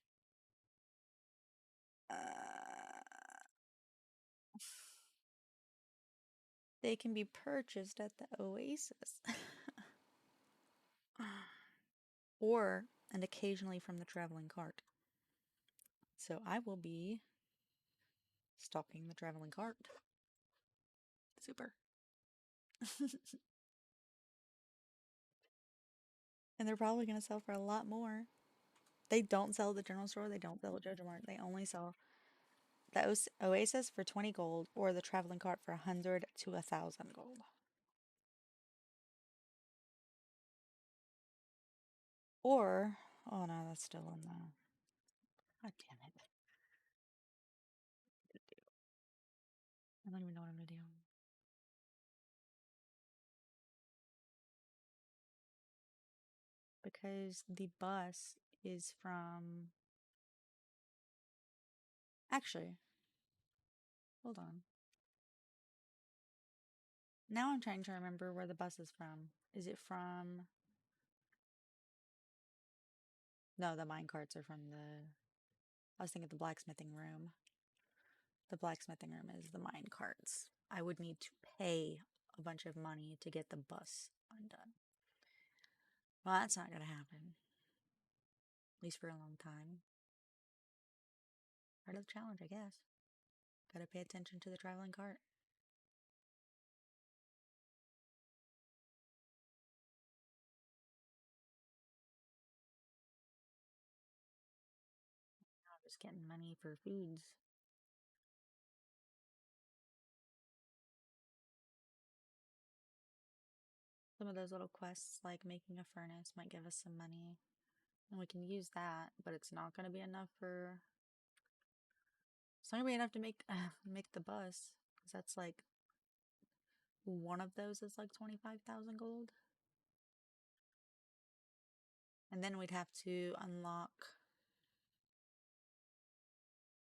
They can be purchased at the Oasis. Or, and occasionally from the traveling cart. So I will be stalking the traveling cart. Super. And they're probably going to sell for a lot more. They don't sell at the general store. They don't sell at JoJo Mart. They only sell the Oasis for 20 gold or the traveling cart for 100 to 1,000 gold. Or, oh no, that's still in the. God damn it. I don't even know what I'm going to do. Because the bus is from. Actually, hold on. Now I'm trying to remember where the bus is from. Is it from. No, the mine carts are from the. I was thinking the blacksmithing room. The blacksmithing room is the mine carts. I would need to pay a bunch of money to get the bus undone. Well, that's not going to happen. At least for a long time. Part of the challenge, I guess. Gotta pay attention to the traveling cart. Now I'm just getting money for foods. Some of those little quests, like making a furnace, might give us some money. And we can use that, but it's not going to be enough for. It's not going to be enough to make the bus. Because that's like. One of those is like 25,000 gold. And then we'd have to unlock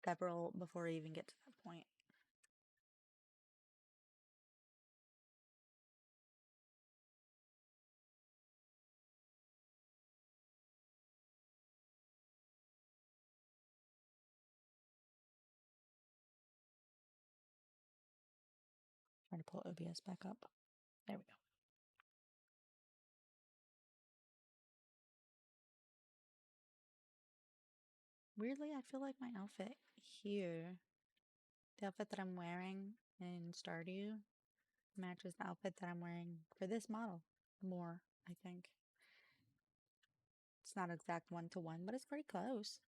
several before we even get to that point. Trying to pull OBS back up. There we go. Weirdly, I feel like my outfit here, the outfit that I'm wearing in Stardew, matches the outfit that I'm wearing for this model more, I think. It's not exact one to one, but it's pretty close.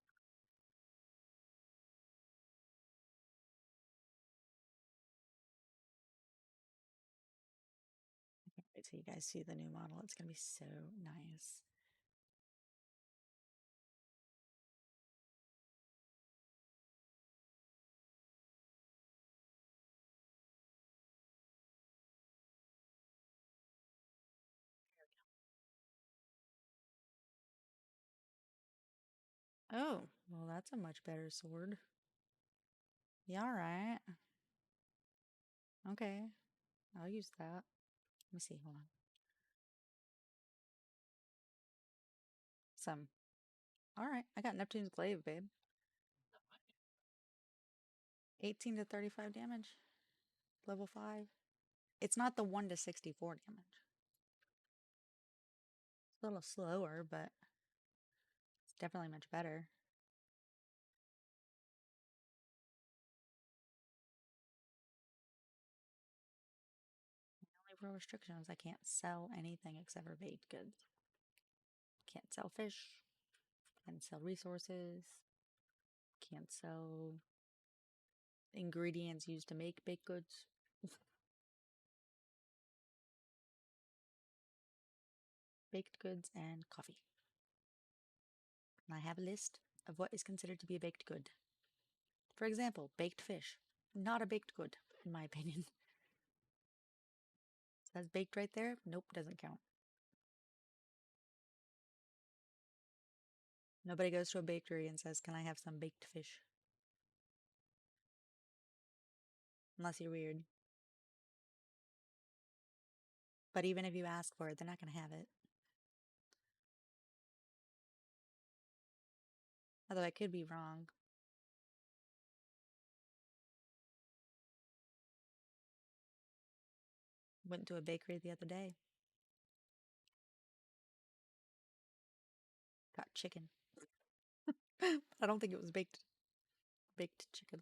I can't wait till you guys see the new model. It's going to be so nice. Oh, well, that's a much better sword. Yeah, all right. Okay, I'll use that. Let me see. Hold on. Some. All right, I got Neptune's Glaive, babe. 18 to 35 damage. Level 5. It's not the 1 to 64 damage. It's a little slower, but it's definitely much better. The only real restriction is I can't sell anything except for baked goods. Can't sell fish. Can't sell resources. Can't sell ingredients used to make baked goods. Baked goods and coffee. And I have a list of what is considered to be a baked good. For example, baked fish. Not a baked good, in my opinion. Says baked right there? Nope, doesn't count. Nobody goes to a bakery and says, "Can I have some baked fish?" Unless you're weird. But even if you ask for it, they're not going to have it. Although I could be wrong. Went to a bakery the other day. Got chicken. I don't think it was baked chicken.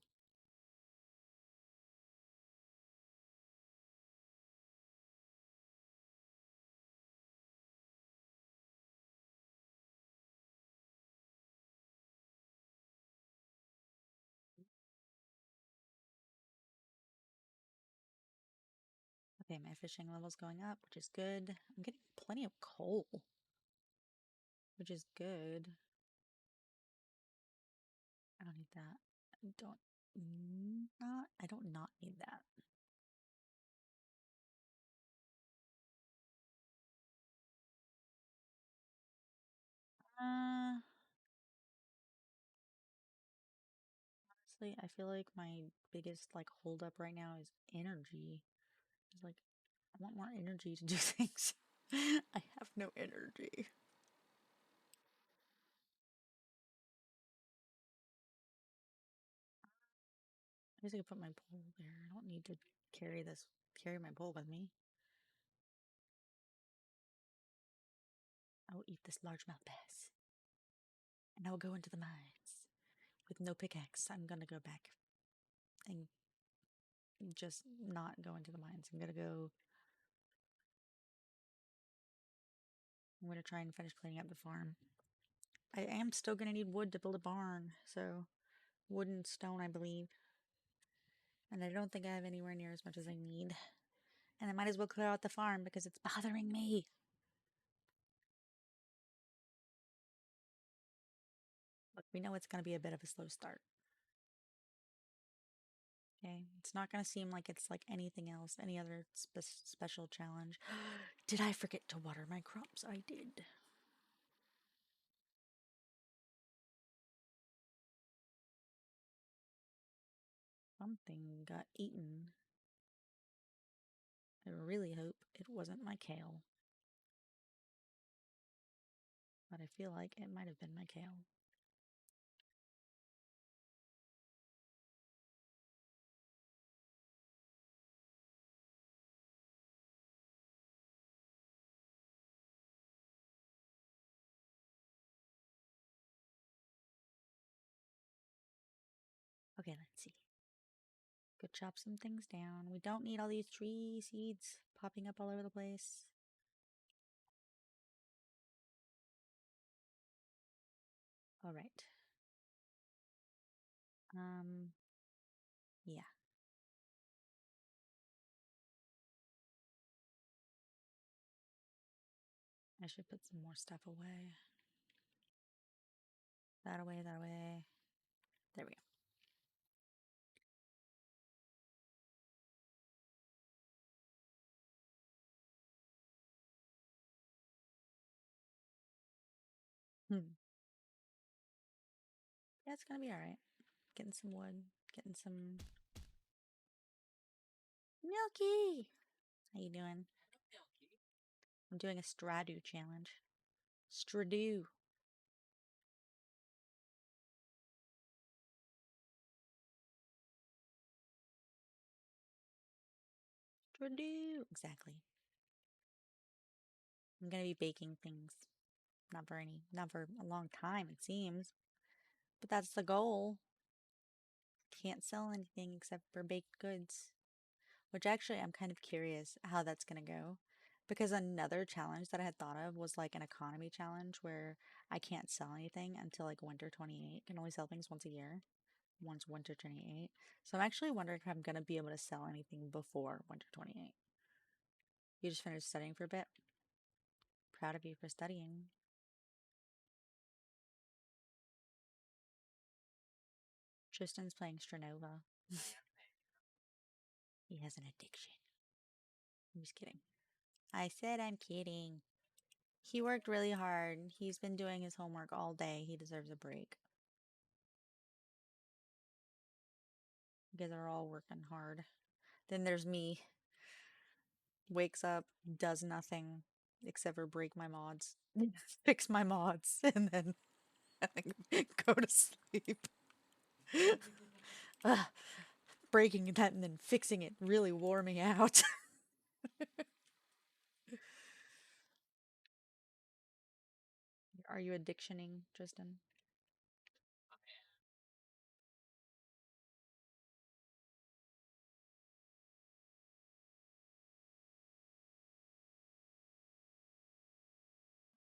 Okay, my fishing level's going up, which is good. I'm getting plenty of coal, which is good. I don't need that. I don't not need that. Honestly, I feel like my biggest like hold up right now is energy. It's like I want more energy to do things. I have no energy. I guess I could put my pole there. I don't need to carry my pole with me. I will eat this largemouth bass. And I will go into the mines. With no pickaxe, I'm gonna go back and just not go into the mines. I'm gonna try and finish cleaning up the farm. I am still gonna need wood to build a barn, so wood and stone, I believe. And I don't think I have anywhere near as much as I need. And I might as well clear out the farm because it's bothering me. Look, we know it's gonna be a bit of a slow start. Okay, it's not gonna seem like it's like anything else, any other special challenge. Did I forget to water my crops? I did. Something got eaten. I really hope it wasn't my kale. But I feel like it might have been my kale. Okay, let's see. Go chop some things down. We don't need all these tree seeds popping up all over the place. All right. Yeah. I should put some more stuff away. That away, that away. There we go. Yeah, it's gonna be alright. Getting some wood, getting some Milky! How you doing? I'm doing a Stardew challenge. Stardew. Stardew. Exactly. I'm gonna be baking things. Not for a long time, it seems. But that's the goal. Can't sell anything except for baked goods. Which actually, I'm kind of curious how that's gonna go. Because another challenge that I had thought of was like an economy challenge where I can't sell anything until like winter 28. Can only sell things once a year. Once winter 28. So I'm actually wondering if I'm gonna be able to sell anything before winter 28. You just finished studying for a bit. Proud of you for studying. Tristan's playing Stranova. He has an addiction. I'm just kidding. I said I'm kidding. He worked really hard. He's been doing his homework all day. He deserves a break. You guys are all working hard. Then there's me. Wakes up, does nothing except for break my mods, fix my mods, and then go to sleep. Ugh, breaking that and then fixing it really wore me out. Are you addictioning, Tristan?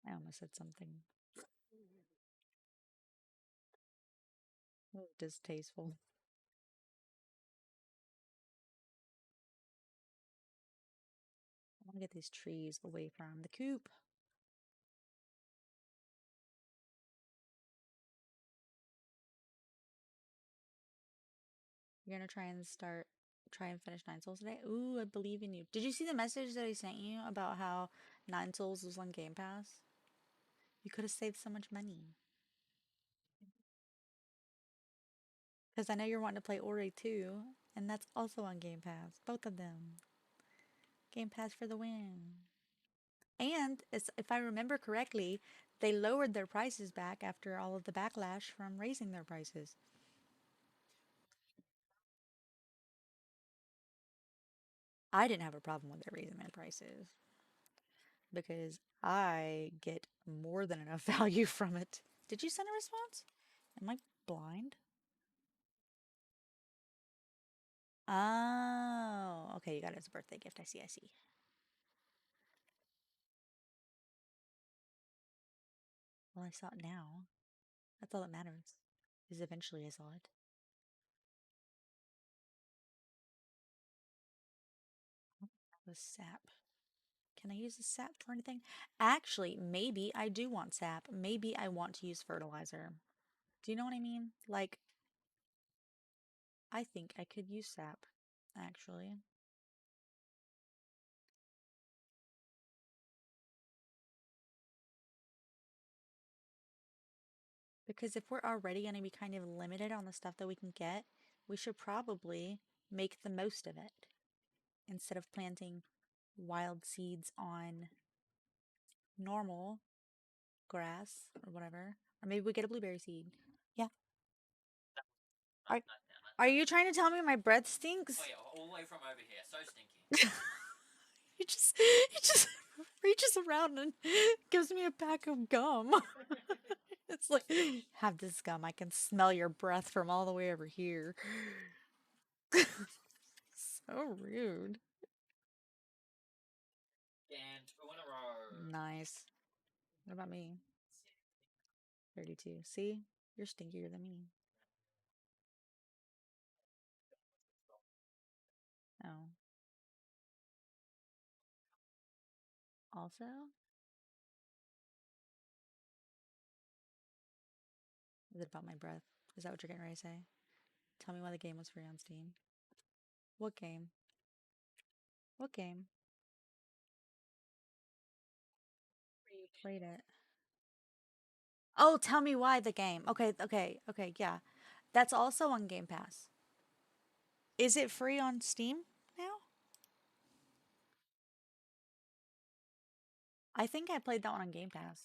I almost said something distasteful. I want to get these trees away from the coop. You're gonna try and finish Nine Souls today? Ooh, I believe in you. Did you see the message that I sent you about how Nine Souls was on Game Pass? You could have saved so much money. Because I know you're wanting to play Ori too, and that's also on Game Pass. Both of them. Game Pass for the win. And if I remember correctly, they lowered their prices back after all of the backlash from raising their prices. I didn't have a problem with it raising their prices because I get more than enough value from it. Did you send a response? Am I blind? Oh, okay, you got it as a birthday gift. I see, I see. Well, I saw it now. That's all that matters. Is eventually I saw it. The sap. Can I use the sap for anything? Actually, maybe I do want sap. Maybe I want to use fertilizer. Do you know what I mean? Like, I think I could use sap, actually. Because if we're already going to be kind of limited on the stuff that we can get, we should probably make the most of it instead of planting wild seeds on normal grass or whatever. Or maybe we get a blueberry seed. Yeah. Are, are you trying to tell me my breath stinks? Oh yeah, all the way from over here, so stinky. He just reaches around and gives me a pack of gum. It's like, have this gum. I can smell your breath from all the way over here. So rude. And 2 in a row. Nice. What about me? 32. See? You're stinkier than me. Oh. Also? Is it about my breath? Is that what you're getting ready to say? Tell me why the game was free on Steam. What game? What game? You played it. Oh, tell me why the game. Okay, okay, okay, yeah. That's also on Game Pass. Is it free on Steam now? I think I played that one on Game Pass.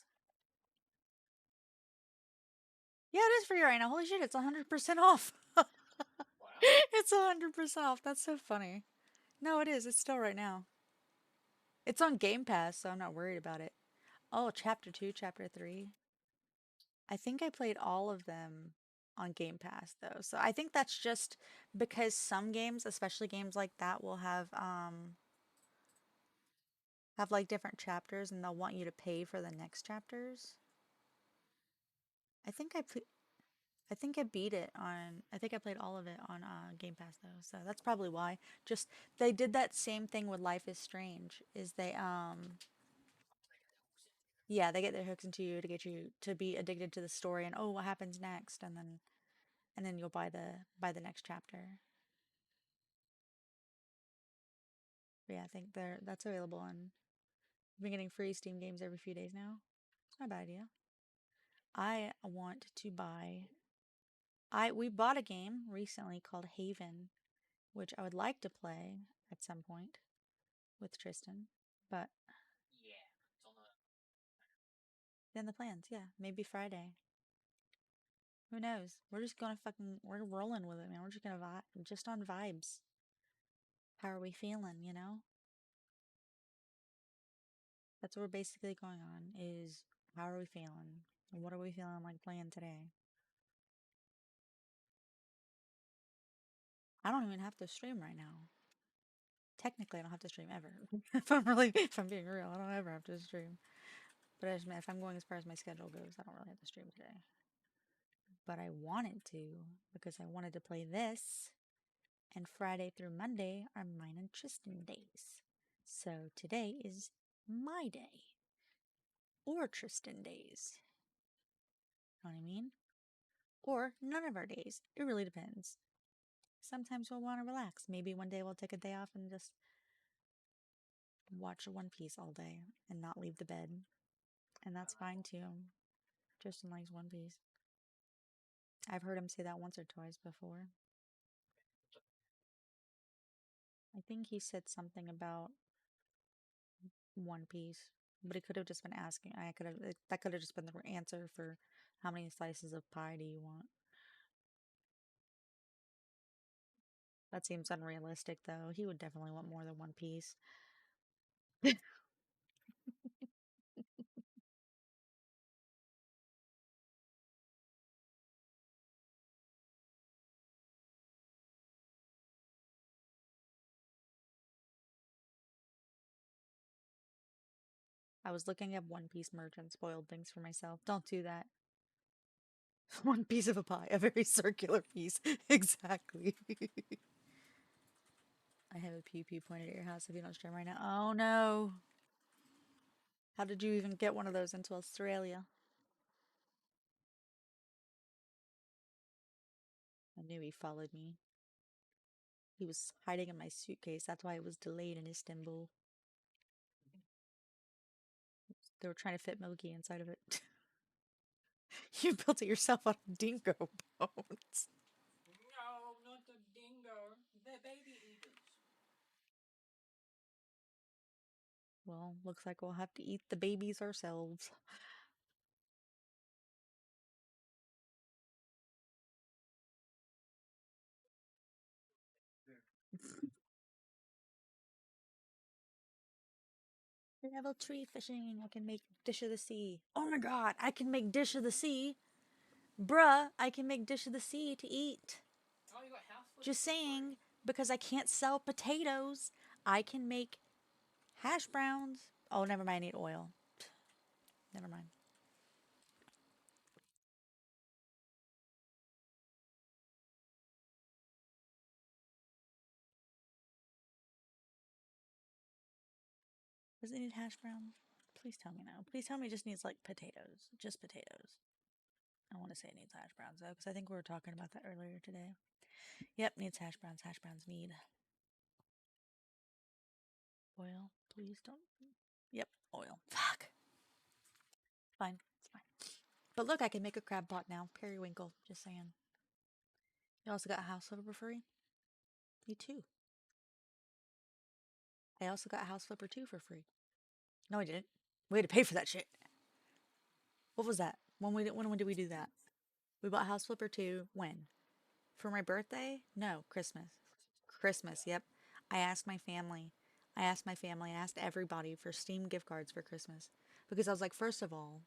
Yeah, it is free right now. Holy shit, it's 100% off. Wow. It's 100% off. That's so funny. No, it is. It's still right now. It's on Game Pass, so I'm not worried about it. Oh, Chapter 2, Chapter 3. I think I played all of them on Game Pass though. So I think that's just because some games, especially games like that, will have like different chapters and they'll want you to pay for the next chapters. I think I think I beat it on I think I played all of it on Game Pass though. So that's probably why. Just they did that same thing with Life is Strange is they yeah, they get their hooks into you to get you to be addicted to the story and oh, what happens next and then you'll buy the next chapter. But yeah, I think that's available on I've been getting free Steam games every few days now. It's not a bad idea. I want to buy I we bought a game recently called Haven, which I would like to play at some point with Tristan, but Yeah. It's on the. in the plans, yeah, maybe Friday. Who knows? We're just gonna we're rolling with it, man. We're just gonna vibe, just on vibes. How are we feeling, you know? That's what we're basically going on is how are we feeling? And what are we feeling like playing today? I don't even have to stream right now. Technically, I don't have to stream ever. If I'm being real, I don't ever have to stream. But I just mean, if I'm going as far as my schedule goes, I don't really have to stream today. But I wanted to because I wanted to play this, and Friday through Monday are mine and Tristan days. So today is my day or Tristan days. Know what I mean? Or none of our days. It really depends. Sometimes we'll want to relax. Maybe one day we'll take a day off and just watch One Piece all day and not leave the bed. And that's fine too. Tristan likes One Piece. I've heard him say that once or twice before. I think he said something about One Piece, but he could have just been asking. I could have that could have just been the answer for how many slices of pie do you want? That seems unrealistic though. He would definitely want more than one piece. I was looking at One Piece merch and spoiled things for myself. Don't do that. One piece of a pie, a very circular piece. Exactly. I have a pew pew pointed at your house if you don't stream right now. Oh no. How did you even get one of those into Australia? I knew he followed me. He was hiding in my suitcase. That's why it was delayed in Istanbul. They were trying to fit Milky inside of it. You built it yourself out of dingo bones. No, not the dingo. They're baby eaters. Well, looks like we'll have to eat the babies ourselves. Level 3 fishing. I can make Dish of the Sea. Oh my god, I can make Dish of the Sea. Bruh, I can make Dish of the Sea to eat. Oh, you got house flippers. Just saying, because I can't sell potatoes, I can make hash browns. Oh, never mind, I need oil. Never mind. Does it need hash browns? Please tell me no. Please tell me it just needs like potatoes. Just potatoes. I want to say it needs hash browns though, because I think we were talking about that earlier today. Yep, needs hash browns. Hash browns need oil. Please don't. Yep, oil. Fuck. Fine. It's fine. But look, I can make a crab pot now. Periwinkle. Just saying. You also got house flipper for free? Me too. I also got house flipper 2 for free. No, I didn't. We had to pay for that shit. What was that? When did we do that? We bought House Flipper 2 when? For my birthday? No, Christmas. Christmas, yep. I asked my family. I asked everybody for Steam gift cards for Christmas. Because I was like, first of all,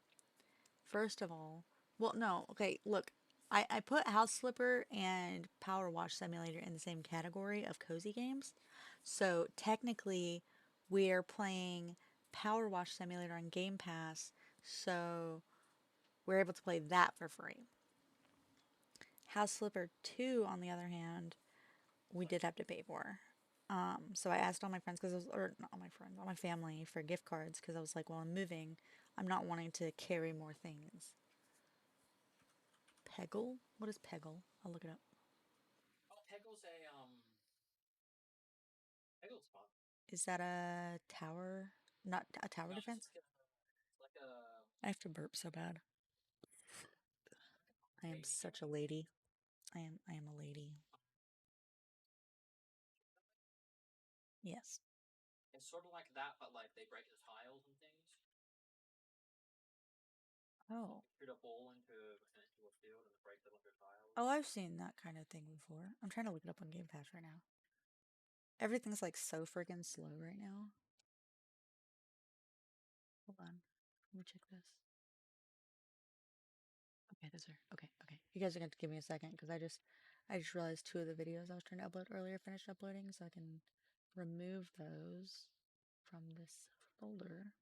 well, no, okay, look, I put House Flipper and Power Wash Simulator in the same category of cozy games. So technically, we're playing Power Wash Simulator on Game Pass. So we're able to play that for free. House Flipper 2, on the other hand, we did have to pay for. So I asked all my friends, because I was, or not all my friends, all my family for gift cards, because I was like, well, I'm moving. I'm not wanting to carry more things. Peggle? What is Peggle? I'll look it up. Oh, Peggle's fun. Is that a tower? Not a tower No, defense? it's like a I have to burp so bad. I am baby such a game. lady. I am a lady. Yes. It's sort of like that, but like they break the tiles and things. Oh. You shoot a ball into a field and it breaks a bunch of tiles. Oh, I've seen that kind of thing before. I'm trying to look it up on Game Pass right now. Everything's like so freaking slow right now. Hold on. Let me check this. Okay, those are okay. You guys are going to give me a second because I just realized two of the videos I was trying to upload earlier finished uploading, so I can remove those from this folder.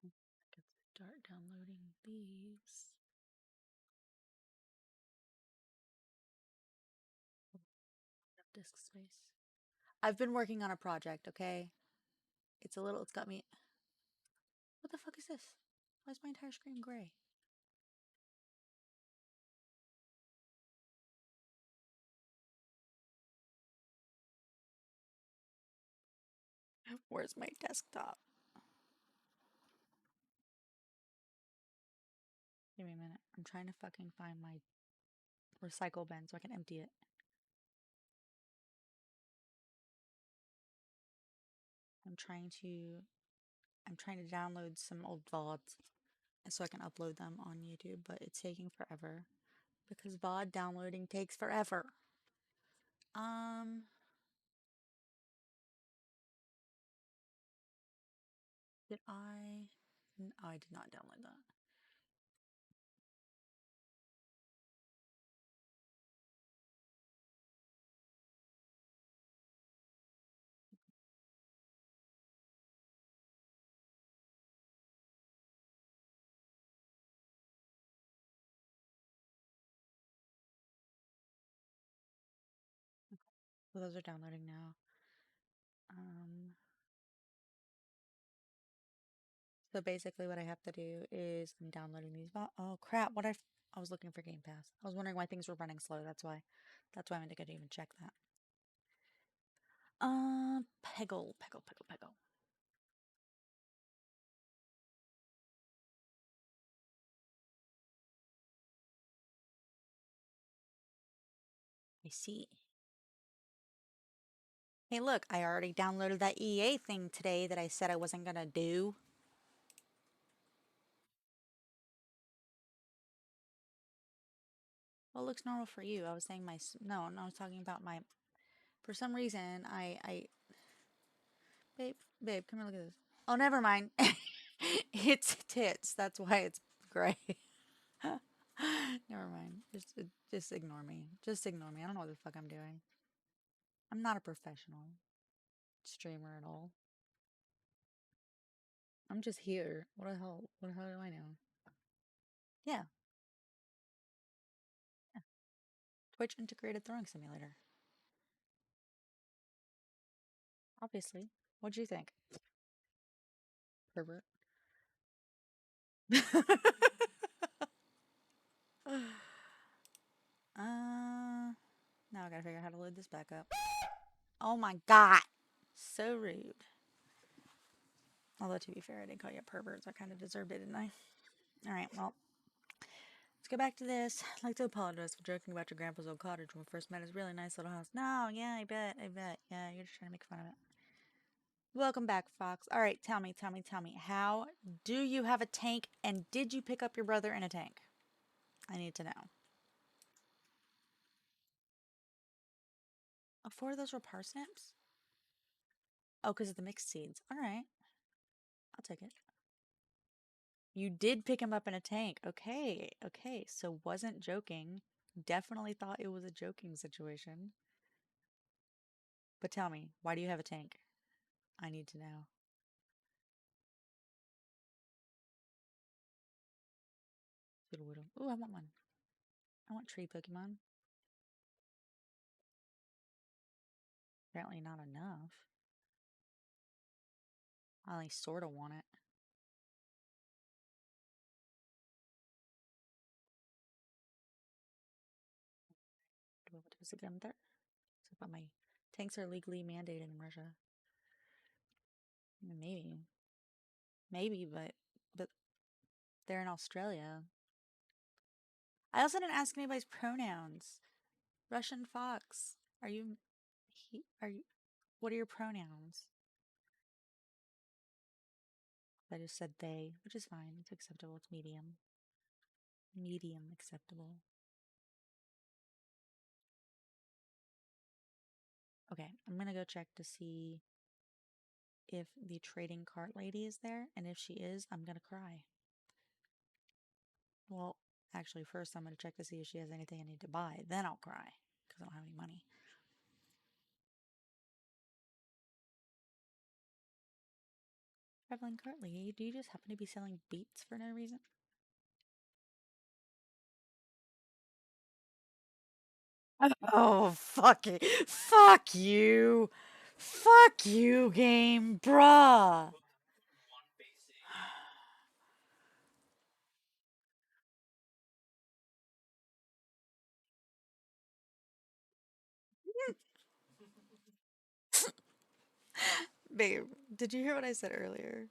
I can start downloading these. Disk space. I've been working on a project, okay? It's got me. What the fuck is this? Why is my entire screen gray? Where's my desktop? Give me a minute. I'm trying to fucking find my recycle bin so I can empty it. I'm trying to I'm trying to download some old VODs so I can upload them on YouTube, but it's taking forever because VOD downloading takes forever. Um, did I? No, I did not download that. Well, those are downloading now. Um, so basically, what I have to do is I'm downloading these. Oh crap! I was looking for Game Pass. I was wondering why things were running slow. That's why. That's why I meant to go to even check that. Peggle. I see. Hey, look, I already downloaded that EA thing today that I said I wasn't gonna do. Well, it looks normal for you. I was saying no, I was talking about my. For some reason, babe, come here, look at this. Oh, never mind. It's tits. That's why it's gray. Never mind. Just ignore me. Just ignore me. I don't know what the fuck I'm doing. I'm not a professional streamer at all. I'm just here. What the hell? What the hell do I know? Yeah, yeah. Twitch integrated throwing simulator. Obviously. What'd you think? Pervert. Now I gotta figure out how to load this back up. Oh my god. So rude. Although, to be fair, I did call you a pervert, so I kind of deserved it, didn't I? Alright, well. Let's go back to this. I'd like to apologize for joking about your grandpa's old cottage when we first met his really nice little house. No, yeah, I bet. Yeah, you're just trying to make fun of it. Welcome back, Fox. All right, tell me. How do you have a tank, and did you pick up your brother in a tank? I need to know. Oh, four of those were parsnips? Oh, because of the mixed seeds. All right, I'll take it. You did pick him up in a tank. Okay. So wasn't joking. Definitely thought it was a joking situation. But tell me, why do you have a tank? I need to know. Doodle Woodle. Ooh, I want one. I want tree Pokemon. Apparently not enough. I only sorta want it. What is it again there? So but my tanks are legally mandated in Russia. Maybe. Maybe, but they're in Australia. I also didn't ask anybody's pronouns. Russian Fox. Are you what are your pronouns? I just said they, which is fine. It's acceptable. It's medium. Medium acceptable. Okay, I'm gonna go check to see if the trading cart lady is there, and if she is, I'm gonna cry. Well, actually, first I'm gonna check to see if she has anything I need to buy. Then I'll cry because I don't have any money. Traveling cart lady, do you just happen to be selling beets for no reason? Oh, fuck it. Fuck you. Fuck you, game, bruh. One basic. Babe, did you hear what I said earlier?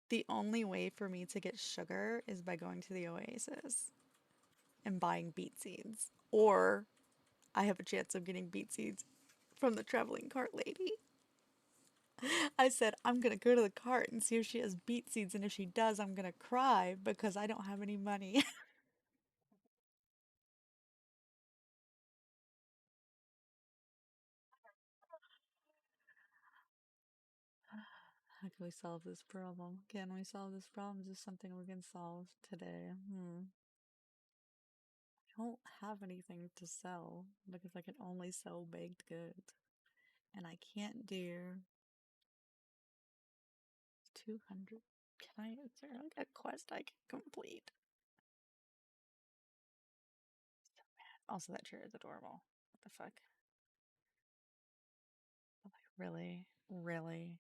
The only way for me to get sugar is by going to the Oasis and buying beet seeds. Or I have a chance of getting beet seeds from the traveling cart lady. I said, I'm gonna go to the cart and see if she has beet seeds, and if she does, I'm gonna cry because I don't have any money. How can we solve this problem? Can we solve this problem? Is this something we can solve today? I don't have anything to sell because I can only sell baked goods. And I can't do 200. Is there like a quest I can complete? Also, that chair is adorable. What the fuck? Like, really? Really?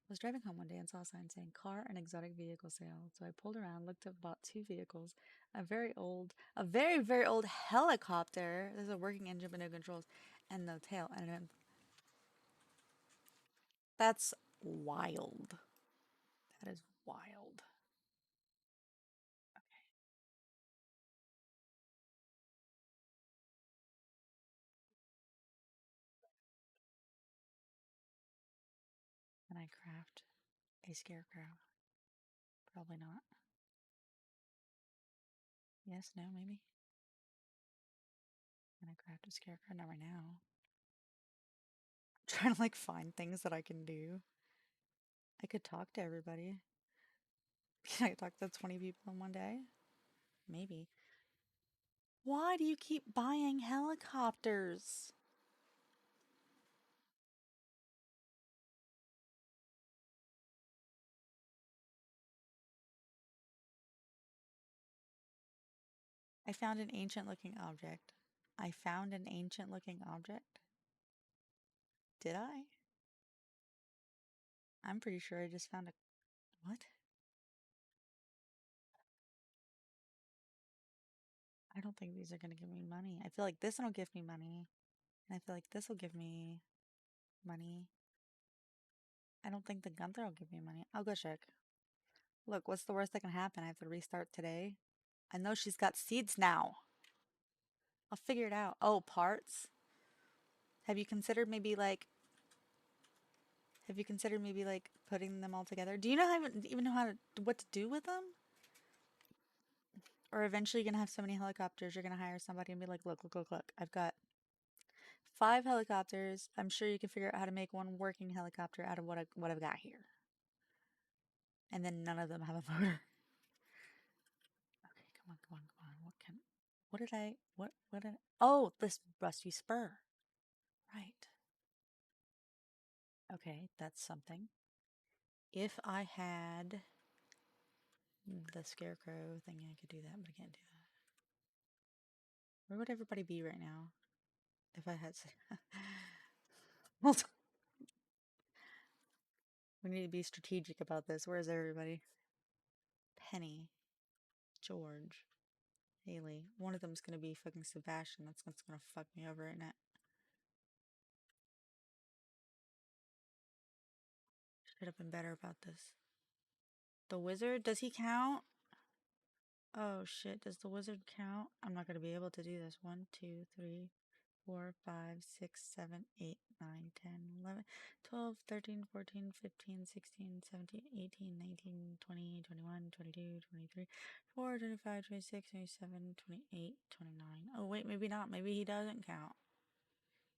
I was driving home one day and saw a sign saying car and exotic vehicle sale. So I pulled around, looked up, bought two vehicles, a very old helicopter. There's a working engine but no controls, and no tail. And then that's wild. That is wild. Okay, can I craft a scarecrow? Probably not. Yes, no, maybe. Can I craft a scarecrow? Not right now. I'm trying to like find things that I can do. I could talk to everybody. Can I talk to 20 people in one day? Maybe. Why do you keep buying helicopters? I found an ancient looking object. I found an ancient looking object? Did I? I'm pretty sure I just found a. What? I don't think these are going to give me money. I feel like this one will give me money. And I feel like this will give me money. I don't think the Gunther will give me money. I'll go check. Look, what's the worst that can happen? I have to restart today. I know she's got seeds now. I'll figure it out. Oh, parts? Have you considered maybe like putting them all together? Do you know how even know how to what to do with them? Or eventually you're gonna have so many helicopters, you're gonna hire somebody and be like, look, look, look, look. I've got 5 helicopters. I'm sure you can figure out how to make one working helicopter out of what I've got here. And then none of them have a motor. Okay, come on, come on, come on. What did I, oh, this rusty spur. Right. Okay, that's something. If I had the scarecrow thingy, I could do that, but I can't do that. Where would everybody be right now if I had? We need to be strategic about this. Where's everybody? Penny, George, Haley. One of them's gonna be fucking Sebastian. That's what's gonna fuck me over, isn't it? Should have been better about this. The wizard, does he count? Oh shit, does the wizard count? I'm not gonna be able to do this. 1, 2, 3, 4, 5, 6, 7, 8, 9, 10, 11, 12, 13, 14, 15, 16, 17, 18, 19, 20, 21, 22, 23, 24, 25, 26, 27, 28, 29. Oh, wait, maybe not. Maybe he doesn't count.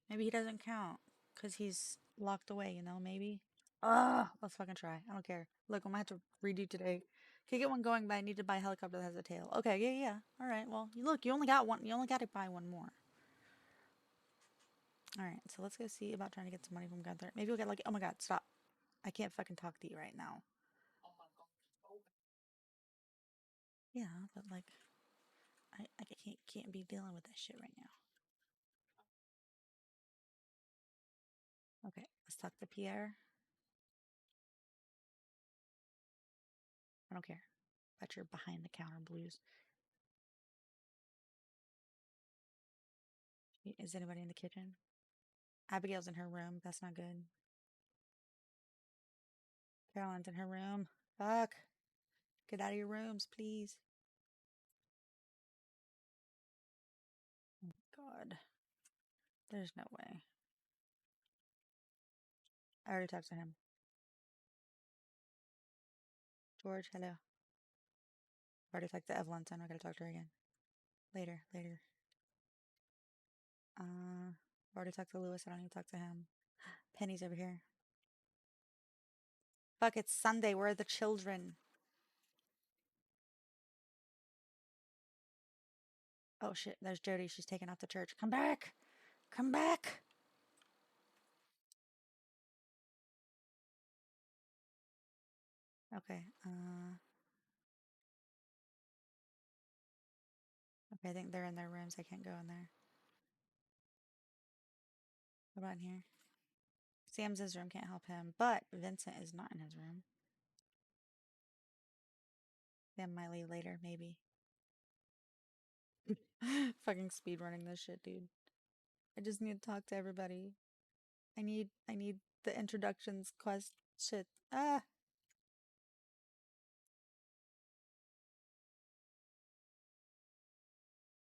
Maybe he doesn't count because he's locked away, maybe. Let's fucking try. I don't care. Look, I'm gonna have to redo today. Can get one going, but I need to buy a helicopter that has a tail. Okay, yeah, yeah. All right. Well, look, you only got one. You only got to buy one more. All right. So let's go see about trying to get some money from Gunther. Maybe we'll get like. Oh my God! Stop. I can't fucking talk to you right now. Yeah, but like, I can't be dealing with that shit right now. Okay, let's talk to Pierre. I don't care. But you're behind the counter blues. Is anybody in the kitchen? Abigail's in her room. That's not good. Caroline's in her room. Fuck. Get out of your rooms, please. Oh, God. There's no way. I already talked to him. George, hello. I've already talked to Evelyn, so I'm not going to talk to her again. Later, later. I've already talked to Lewis. I don't need to talk to him. Penny's over here. Fuck, it's Sunday. Where are the children? Oh, shit. There's Jody. She's taken off to church. Come back. Come back. Okay. Okay, I think they're in their rooms. I can't go in there. What about in here? Sam's in his room. Can't help him. But Vincent is not in his room. Sam might leave later, maybe. Fucking speed running this shit, dude. I just need to talk to everybody. I need the introductions quest shit. Ah.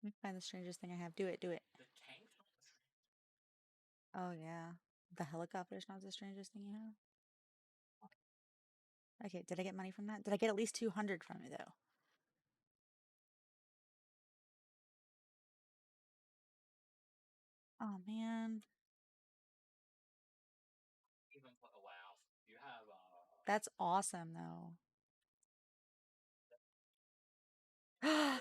Let me find the strangest thing I have. Do it, do it. Oh yeah. The helicopter's not the strangest thing you have? Okay, did I get money from that? Did I get at least 200 from it though? Oh man. Wow. You have That's awesome though.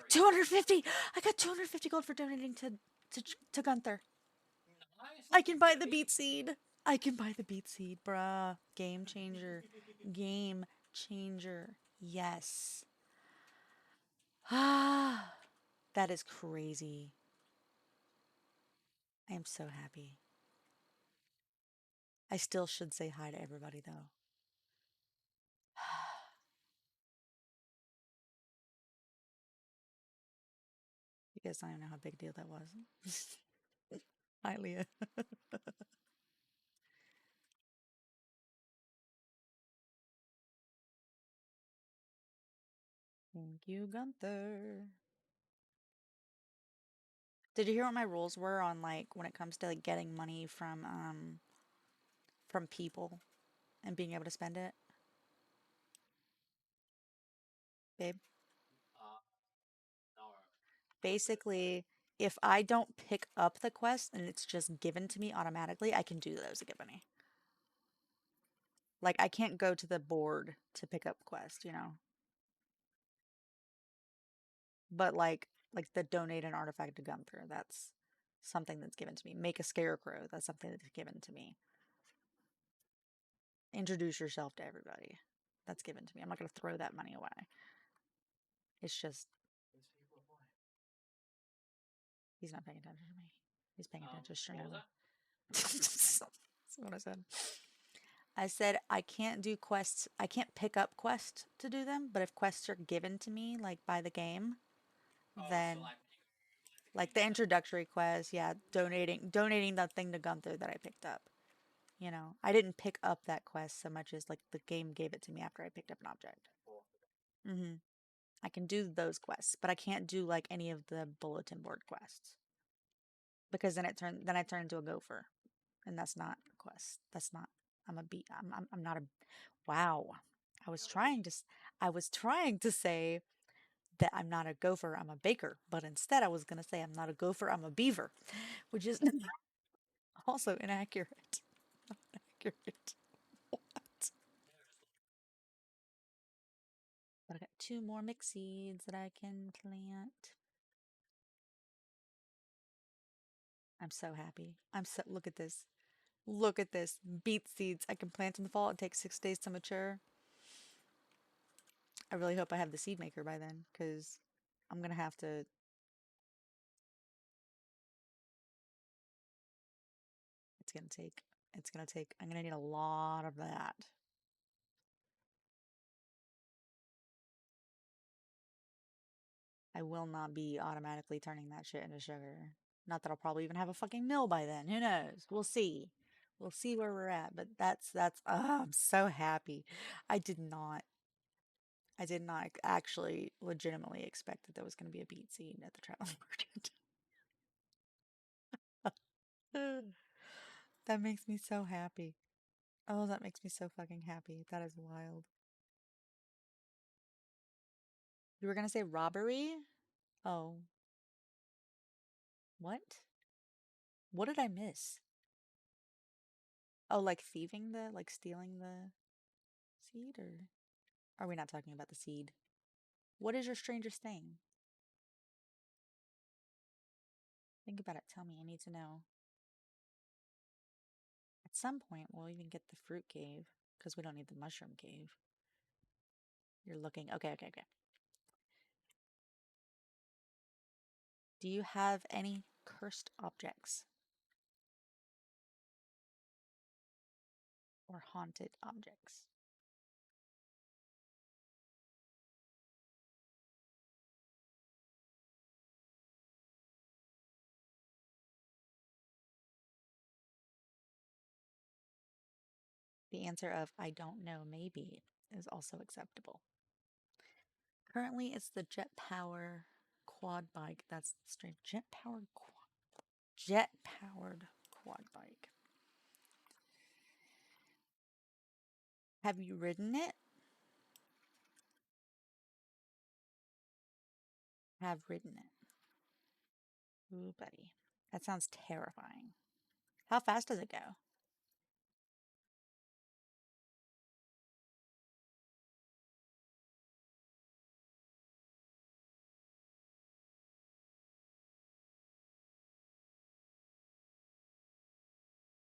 250! I got 250 gold for donating to Gunther. nice. I can buy the beet seed. I can buy the beet seed, bruh. Game changer. Game changer. Yes. Ah, that is crazy. I am so happy. I still should say hi to everybody though. You guys don't even know how big a deal that was. Hi, Leah. Thank you, Gunther. Did you hear what my rules were on like when it comes to like getting money from people and being able to spend it, babe? Uh, no. Basically, if I don't pick up the quest and it's just given to me automatically, I can do those again. Like I can't go to the board to pick up quest, you know. But like the donate an artifact to Gunther, that's something that's given to me. Make a scarecrow, that's something that's given to me. Introduce yourself to everybody. That's given to me. I'm not gonna throw that money away. It's just he's not paying attention to me. He's paying attention to What was Shrinova. that? That's what I said. I said I can't do quests. I can't pick up quests to do them, but if quests are given to me like by the game, Oh, so then like the like game the stuff. introductory quest, yeah, donating that thing to Gunther that I picked up. You know, I didn't pick up that quest so much as like the game gave it to me after I picked up an object. Hmm. I can do those quests, but I can't do like any of the bulletin board quests because then I turn into a gopher, and that's not a quest. That's not. I'm a bee. I'm not a. Wow. I was Not a trying beat. to I was trying to say that I'm not a gopher, I'm a baker, but instead I was gonna say I'm not a gopher, I'm a beaver, which is also inaccurate. Accurate. What? But I got two more mix seeds that I can plant. I'm so happy. Look at this. Look at this. Beet seeds. I can plant in the fall. It takes 6 days to mature. I really hope I have the seed maker by then, because I'm gonna have to. It's gonna take. It's gonna take. I'm gonna need a lot of that. I will not be automatically turning that shit into sugar. Not that I'll probably even have a fucking mill by then. Who knows? We'll see. We'll see where we're at. But that's. I'm so happy. I did not. I did not actually legitimately expect that there was going to be a beet seed at the travel market. That makes me so happy. Oh, that makes me so fucking happy. That is wild. You were gonna say robbery? Oh, what? What did I miss? Oh, like thieving like stealing the seed, or are we not talking about the seed? What is your strangest thing? Think about it. Tell me. I need to know. At some point, we'll even get the fruit cave because we don't need the mushroom cave. You're looking. Okay, okay, okay. Do you have any cursed objects or haunted objects? The answer of I don't know, maybe is also acceptable. Currently, it's the jet power quad bike. That's strange. Jet powered quad bike. Have you ridden it? Have ridden it. Ooh, buddy. That sounds terrifying. How fast does it go?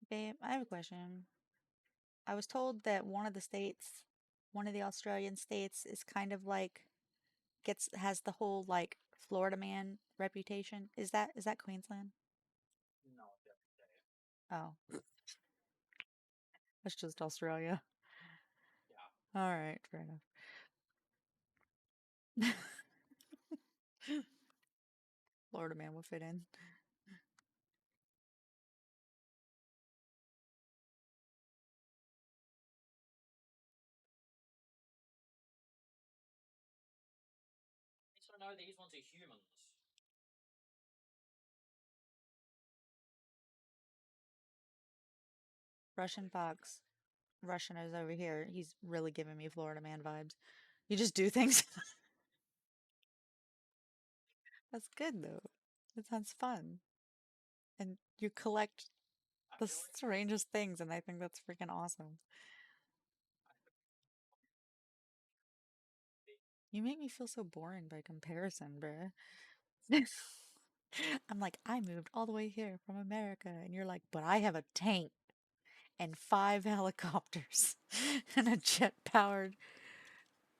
Babe, I have a question. I was told that one of the Australian states is kind of like gets has the whole like Florida man reputation. Is that Queensland? No, definitely. Oh, that's just Australia. Yeah. All right, fair enough. Florida man will fit in. So no, these ones are humans. Russian Fox. Russian is over here. He's really giving me Florida man vibes. You just do things. That's good though. It sounds fun. And you collect the strangest things, and I think that's freaking awesome. You make me feel so boring by comparison, bruh. I'm like, I moved all the way here from America, and you're like, but I have a tank and 5 helicopters and a jet-powered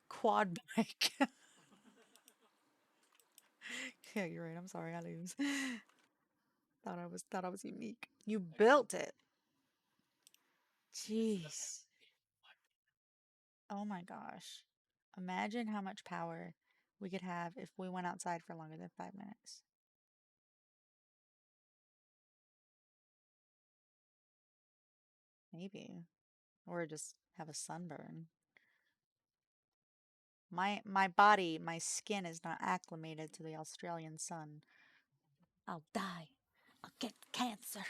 quad bike. Yeah, you're right. I'm sorry, I lose. Thought I was unique. You built it. Jeez. Oh my gosh. Imagine how much power we could have if we went outside for longer than 5 minutes. Maybe. Or just have a sunburn. My body, my skin is not acclimated to the Australian sun. I'll die. I'll get cancer.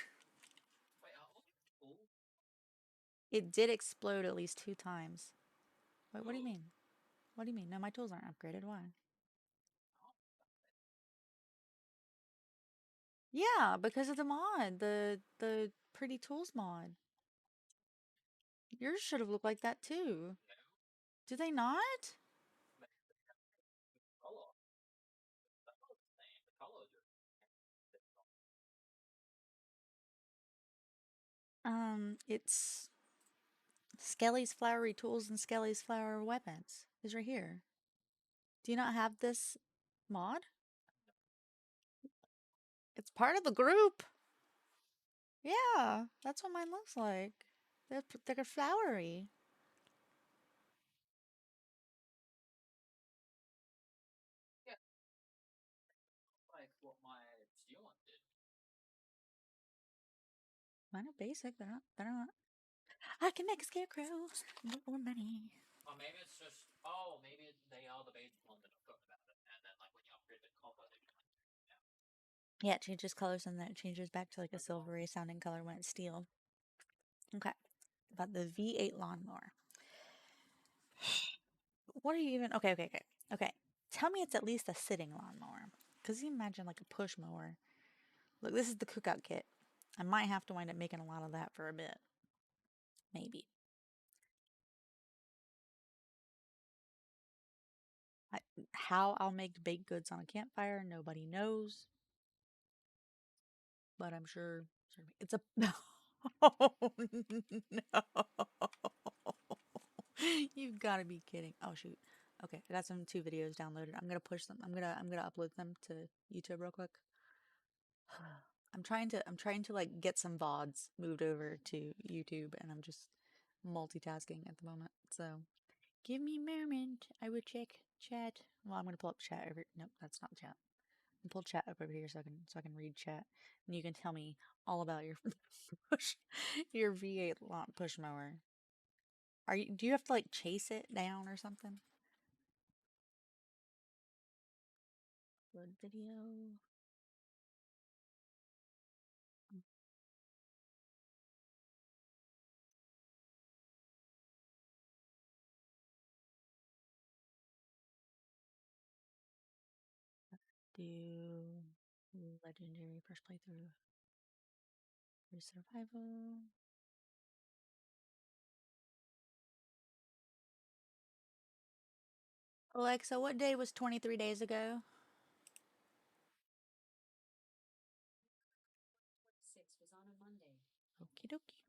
It did explode at least 2 times. Wait, what do you mean? What do you mean? No, my tools aren't upgraded. Why? Yeah, because of the mod, the pretty tools mod. Yours should have looked like that too. Do they not? It's Skelly's flowery tools and Skelly's flower weapons is right here. Do you not have this mod? It's part of the group. Yeah, that's what mine looks like. They're flowery. Mine are basic. They're not. I can make a scarecrow. More money. Yeah, it changes colors and then it changes back to like a silvery sounding color when it's steel. Okay. About the V8 lawnmower. What are you even? Okay. Tell me it's at least a sitting lawnmower. Because you imagine like a push mower. Look, this is the cookout kit. I might have to wind up making a lot of that for a bit. Maybe. I, how I'll make baked goods on a campfire, nobody knows. But I'm sure it's a. Oh no! You've got to be kidding. Oh shoot. Okay, I got some 2 videos downloaded. I'm gonna push them. I'm gonna upload them to YouTube real quick. I'm trying to like get some VODs moved over to YouTube, and I'm just multitasking at the moment. So give me a moment. I will check chat. Well, I'm gonna pull up chat over. Nope, that's not chat. And pull chat up over here so I can read chat, and you can tell me all about your push, your V8 lawn push mower. Do you have to like chase it down or something? Upload video. Do legendary first playthrough for survival. Alexa, what day was 23 days ago? Okie dokie.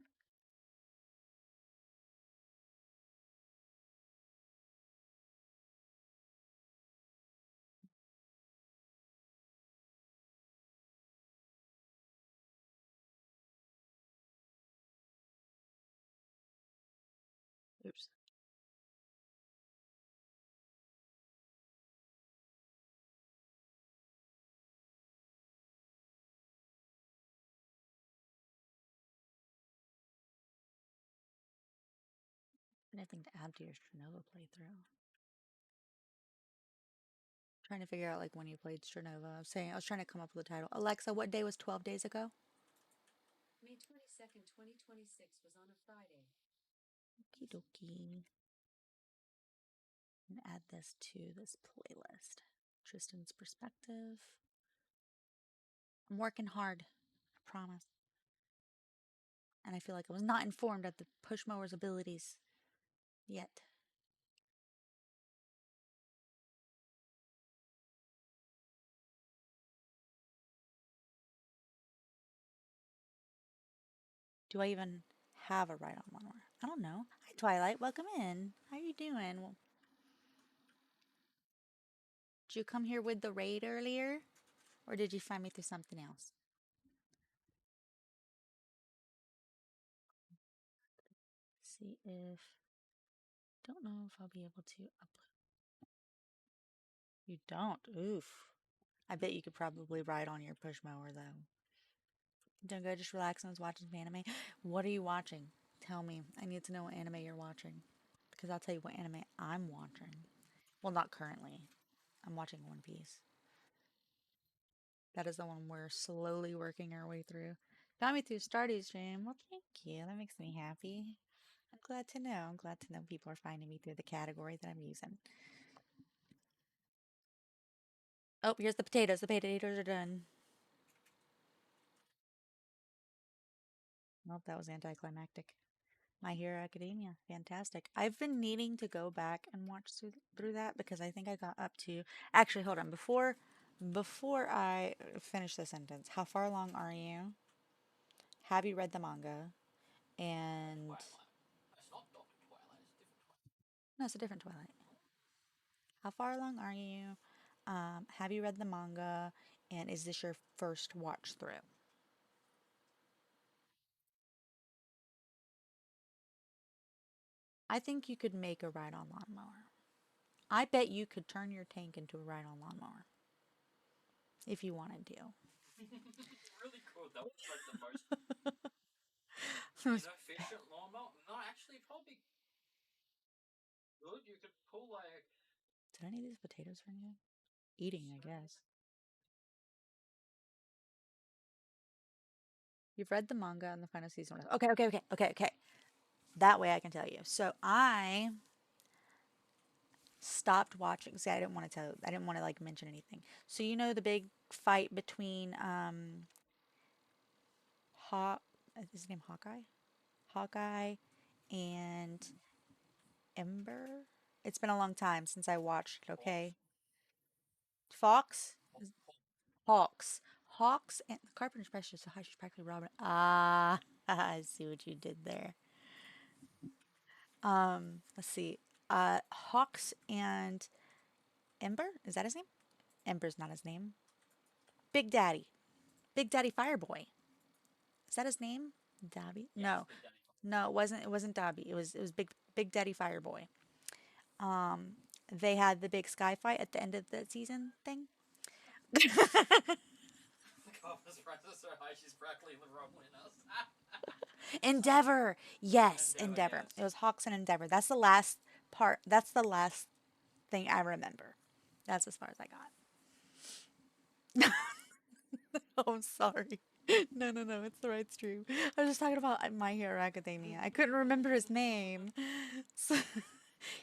Oops. Anything to add to your Stronova playthrough? Trying to figure out like when you played Stronova. I was trying to come up with a title. Alexa, what day was 12 days ago? 2nd, 2026 was on a Friday. Okie dokie. And add this to this playlist. Tristan's perspective. I'm working hard, I promise. And I feel like I was not informed of the push mower's abilities yet. Do I even have a ride on lawnmower? I don't know. Hi, Twilight. Welcome in. How are you doing? Well, did you come here with the raid earlier? Or did you find me through something else? See if... Don't know if I'll be able to upload. You don't? Oof. I bet you could probably ride on your push mower, though. Don't go just relax and was watching some anime. What are you watching? Tell me. I need to know what anime you're watching. Because I'll tell you what anime I'm watching. Well, not currently. I'm watching One Piece. That is the one we're slowly working our way through. Got me through Stardew stream. Well, thank you. That makes me happy. I'm glad to know. I'm glad to know people are finding me through the category that I'm using. Oh, here's the potatoes. The potatoes are done. Well, that was anticlimactic. My Hero Academia. Fantastic. I've been needing to go back and watch through that because I think I got up to... Actually, hold on. Before I finish the sentence, how far along are you? Have you read the manga? And... Twilight. It's not Doctor Twilight, it's a different Twilight. No, it's a different Twilight. How far along are you? Have you read the manga? And is this your first watch through? I think you could make a ride on lawnmower. I bet you could turn your tank into a ride on lawnmower if you wanted to. Really cool. That was like the most inefficient lawnmower. No, actually, probably good. You could pull like. Did any of these potatoes from you? Eating, I guess. You've read the manga and the final season. Okay. That way I can tell you. So I stopped watching. See, I didn't want to tell. I didn't want to like mention anything. So you know the big fight between is his name Hawkeye? Hawkeye and Ember. It's been a long time since I watched it. Okay, Fox, Hawks, Hawks, and the Carpenter's price is so high. She's practically Robin. Ah, I see what you did there. Let's see. Hawks and Ember. Is that his name? Ember's not his name. Big Daddy. Big Daddy Fireboy. Is that his name? Dobby? Yeah, No. it's Big Daddy. No, it wasn't. It wasn't Dobby. It was Big Daddy Fireboy. They had the big sky fight at the end of the season thing. Carpenter's price is so high, she's practically the Robin in us. Endeavor. Yes, Endeavor, Endeavor. yes. It was Hawks and Endeavor. That's the last part. That's the last thing I remember. That's as far as I got. Oh, I'm sorry. No. It's the right stream. I was just talking about My Hero Academia. I couldn't remember his name. So,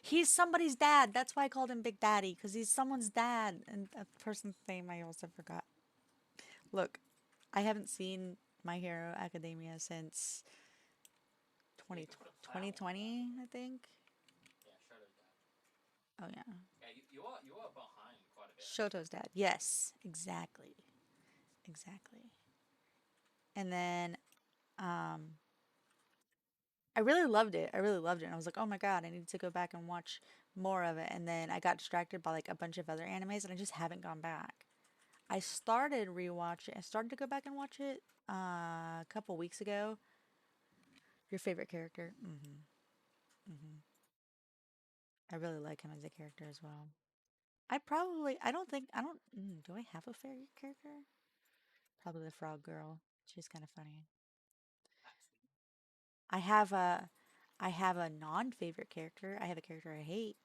he's somebody's dad. That's why I called him Big Daddy, because he's someone's dad. And a person's name I also forgot. Look, I haven't seen My Hero Academia since You 20, could put a flower on that. 2020, I think. Yeah, Shadow's dad. Oh, yeah. Yeah, you are behind quite a bit. Shoto's dad. Yes, exactly. Exactly. And then I really loved it. I really loved it. And I was like, oh my God, I need to go back and watch more of it. And then I got distracted by like a bunch of other animes and I just haven't gone back. I started rewatching, I started to go back and watch it a couple weeks ago. Your favorite character? I really like him as a character as well. Do I have a favorite character? Probably the frog girl. She's kind of funny. I have a, I have a non-favorite character. I have a character I hate,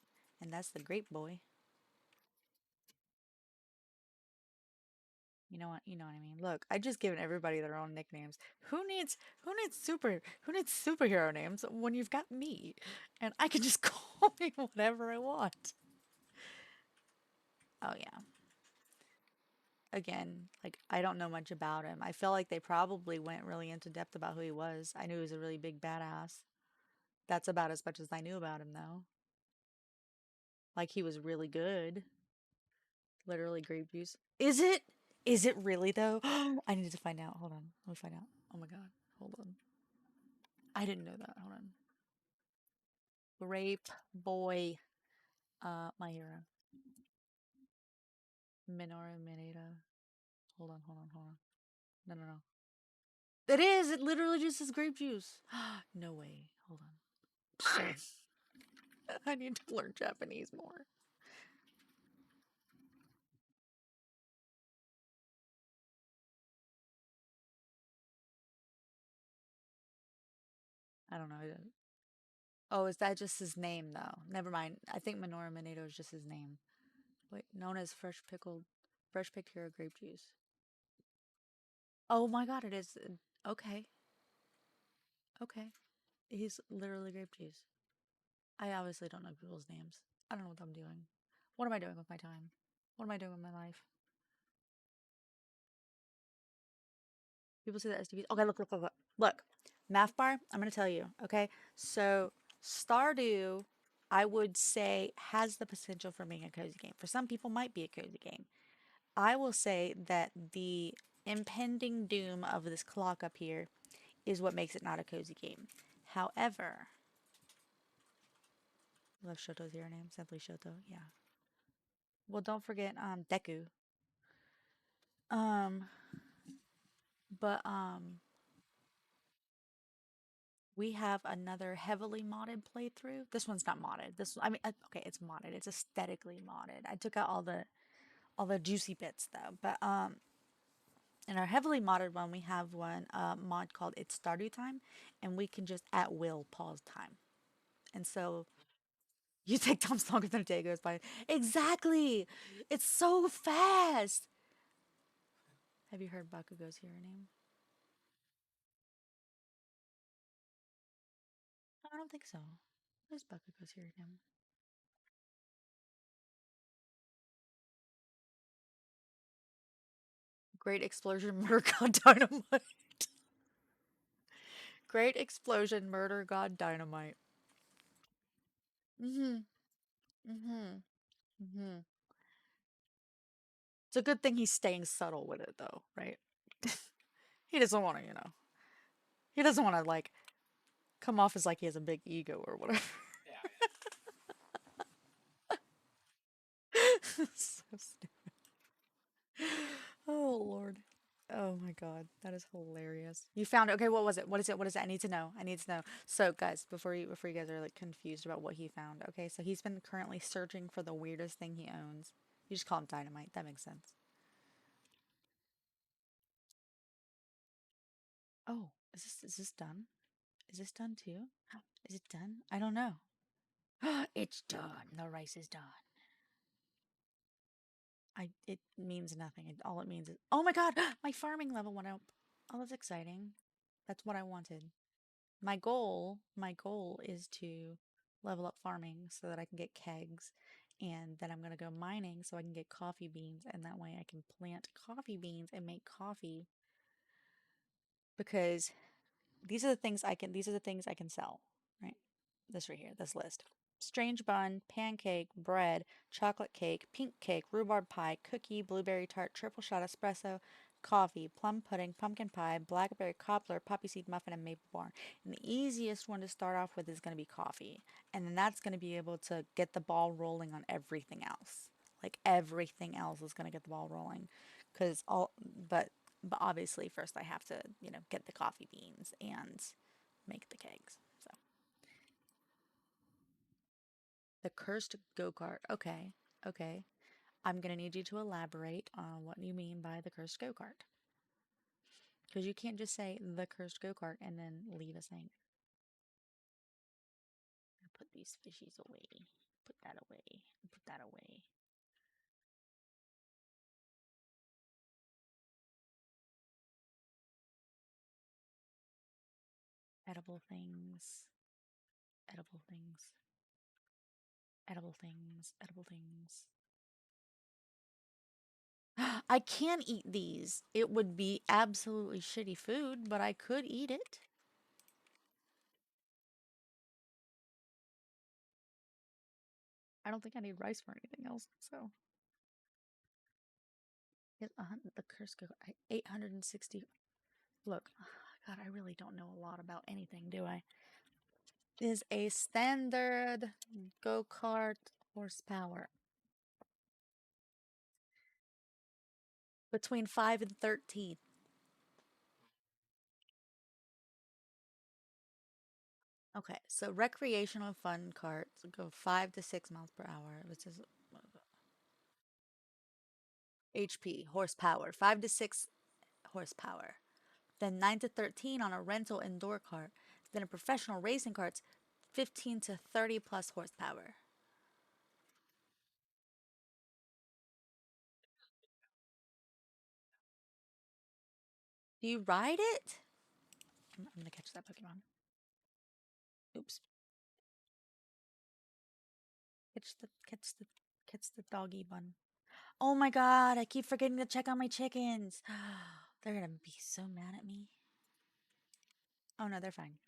and that's the Grape Boy. You know what? You know what I mean. Look, I just given everybody their own nicknames. Who needs superhero names when you've got me, and I can just call me whatever I want. Oh yeah. Again, like I don't know much about him. I feel like they probably went really into depth about who he was. I knew he was a really big badass. That's about as much as I knew about him though. Like he was really good. Literally grape juice. Is it? Is it really though? I need to find out. Hold on. Let me find out. Oh my god. Hold on. I didn't know that. Hold on. Grape boy. My hero. Minoru Mineta. Hold on. No, no, no. It is. It literally just says grape juice. No way. Hold on. I need to learn Japanese more. I don't know. Oh, is that just his name though? Never mind. I think Minoru Mineta is just his name. Wait, known as fresh picked hero grape juice. Oh my god, it is. Okay, okay. He's literally grape juice. I obviously don't know people's names. I don't know what I'm doing. What am I doing with my time? What am I doing with my life? People say that STVs. Okay, look. Look, math bar, I'm going to tell you. Okay, so Stardew, I would say, has the potential for being a cozy game. For some people, might be a cozy game. I will say that the impending doom of this clock up here is what makes it not a cozy game. However, I love Shoto's hero name, simply Shoto. Yeah. Well, don't forget Deku. Um, but we have another heavily modded playthrough. This one's not modded. I mean, okay, it's modded. It's aesthetically modded. I took out all the juicy bits though. But in our heavily modded one, we have one mod called It's Stardew Time, and we can just at will pause time. And so you take times longer than a day goes by. Exactly. It's so fast. Have you heard Bakugo's hero name? I don't think so. Where's Bakugo's hero name? Great Explosion Murder God Dynamite. Great Explosion Murder God Dynamite. Mm-hmm. Mm-hmm. Mm-hmm. It's a good thing he's staying subtle with it though, right? He doesn't want to, he doesn't want to like come off as like he has a big ego or whatever. So stupid. Oh Lord. Oh my God, that is hilarious. You found it. Okay, what was it? What is it? What is it? I need to know. I need to know. So, guys, before you guys are like confused about what he found, okay? So he's been currently searching for the weirdest thing he owns. You just call him dynamite. That makes sense. Oh, is this done? Is this done too? Is it done? I don't know. It's done. The rice is done. It means nothing. All it means is, oh my God, my farming level went up. Oh, that's exciting. That's what I wanted. My goal is to level up farming so that I can get kegs, and then I'm gonna go mining so I can get coffee beans, and that way I can plant coffee beans and make coffee because these are the things I can sell, right? This right here, this list. Strange bun, pancake, bread, chocolate cake, pink cake, rhubarb pie, cookie, blueberry tart, triple shot espresso, coffee, plum pudding, pumpkin pie, blackberry cobbler, poppy seed muffin, and maple bar. And the easiest one to start off with is going to be coffee. And then that's going to be able to get the ball rolling on everything else. Like everything else is going to get the ball rolling. Cause all, but obviously first I have to, get the coffee beans and make the kegs. So the cursed go-kart. Okay. Okay. I'm going to need you to elaborate on what you mean by the cursed go-kart. Because you can't just say the cursed go-kart and then leave us hanging. Put these fishies away. Put that away. Put that away. edible things, edible things, edible things, edible things. I can eat these. It would be absolutely shitty food, but I could eat it. I don't think I need rice for anything else, so. The curse go 860. Look, God, I really don't know a lot about anything, do I? Is a standard go-kart horsepower between 5 and 13. Okay, so recreational fun carts go 5 to 6 miles per hour, which is HP, horsepower, 5 to 6 horsepower. Then 9 to 13 on a rental indoor cart. Then a professional racing cart's 15 to 30 plus horsepower. Do you ride it? I'm gonna catch that Pokemon. Oops. Catch the doggy bun. Oh my god, I keep forgetting to check on my chickens. They're gonna be so mad at me. Oh no, they're fine.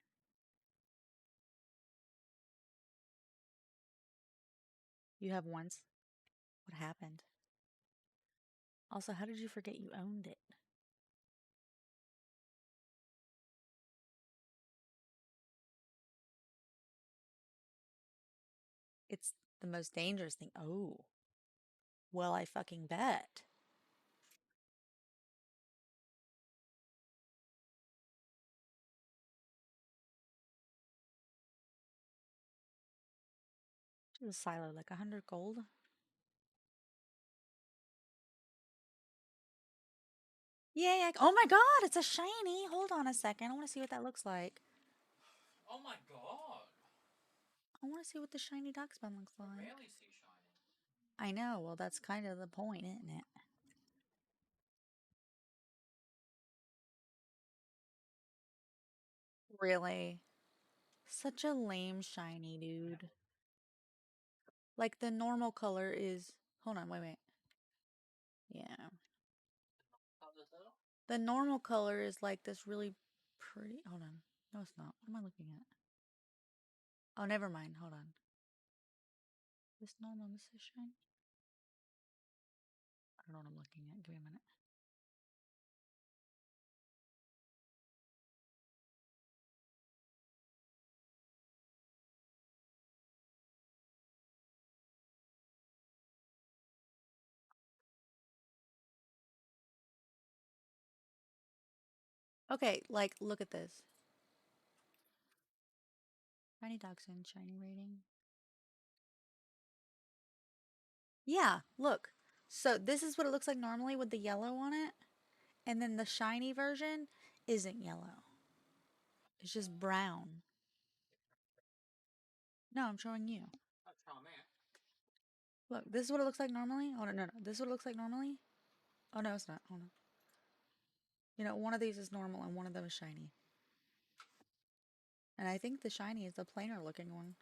You have once. What happened? Also, how did you forget you owned it? It's the most dangerous thing. Oh. Well, I fucking bet. To the silo, like 100 gold. Yay! Oh my god, it's a shiny. Hold on a second. I want to see what that looks like. Oh my god! I want to see what the shiny Darkspawn looks I like. rarely see shiny. I know. Well, that's kind of the point, isn't it? Really? Such a lame shiny, dude. Like the normal color is. Hold on, wait. Yeah. The normal color is like this really pretty. Hold on. No, it's not. What am I looking at? Oh, never mind. Hold on. This normal, this is shiny. I don't know what I'm looking at. Give me a minute. Okay, like, look at this. Shiny Dachshund, shiny rating. Yeah, look. So this is what it looks like normally with the yellow on it. And then the shiny version isn't yellow. It's just brown. No, I'm showing you. Look, this is what it looks like normally. Oh, no. This is what it looks like normally. Oh, no, it's not. Hold on. You know, one of these is normal and one of them is shiny. And I think the shiny is the plainer looking one.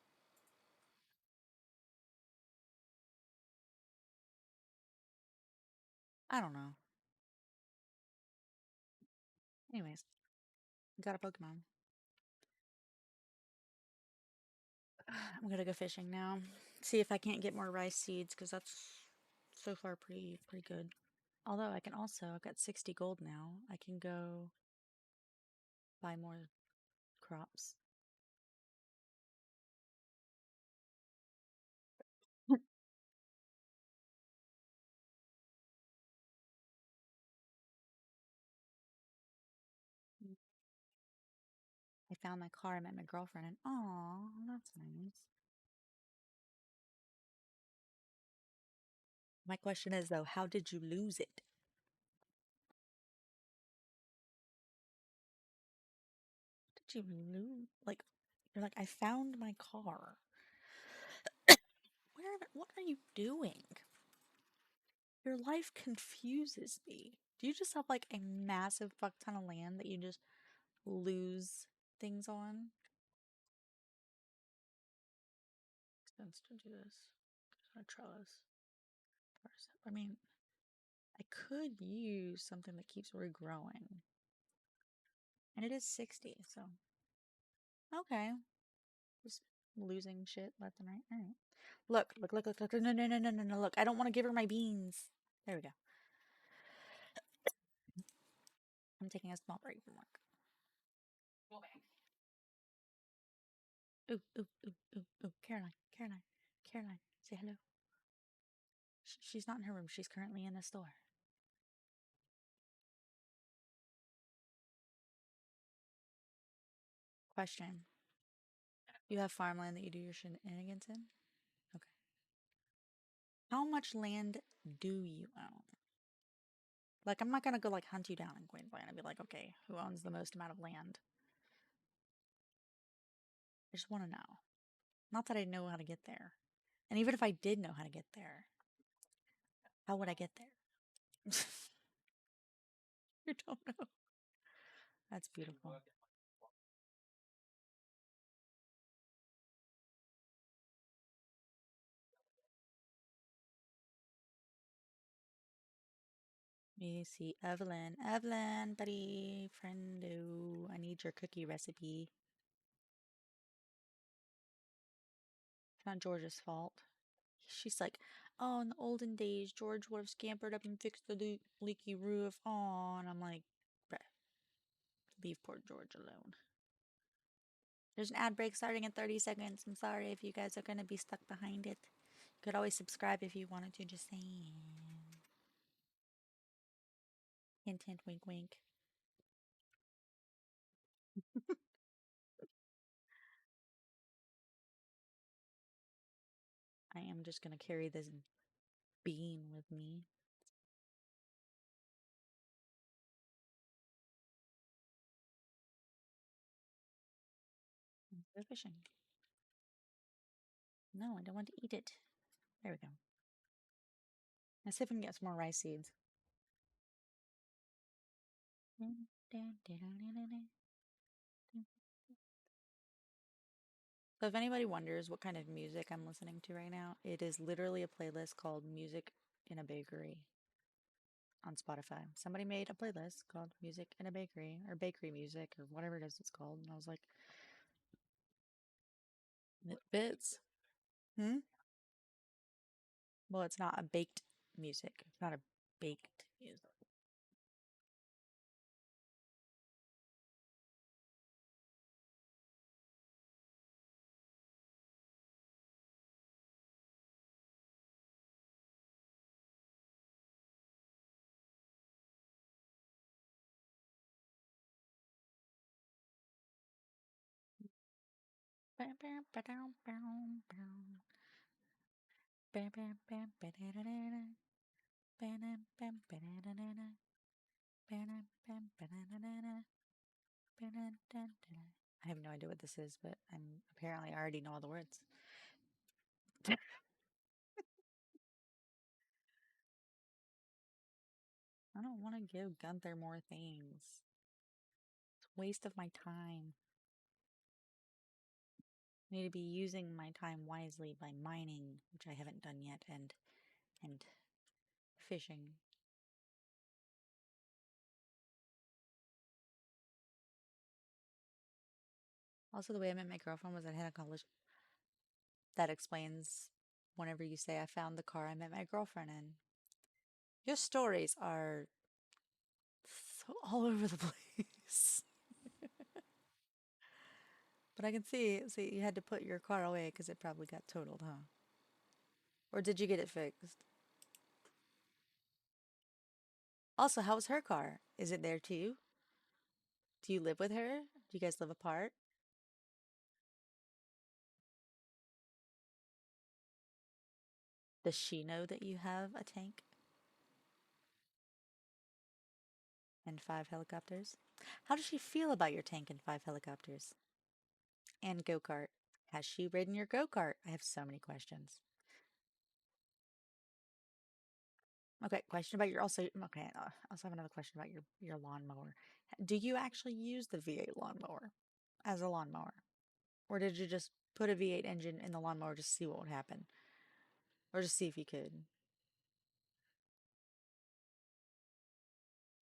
I don't know. Anyways, got a Pokemon. I'm gonna go fishing now. See if I can't get more rice seeds because that's so far pretty good. Although I can also, I've got 60 gold now. I can go buy more crops. I found my car. I met my girlfriend, and aw, that's nice. My question is though, how did you lose it? Did you lose? Like, you're like, I found my car. What are you doing? Your life confuses me. Do you just have like a massive fuck ton of land that you just lose things on. Sense to do this. A trellis. I mean, I could use something that keeps regrowing. And it is 60, so. Okay. Just losing shit left and right. All right. Look. No, no, no, no, no, no. Look, I don't want to give her my beans. There we go. I'm taking a small break from work. Go back. Ooh, ooh, ooh, ooh, ooh. Caroline. Say hello. She's not in her room. She's currently in the store. Question. You have farmland that you do your shenanigans in? Okay. How much land do you own? Like, I'm not gonna go, like, hunt you down in Queensland and be like, okay, who owns the most amount of land? I just want to know. Not that I know how to get there. And even if I did know how to get there, how would I get there? You don't know. That's beautiful. Me see Evelyn. Evelyn, buddy, friendo. I need your cookie recipe. It's not George's fault. She's like, oh, in the olden days, George would have scampered up and fixed the leaky roof. Oh, and I'm like, bruh, leave poor George alone. There's an ad break starting in 30 seconds. I'm sorry if you guys are going to be stuck behind it. You could always subscribe if you wanted to, just saying. Hint, hint, wink, wink. I am just going to carry this bean with me. Go fishing. No, I don't want to eat it. There we go. Let's see if we can get some more rice seeds. So if anybody wonders what kind of music I'm listening to right now, it is literally a playlist called Music in a Bakery on Spotify. Somebody made a playlist called Music in a Bakery or Bakery Music or whatever it is it's called. And I was like, it fits. Hmm? Well, it's not a baked music. It's not a baked music. I have no idea what this is, but I'm apparently I already know all the words. I don't want to give Gunther more things. It's a waste of my time. I need to be using my time wisely by mining, which I haven't done yet, and fishing. Also, the way I met my girlfriend was I had a college. That explains whenever you say I found the car I met my girlfriend in. Your stories are so all over the place. But I can see you had to put your car away because it probably got totaled, huh? Or did you get it fixed? Also, how was her car? Is it there too? Do you live with her? Do you guys live apart? Does she know that you have a tank and 5 helicopters? How does she feel about your tank and 5 helicopters? And go-kart. Has she ridden your go-kart? I have so many questions. Okay, question about your also. Okay, I also have another question about your lawnmower. Do you actually use the V8 lawnmower? as a lawnmower? Or did you just put a V8 engine in the lawnmower just to see what would happen? Or just see if you could?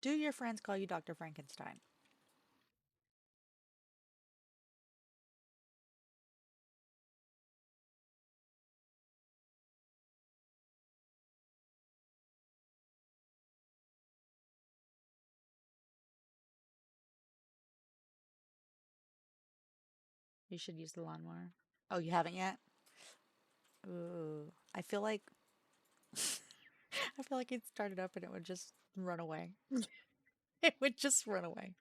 Do your friends call you Dr. Frankenstein? You should use the lawnmower. Oh, you haven't yet? Ooh. I feel like it started up and it would just run away. It would just run away.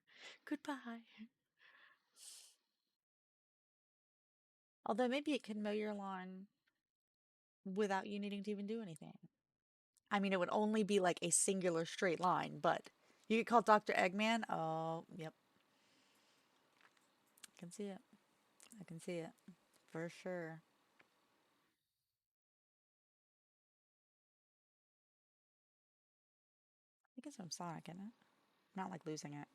Goodbye. Although maybe it could mow your lawn without you needing to even do anything. I mean, it would only be like a singular straight line, but you get called Dr. Eggman. Oh, yep. I can see it. I can see it. For sure. I think it's from Sonic, isn't it? Not like losing it.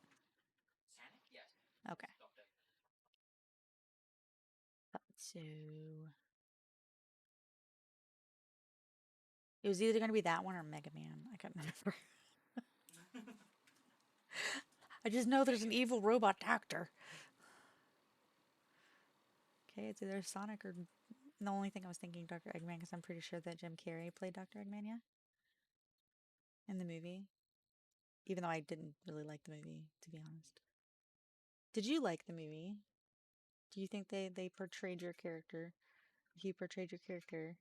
Sonic? Yes. Okay. Dr. So it was either going to be that one or Mega Man. I couldn't remember. I just know there's an evil robot doctor. Okay, it's either Sonic or the only thing I was thinking Dr. Eggman because I'm pretty sure that Jim Carrey played Dr. Eggman, yeah, in the movie. Even though I didn't really like the movie, to be honest. Did you like the movie? Do you think they portrayed your character? He portrayed your character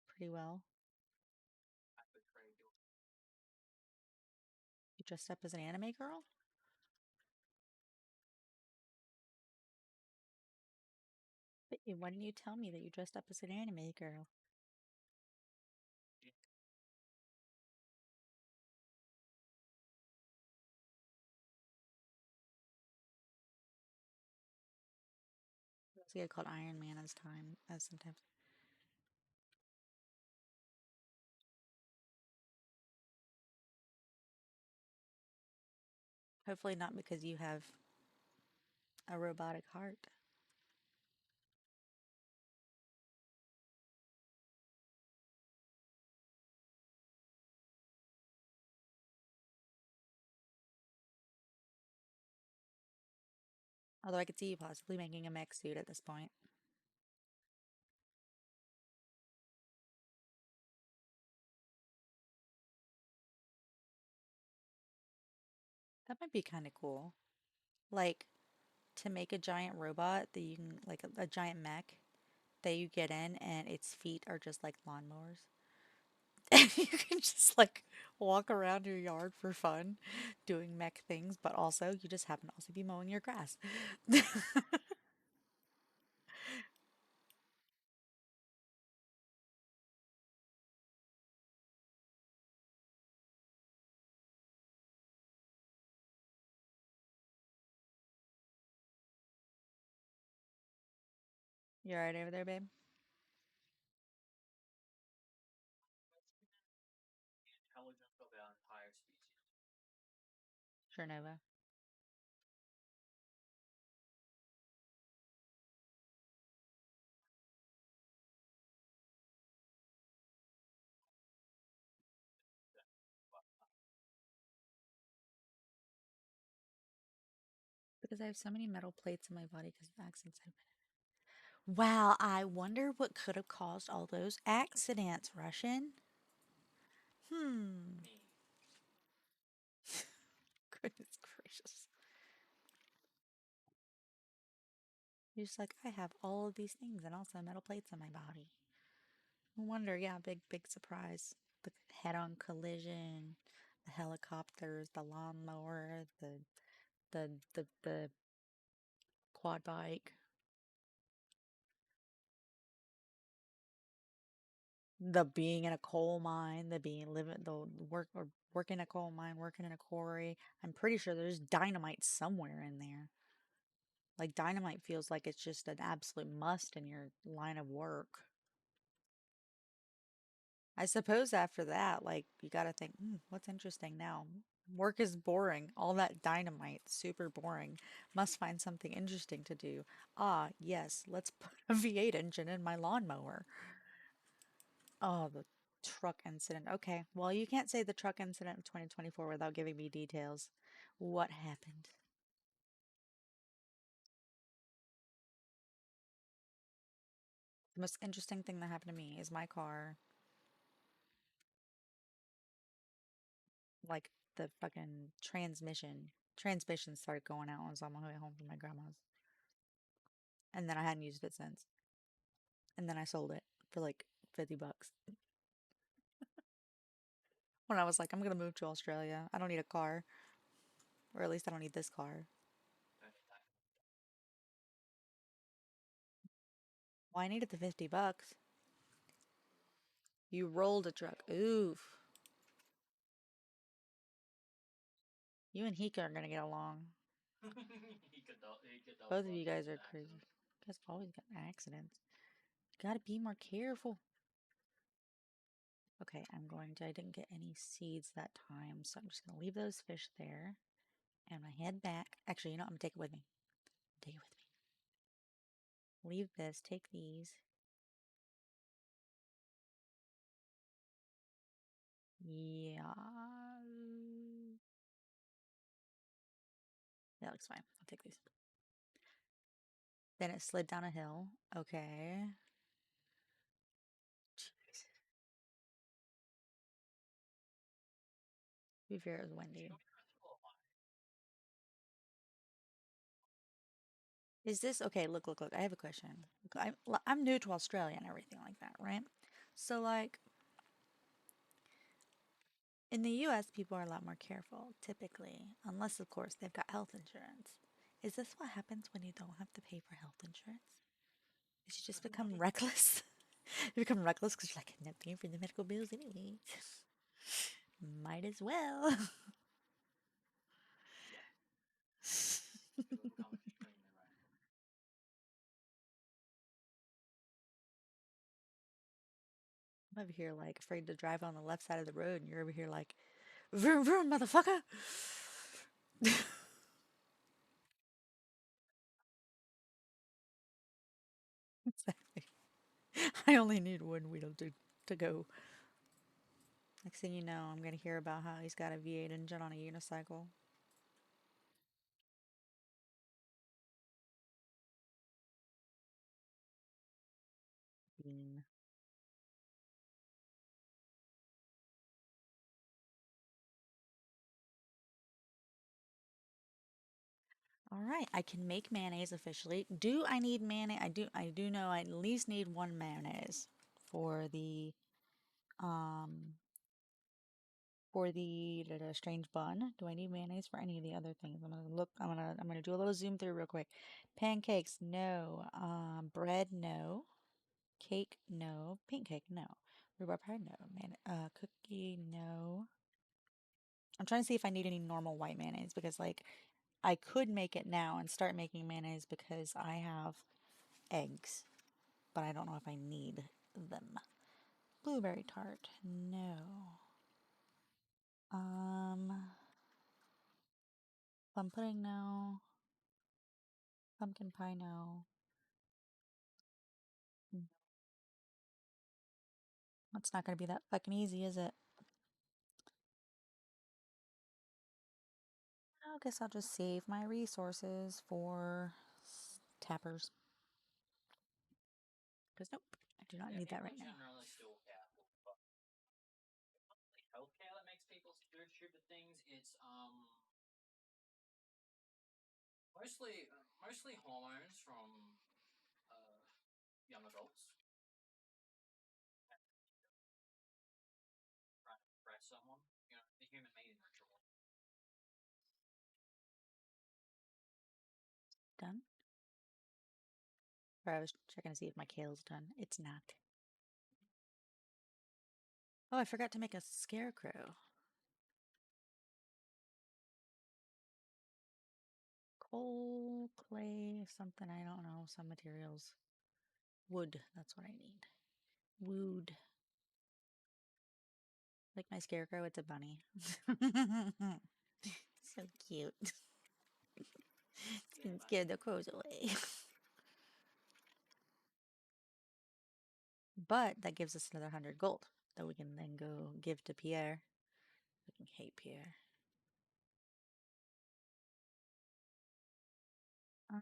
pretty well. I betrayed you. You dressed up as an anime girl? But why didn't you tell me that you dressed up as an anime girl? I also get called Iron Man as time as sometimes. Hopefully not because you have a robotic heart. Although I could see you possibly making a mech suit at this point. That might be kind of cool. Like to make a giant robot that you can, like a giant mech that you get in and its feet are just like lawnmowers. And you can just like walk around your yard for fun doing mech things, but also you just happen to also be mowing your grass. You alright over there, babe? The intelligence of our entire species. Sure, Nova. Because I have so many metal plates in my body because of accidents I've been in. Wow, I wonder what could have caused all those accidents, Russian. Hmm. Me. Goodness gracious. You're just like, I have all of these things and also metal plates in my body. No wonder, yeah, big surprise. The head-on collision, the helicopters, the lawnmower, the quad bike, the being in a coal mine, the being living the work or working in a coal mine, working in a quarry. I'm pretty sure there's dynamite somewhere in there. Like dynamite feels like it's just an absolute must in your line of work. I suppose after that, like you got to think, what's interesting now? Work is boring. All that dynamite, super boring. Must find something interesting to do. Ah, yes, let's put a V8 engine in my lawnmower. Oh, the truck incident. Okay, well, you can't say the truck incident of 2024 without giving me details. What happened? The most interesting thing that happened to me is my car, like the fucking transmission started going out when I was on my way home from my grandma's. And then I hadn't used it since. And then I sold it for like 50 bucks. When I was like, I'm gonna move to Australia. I don't need a car. Or at least I don't need this car. Well, I needed the 50 bucks. You rolled a truck. Oof. You and Hika are gonna get along. Both of you guys are crazy. You guys always get in accidents. You gotta be more careful. Okay, I didn't get any seeds that time, so I'm just gonna leave those fish there. And I head back. Actually, you know, I'm gonna take it with me. Take it with me. Leave this, take these. Yeah. That looks fine. I'll take these. Then it slid down a hill. Okay. Jeez. To be fair, it was windy. Is this okay? Look. I have a question. I'm new to Australia and everything like that, right? So, like, in the US, people are a lot more careful, typically, unless, of course, they've got health insurance. Is this what happens when you don't have to pay for health insurance? Is you just become reckless? You become reckless because you're like, I'm not paying for the medical bills anyway. Might as well. I'm over here like afraid to drive on the left side of the road, and you're over here like, vroom vroom, motherfucker. Exactly. I only need one wheel to go. Next thing you know, I'm gonna hear about how he's got a V8 engine on a unicycle. Bean. All right, I can make mayonnaise officially. Do I need mayonnaise? I do know I at least need one mayonnaise for the um for the strange bun. Do I need mayonnaise for any of the other things? I'm gonna look. I'm gonna do a little zoom through real quick. Pancakes, no. Bread, no. Cake, no. Pink cake, no. Rhubarb pie, no. Cookie, no. I'm trying to see if I need any normal white mayonnaise because, like, I could make it now and start making mayonnaise because I have eggs, but I don't know if I need them. Blueberry tart, no. Um, plum pudding, no. Pumpkin pie, no. Mm, It's not gonna be that fucking easy, is it? I guess I'll just save my resources for tappers. Because nope, I do not need that right now. Healthcare that makes people do stupid things. It's mostly hormones from uh, young adults trying to impress someone. You know, the human mating ritual. Done? Or I was checking to see if my kale's done. It's not. Oh, I forgot to make a scarecrow. Coal, clay, something, I don't know, some materials. Wood, that's what I need. Wood. Like my scarecrow, it's a bunny. So cute. Can scare the crows away. But that gives us another 100 gold that we can then go give to Pierre. I fucking hate Pierre. Uh,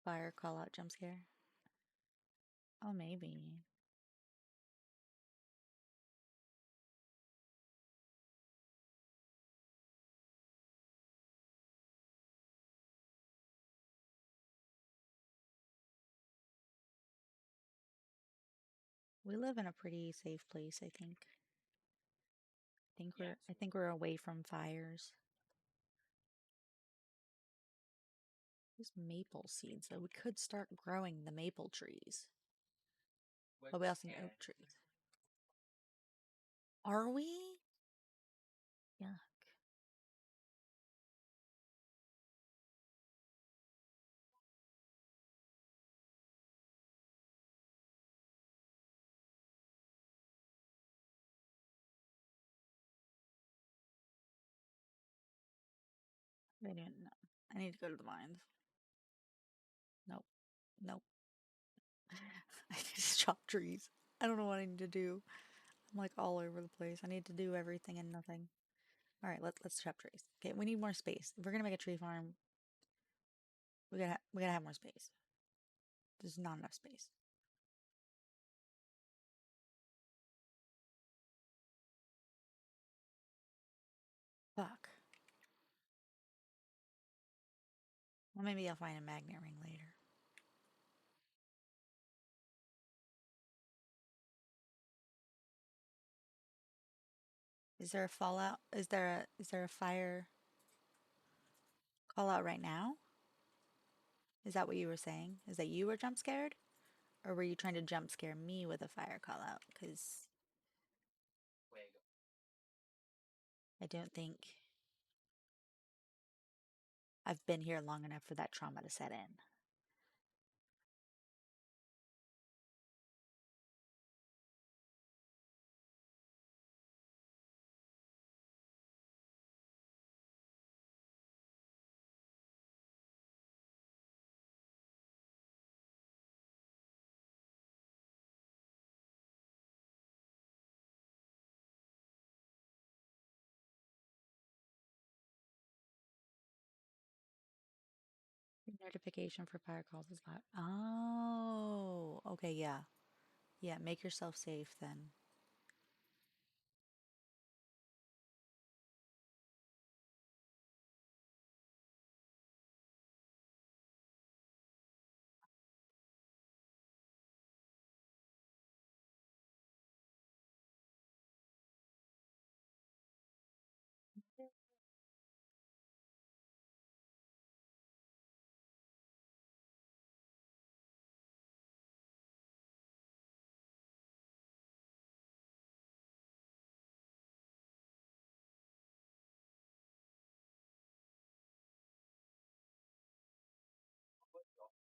Fire call out jump scare. Oh, maybe. We live in a pretty safe place, I think. I think we're away from fires. There's maple seeds, so we could start growing the maple trees. But we also need oak trees. Are we? Yeah. I didn't know. I need to go to the mines. Nope. Nope. I need to chop trees. I don't know what I need to do. I'm like all over the place. I need to do everything and nothing. All right, let's chop trees. Okay, we need more space. If we're gonna make a tree farm, we gotta have more space. There's not enough space. Fuck. Well, maybe I'll find a magnet ring later. Is there a fallout? Is there a fire call out right now? Is that what you were saying? Is that you were jump scared? Or were you trying to jump scare me with a fire call out? Because I don't think I've been here long enough for that trauma to set in. Your notification for fire calls is loud. Oh, okay, yeah. Yeah, make yourself safe then.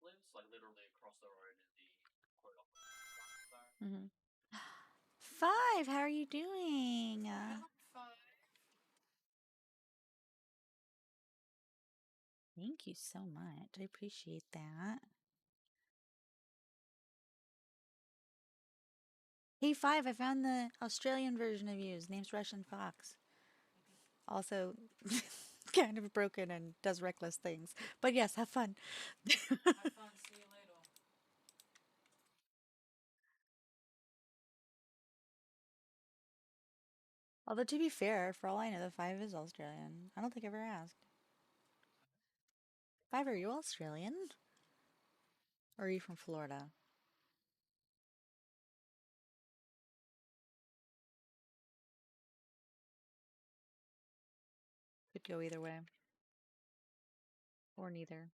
Lives like literally across the road in the quote unquote. Hmm. Five, how are you doing? Thank you so much. I appreciate that. Hey, Five, I found the Australian version of you. His name's Russian Fox. Also, kind of broken and does reckless things. But yes, have fun. Have fun. See you later. Although, to be fair, for all I know, the Five is Australian. I don't think I ever asked. Five, are you Australian? Or are you from Florida? Could go either way. Or neither.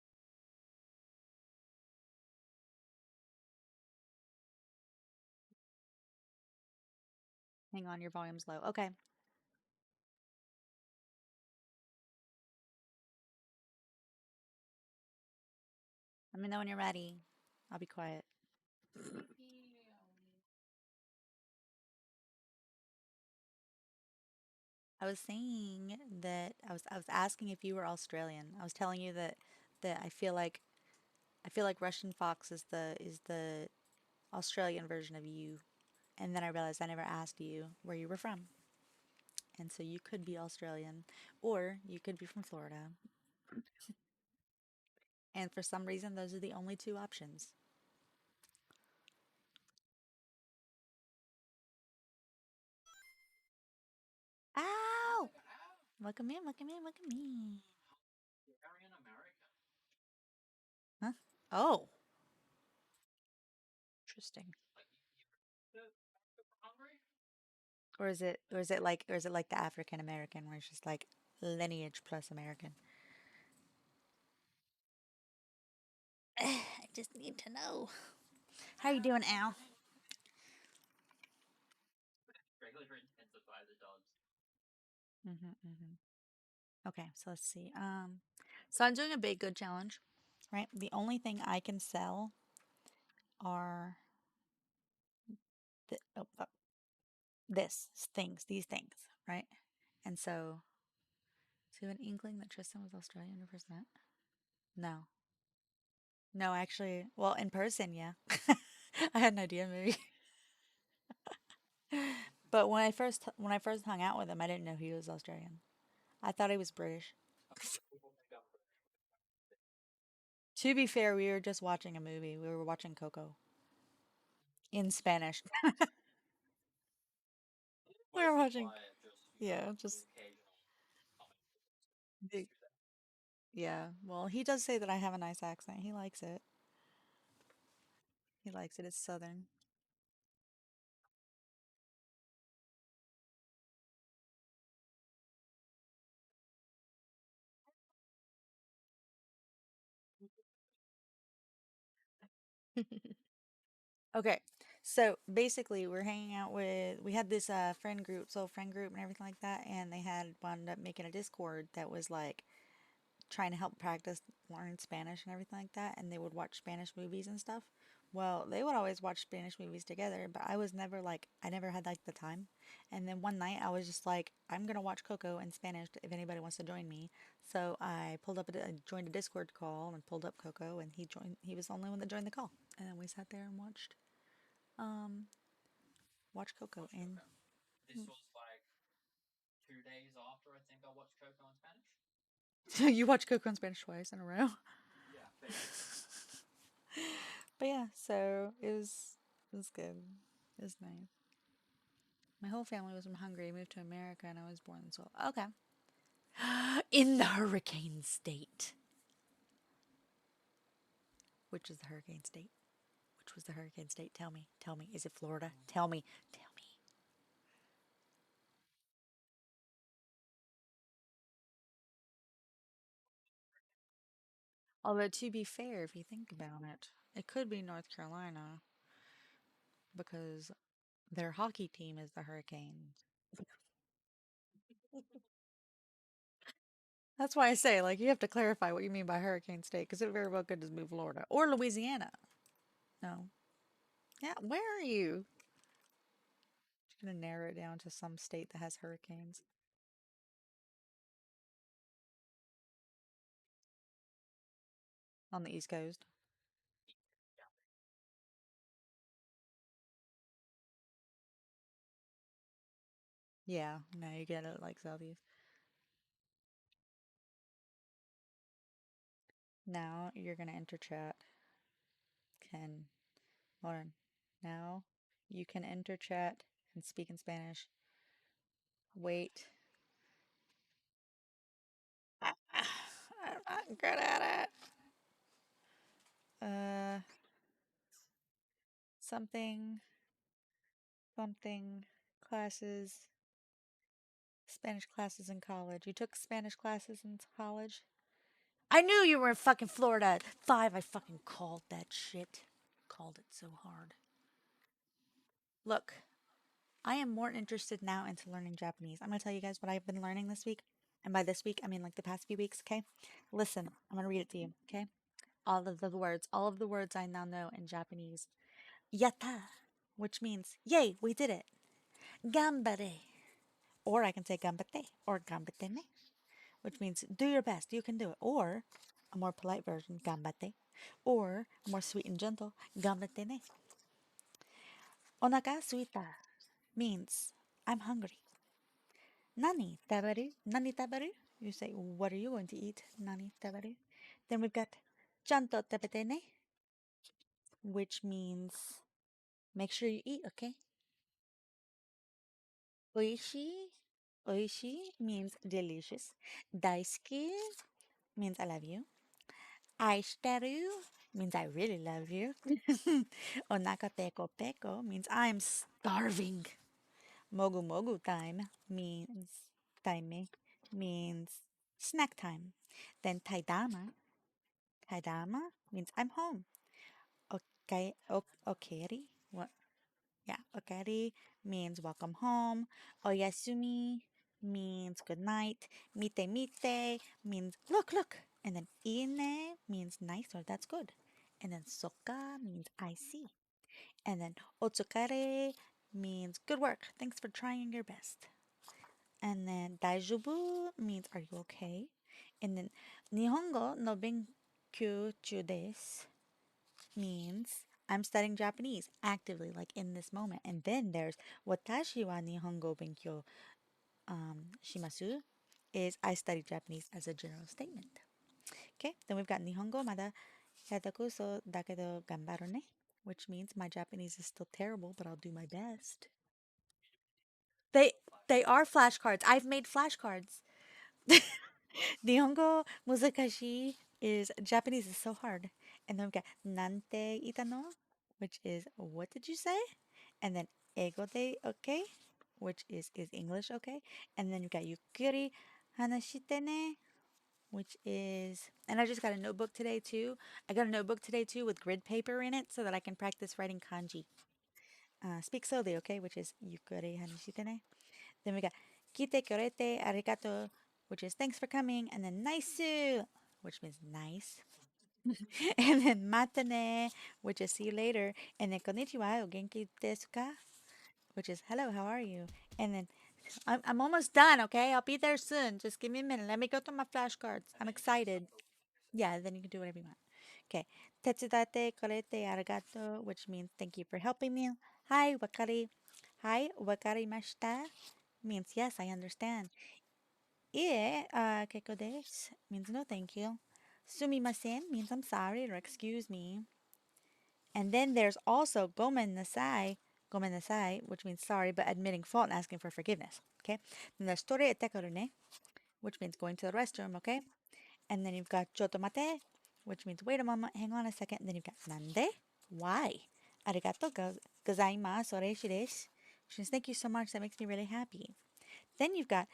Hang on, your volume's low. Okay. Let me know when you're ready. I'll be quiet. I was saying that I was asking if you were Australian. I was telling you that I feel like Russian Fox is the Australian version of you. And then I realized I never asked you where you were from. And so you could be Australian or you could be from Florida. And for some reason those are the only two options. Ow! Welcome in, welcome in, welcome in. Aryan American. Huh? Oh, interesting. Like you from Hungary? Or is it like the African American where it's just like lineage plus American? I just need to know. How you doing, Al? Regular intensify the dogs. Mm-hmm. Okay, so let's see. So I'm doing a baked good challenge, right? The only thing I can sell are the, oh, these things, right? And so, do you have an inkling that Tristan was Australian or first met? No, no, actually, well, in person, yeah. I had an idea, maybe. But when I first hung out with him, I didn't know he was Australian. I thought he was British. People think I'm British. To be fair, we were just watching a movie. We were watching Coco in Spanish. We were Mostly watching, quiet, just yeah, the just occasional comment. big. Yeah. Well, he does say that I have a nice accent. He likes it. He likes it. It's southern. Okay. So basically, we're hanging out with, we had this friend group, so friend group and everything like that, and they had wound up making a Discord that was like trying to help practice learn Spanish and everything like that, and they would watch Spanish movies and stuff. Well, they would always watch Spanish movies together, but I was never like, I never had like the time. And then one night I was just like, I'm gonna watch Coco in Spanish if anybody wants to join me. So I pulled up, joined a Discord call and pulled up Coco, and he joined. He was the only one that joined the call, and then we sat there and um, watched Coco. Watch And Coco. This was like 2 days after I think I watched Coco in Spanish. you watched Coco in Spanish twice in a row. Yeah, basically. But yeah, so it was good. It was nice. My whole family was from Hungary, moved to America, and I was born in Seoul. Okay. In the hurricane state. Which is the hurricane state? Which was the hurricane state? Tell me. Tell me. Is it Florida? Tell me. Tell me. Although, to be fair, if you think about it, it could be North Carolina because their hockey team is the Hurricanes. That's why I say, like, you have to clarify what you mean by hurricane state because it very well could just be Florida or Louisiana. No. Yeah, where are you? Just gonna narrow it down to some state that has hurricanes on the East Coast. Yeah, no, you get it like Southeast. Now you're gonna enter chat. Can hold on. Now you can enter chat and speak in Spanish. Wait. I'm not good at it. Something, something, classes, Spanish classes in college. You took Spanish classes in college? I knew you were in fucking Florida at 5. I fucking called that shit. Called it so hard. Look, I am more interested now into learning Japanese. I'm going to tell you guys what I've been learning this week. And by this week, I mean like the past few weeks, okay? Listen, I'm going to read it to you, okay? All of the words I now know in Japanese. Yatta, which means, yay, we did it. Gambare, Or I can say gambate or gambate ne, which means do your best, you can do it. Or a more polite version, gambate. Or more sweet and gentle, gambate ne. Onaka suita means I'm hungry. Nani tabaru? Nani tabaru? You say, what are you going to eat? Nani tabaru? Then we've got chanto tabete ne, which means make sure you eat, okay? Oishi, oishi means delicious. Daisuki means I love you. Aishiteru means I really love you. Onaka peko peko means I'm starving. Mogu mogu time means time means snack time. Then taidama means I'm home. Okay, okeri, what? Yeah, okeri means welcome home. Oyasumi means good night. Mite mite means look, look. And then ine means nice or that's good. And then soka means I see. And then otsukare means good work. Thanks for trying your best. And then daijoubu means are you okay? And then nihongo no benkyou chu desu means I'm studying Japanese actively, like in this moment. And then there's watashi wa nihongo benkyou shimasu is I study Japanese as a general statement. Okay, then we've got nihongo mada yataku so dakedo gambaru ne, which means my Japanese is still terrible, but I'll do my best. They they are flashcards. I've made flashcards. Nihongo muzakashi is Japanese is so hard. And then we've got nante itano, which is what did you say? And then ego de okay, which is English okay? And then you've got yukuri hanashite ne, which is and I just got a notebook today too. I got a notebook today too with grid paper in it so that I can practice writing kanji. Speak slowly, okay? Which is yukuri hanashite ne. Then we got kite korete arigato, which is thanks for coming, and then naisu, which means nice. And then matane, which is see you later, and then konnichiwa o genki desu ka, which is hello, how are you? And then I'm almost done, okay? I'll be there soon. Just give me a minute. Let me go through my flashcards. I'm excited. Yeah, then you can do whatever you want. Okay. Tetsudate korete arigato, which means thank you for helping me. Hi, wakari. Hi, wakarimashita means yes, I understand. Ie, keiko desu means no thank you. Sumimasen means I'm sorry or excuse me. And then there's also gomen nasai, which means sorry, but admitting fault and asking for forgiveness. Okay. Then there's tore ete ne, which means going to the restroom. Okay. And then you've got chotomate, which means wait a moment, hang on a second. And then you've got nande, why? Arigato gozaimasu, oreishi desu, which means thank you so much. That makes me really happy. Then you've got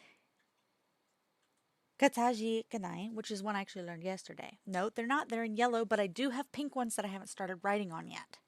Kataji Kanai, which is one I actually learned yesterday. No, they're not. They're in yellow, but I do have pink ones that I haven't started writing on yet.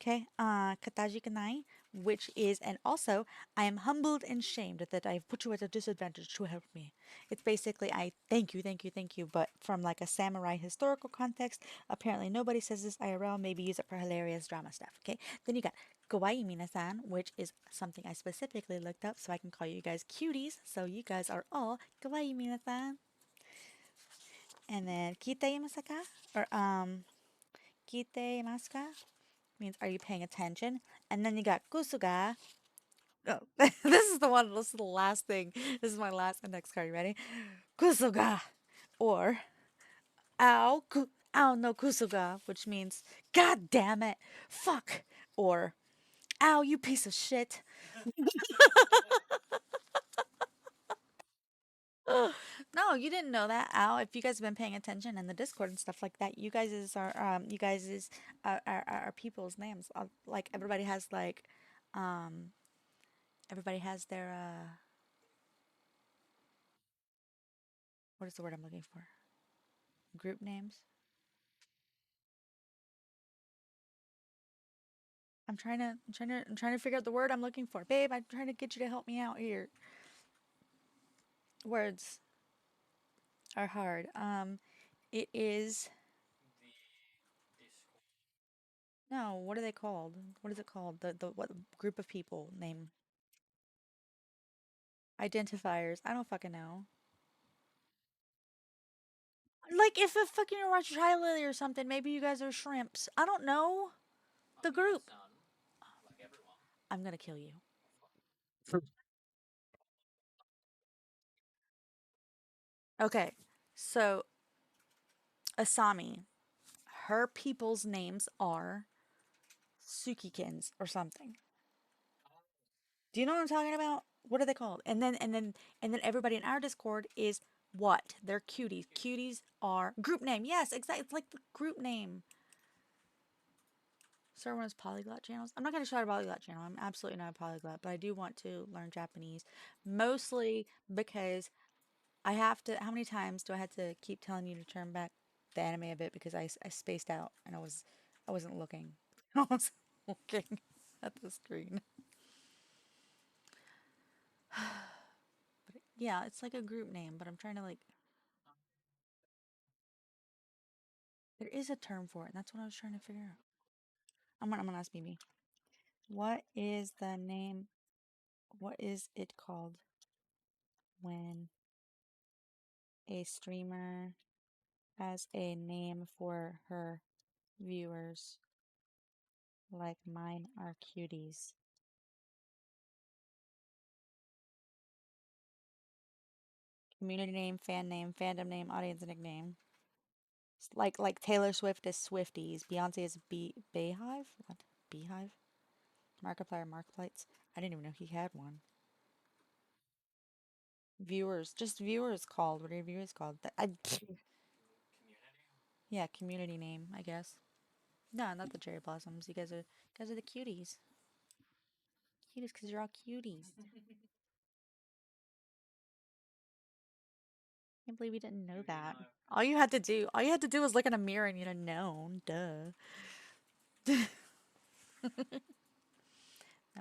Okay, Kataji Kanai, which is, and also, I am humbled and shamed that I have put you at a disadvantage to help me. It's basically, I thank you, thank you, thank you, but from like a samurai historical context, apparently nobody says this IRL, maybe use it for hilarious drama stuff, okay? Then you got Kawaii Minasan, which is something I specifically looked up so I can call you guys cuties, so you guys are all Kawaii Minasan. And then Kite Masaka, or Kite Maska, means are you paying attention? And then you got kusuga. Oh, this is the one. This is the last thing. This is my last index card. You ready? Kusuga, or ow no kusuga, which means God damn it, fuck, or ow you piece of shit. No, you didn't know that. Ow, if you guys have been paying attention in the Discord and stuff like that, you guys is are you guys is are people's names. Like um everybody has their what is the word I'm looking for? Group names. I'm trying to figure out the word I'm looking for. Babe, I'm trying to get you to help me out here. Words are hard. It is The Discord. no. What are they called? What is it called? The what group of people name? Identifiers. I don't fucking know. Like if a fucking you're watching Lily or something, maybe you guys are shrimps. I don't know. The I'm your group. son, like everyone. I'm gonna kill you. Okay, so Asami, her people's names are Sukikins or something. Do you know what I'm talking about? What are they called? And then everybody in our Discord is what? They're cuties. Cuties are group name. Yes, exactly. It's like the group name. Start one of those polyglot channels. I'm not going to start a polyglot channel. I'm absolutely not a polyglot, but I do want to learn Japanese, mostly because I have to. How many times do I have to keep telling you to turn back the anime a bit because I spaced out and I wasn't looking. I wasn't looking at the screen. But yeah, it's like a group name, but I'm trying to like. There is a term for it, and that's what I was trying to figure out. I'm gonna ask BB. What is the name? What is it called when a streamer has a name for her viewers, like mine are cuties? Community name, fan name, fandom name, audience nickname. Like Taylor Swift is Swifties, Beyonce is Beehive. What? Beehive? Markiplier Markiplites. I didn't even know he had one. Viewers, just viewers called. What are your viewers called? Community? Yeah, community name, I guess. No, not the cherry blossoms. You guys are the cuties. Cuties, because you're all cuties. Can't believe you didn't know You that. know. All you had to do was look in a mirror and you'd have known. Duh. Now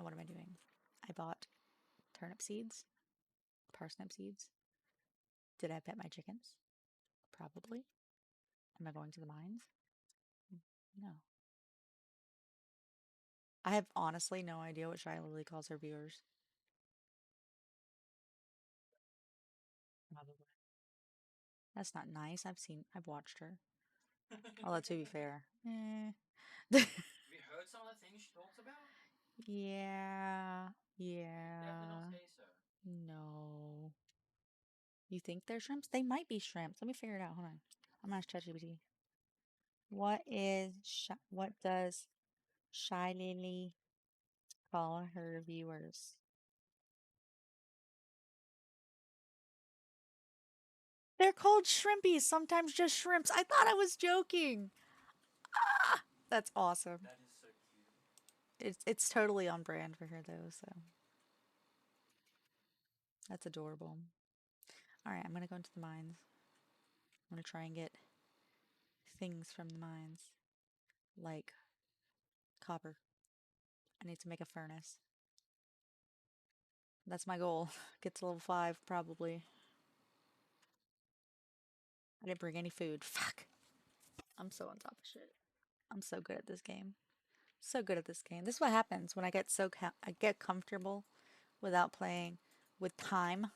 what am I doing? I bought turnip seeds, parsnip seeds. Did I pet my chickens? Probably. Am I going to the mines? No. I have honestly no idea what Shy Lily calls her viewers. Probably. That's not nice. I've watched her. Although to be fair, Have you heard some of the things she talks about? yeah, Definitely not yeah, say so. no. You think they're shrimps? They might be shrimps. Let me figure it out. Hold on. I'm gonna ask ChatGPT. What does Shy Lily call her viewers? They're called shrimpies. Sometimes just shrimps. I thought I was joking. Ah, that's awesome. That is so cute. It's totally on brand for her though. So that's adorable. All right, I'm gonna go into the mines. I'm gonna try and get things from the mines, like copper. I need to make a furnace. That's my goal. Get to level 5, probably. I didn't bring any food. Fuck. I'm so on top of shit. I'm so good at this game. So good at this game. This is what happens when I get I get comfortable without playing with time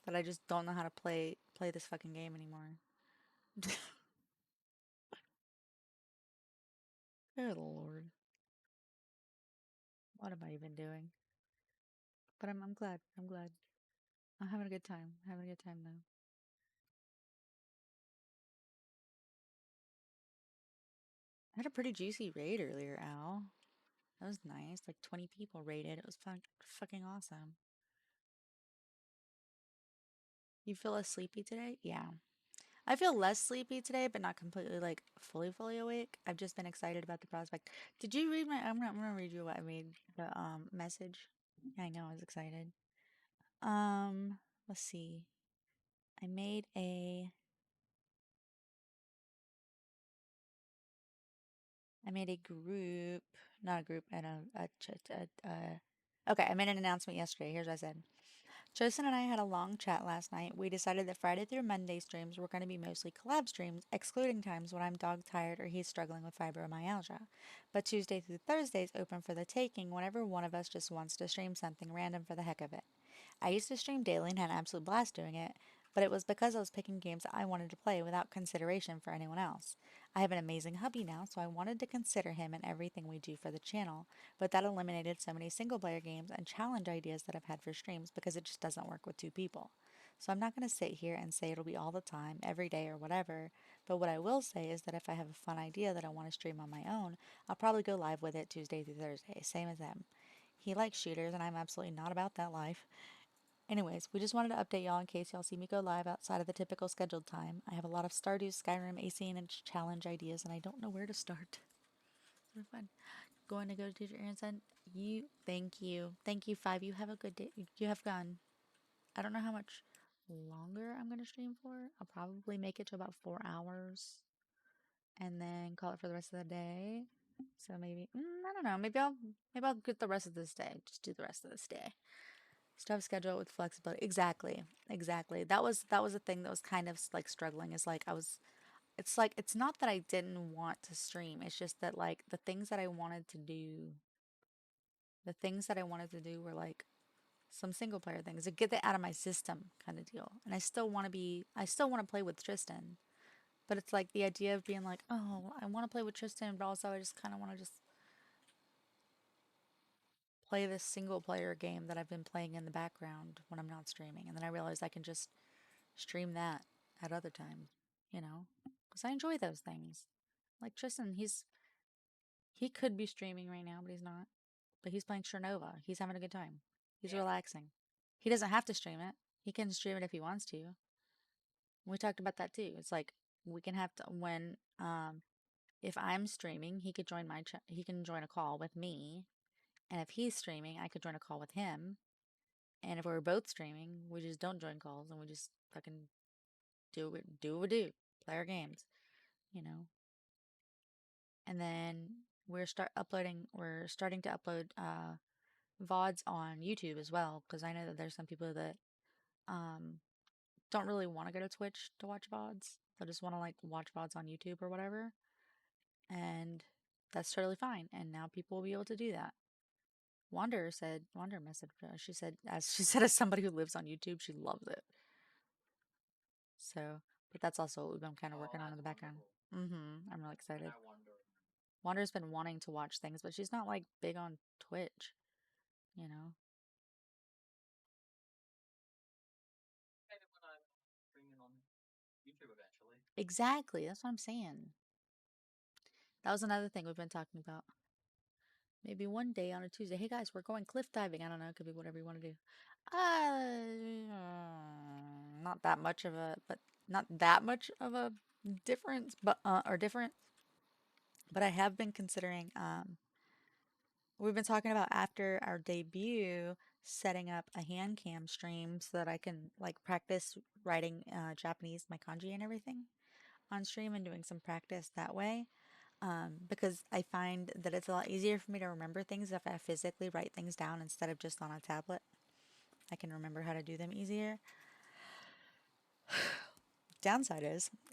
that I just don't know how to play this fucking game anymore. Good lord. What am I even doing? But I'm glad. I'm glad. I'm having a good time. Having a good time though. I had a pretty juicy raid earlier, Al. That was nice. Like 20 people raided. It was fucking awesome. You feel less sleepy today? Yeah. I feel less sleepy today, but not completely like fully awake. I've just been excited about the prospect. Did you read my I'm gonna read you what I made the message. Yeah, I know, I was excited. Let's see. I made a group, not a group, and okay, I made an announcement yesterday. Here's what I said. Tristan and I had a long chat last night. We decided that Friday through Monday streams were going to be mostly collab streams, excluding times when I'm dog tired or he's struggling with fibromyalgia. But Tuesday through Thursdays open for the taking whenever one of us just wants to stream something random for the heck of it. I used to stream daily and had an absolute blast doing it, but it was because I was picking games I wanted to play without consideration for anyone else. I have an amazing hubby now, so I wanted to consider him in everything we do for the channel, but that eliminated so many single player games and challenge ideas that I've had for streams because it just doesn't work with two people. So I'm not going to sit here and say it'll be all the time, every day, or whatever, but what I will say is that if I have a fun idea that I want to stream on my own, I'll probably go live with it Tuesday through Thursday, same as him. He likes shooters, and I'm absolutely not about that life. Anyways, we just wanted to update y'all in case y'all see me go live outside of the typical scheduled time. I have a lot of Stardew, Skyrim, AC, and challenge ideas, and I don't know where to start. So fun. Going to go to Teacher Aaron's son. Thank you, Five. You have a good day. You have gone. I don't know how much longer I'm gonna stream for. I'll probably make it to about 4 hours, and then call it for the rest of the day. So maybe I don't know. Maybe I'll get the rest of this day. Just do the rest of this day. Stuff schedule with flexibility. Exactly. Exactly. That was a thing that was kind of like struggling is like I was it's like it's not that I didn't want to stream. It's just that like the things that I wanted to do were like some single player things to get that out of my system kind of deal. And I still want to play with Tristan. But it's like the idea of being like, "Oh, I want to play with Tristan, but also I just kind of want to just play this single player game that I've been playing in the background when I'm not streaming." And then I realized I can just stream that at other times, you know, because I enjoy those things. Like Tristan, he could be streaming right now, but he's not. But he's playing Chernova. He's having a good time. He's Yeah. relaxing. He doesn't have to stream it. He can stream it if he wants to. We talked about that too. It's like we can have to when if I'm streaming, he can join a call with me, and if he's streaming, I could join a call with him. And if we're both streaming, we just don't join calls and we just fucking do what we do, play our games, you know. And then we're starting to upload VODs on YouTube as well because I know that there's some people that um don't really want to go to Twitch to watch VODs. They just want to like watch VODs on YouTube or whatever. And that's totally fine. And now people will be able to do that. Wander messaged her. She said, as she said, as somebody who lives on YouTube, she loves it. So, but that's also what we've been kind of working on in the background. I'm really excited. And I wonder. Wander's been wanting to watch things, but she's not like big on Twitch, you know? Maybe when I'm streaming on YouTube eventually. Exactly. That's what I'm saying. That was another thing we've been talking about. Maybe one day on a Tuesday. Hey guys, we're going cliff diving. I don't know. It could be whatever you want to do. Not that much of a, but not that much of a difference, but or different. But I have been considering. We've been talking about after our debut, setting up a hand cam stream so that I can like practice writing Japanese, my kanji and everything on stream and doing some practice that way. Because I find that it's a lot easier for me to remember things if I physically write things down instead of just on a tablet. I can remember how to do them easier. Downside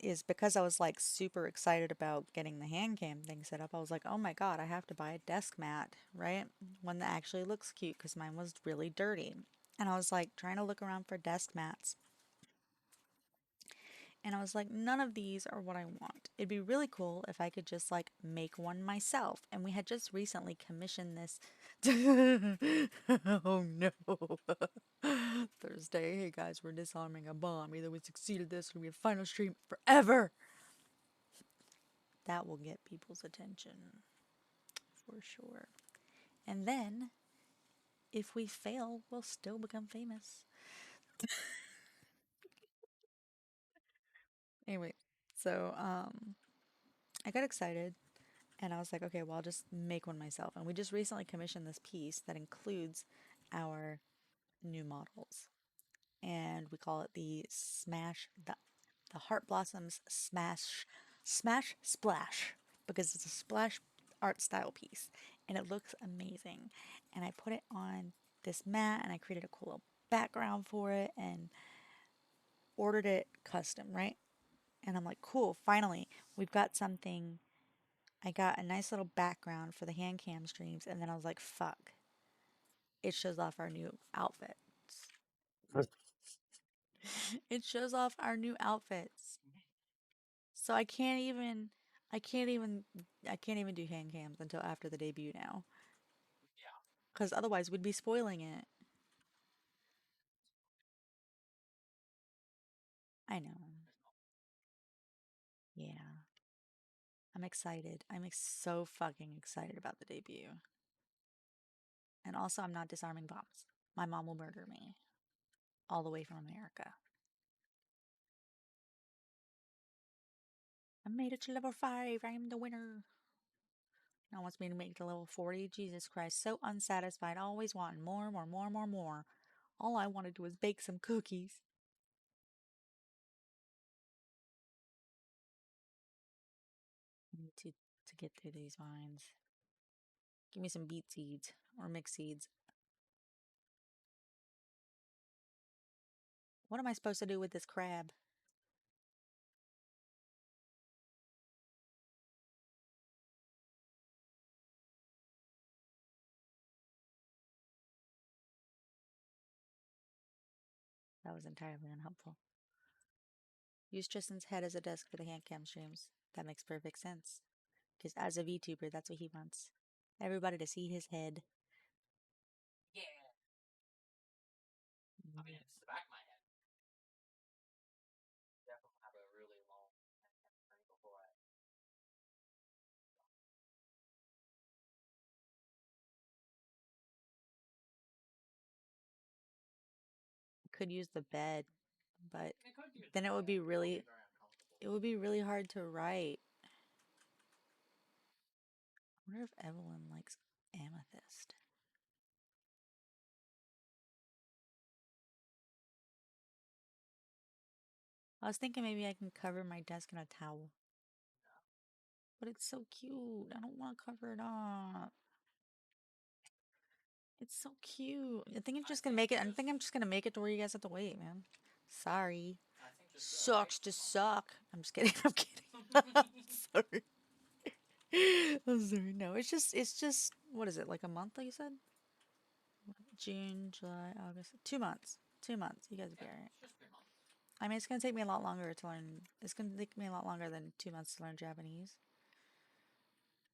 is because I was like super excited about getting the hand cam thing set up. I was like, oh my god, I have to buy a desk mat, right? One that actually looks cute because mine was really dirty. And I was like trying to look around for desk mats. And I was like, none of these are what I want. It'd be really cool if I could just like make one myself. And we had just recently commissioned this. Oh no. Thursday. Hey guys, we're disarming a bomb. Either we succeeded this or we have final stream forever. That will get people's attention for sure. And then if we fail, we'll still become famous. Anyway, so I got excited and I was like, okay, well, I'll just make one myself. And we just recently commissioned this piece that includes our new models. And we call it the Heartblossoms Smash Splash because it's a splash art style piece and it looks amazing. And I put it on this mat and I created a cool little background for it and ordered it custom, right? And I'm like, cool, finally, we've got something. I got a nice little background for the hand cam streams, and then I was like, fuck, it shows off our new outfits. It shows off our new outfits. So I can't even, I can't even do hand cams until after the debut now. Yeah. Because otherwise we'd be spoiling it. I know. Yeah. I'm excited. So fucking excited about the debut. And also, I'm not disarming bombs. My mom will murder me all the way from America. I made it to level 5. I am the winner. Now wants me to make it to level 40. Jesus Christ. So unsatisfied. Always wanting more, more, more, more, more. All I want to do is bake some cookies. I need to get through these vines. Give me some beet seeds or mixed seeds. What am I supposed to do with this crab? That was entirely unhelpful. Use Tristan's head as a desk for the hand cam streams. That makes perfect sense. Because as a VTuber, that's what he wants. Everybody to see his head. Yeah. I mean, it's the back of my head. Definitely have a really long frame before I. Could use the bed, but Then it would be really. it would be really hard to write. I wonder if Evelyn likes amethyst. I was thinking maybe I can cover my desk in a towel. But it's so cute. I don't want to cover it up. It's so cute. I think I'm just gonna make it. I think I'm just gonna make it to where you guys have to wait, man. Sorry. Sucks to suck. I'm just kidding. I'm kidding. Sorry. I'm sorry. No, it's just what is it, like a month, like you said? June, July, August. 2 months. 2 months. You guys will be alright. I mean, it's gonna take me a lot longer to learn. It's gonna take me a lot longer than 2 months to learn Japanese.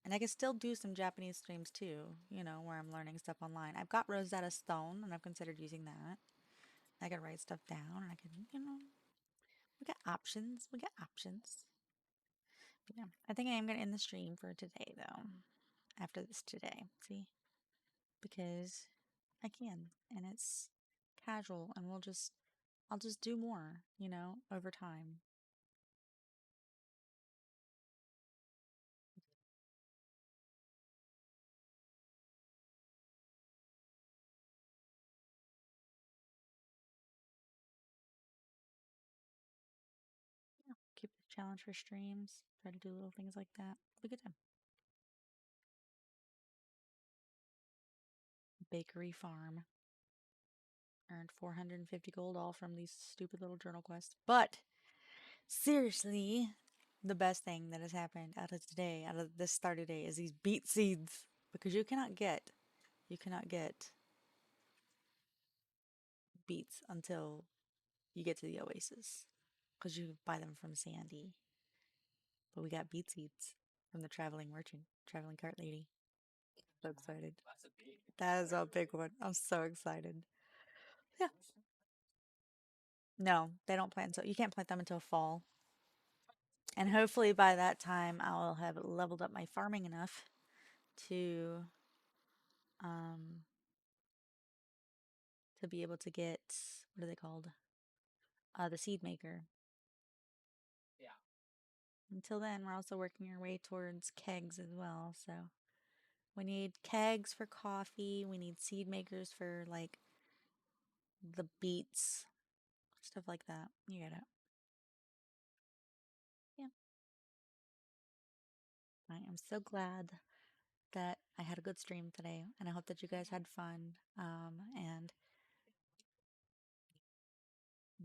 And I can still do some Japanese streams too, where I'm learning stuff online. I've got Rosetta Stone, and I've considered using that. I can write stuff down, and I can, we got options. We got options. But yeah, I think I am going to end the stream for today, though. After this today. See? Because I can, and it's casual, and I'll just do more, over time. Yeah, keep the challenge for streams. Try to do little things like that. Be a good time. Bakery farm. Earned 450 gold all from these stupid little journal quests. But seriously, the best thing that has happened out of today, out of this Stardew day, is these beet seeds. Because you cannot get beets until you get to the oasis. Because you buy them from Sandy. But we got beet seeds from the traveling merchant, traveling cart lady. So excited. That's a big. That is a big one. I'm so excited. Yeah. No, they don't plant until you can't plant them until fall. And hopefully by that time I'll have leveled up my farming enough to um to be able to get, what are they called? The seed maker. Yeah. Until then, we're also working our way towards kegs as well. So we need kegs for coffee. We need seed makers for like the beets, stuff like that. You get it. Yeah. I am so glad that I had a good stream today, and I hope that you guys had fun. And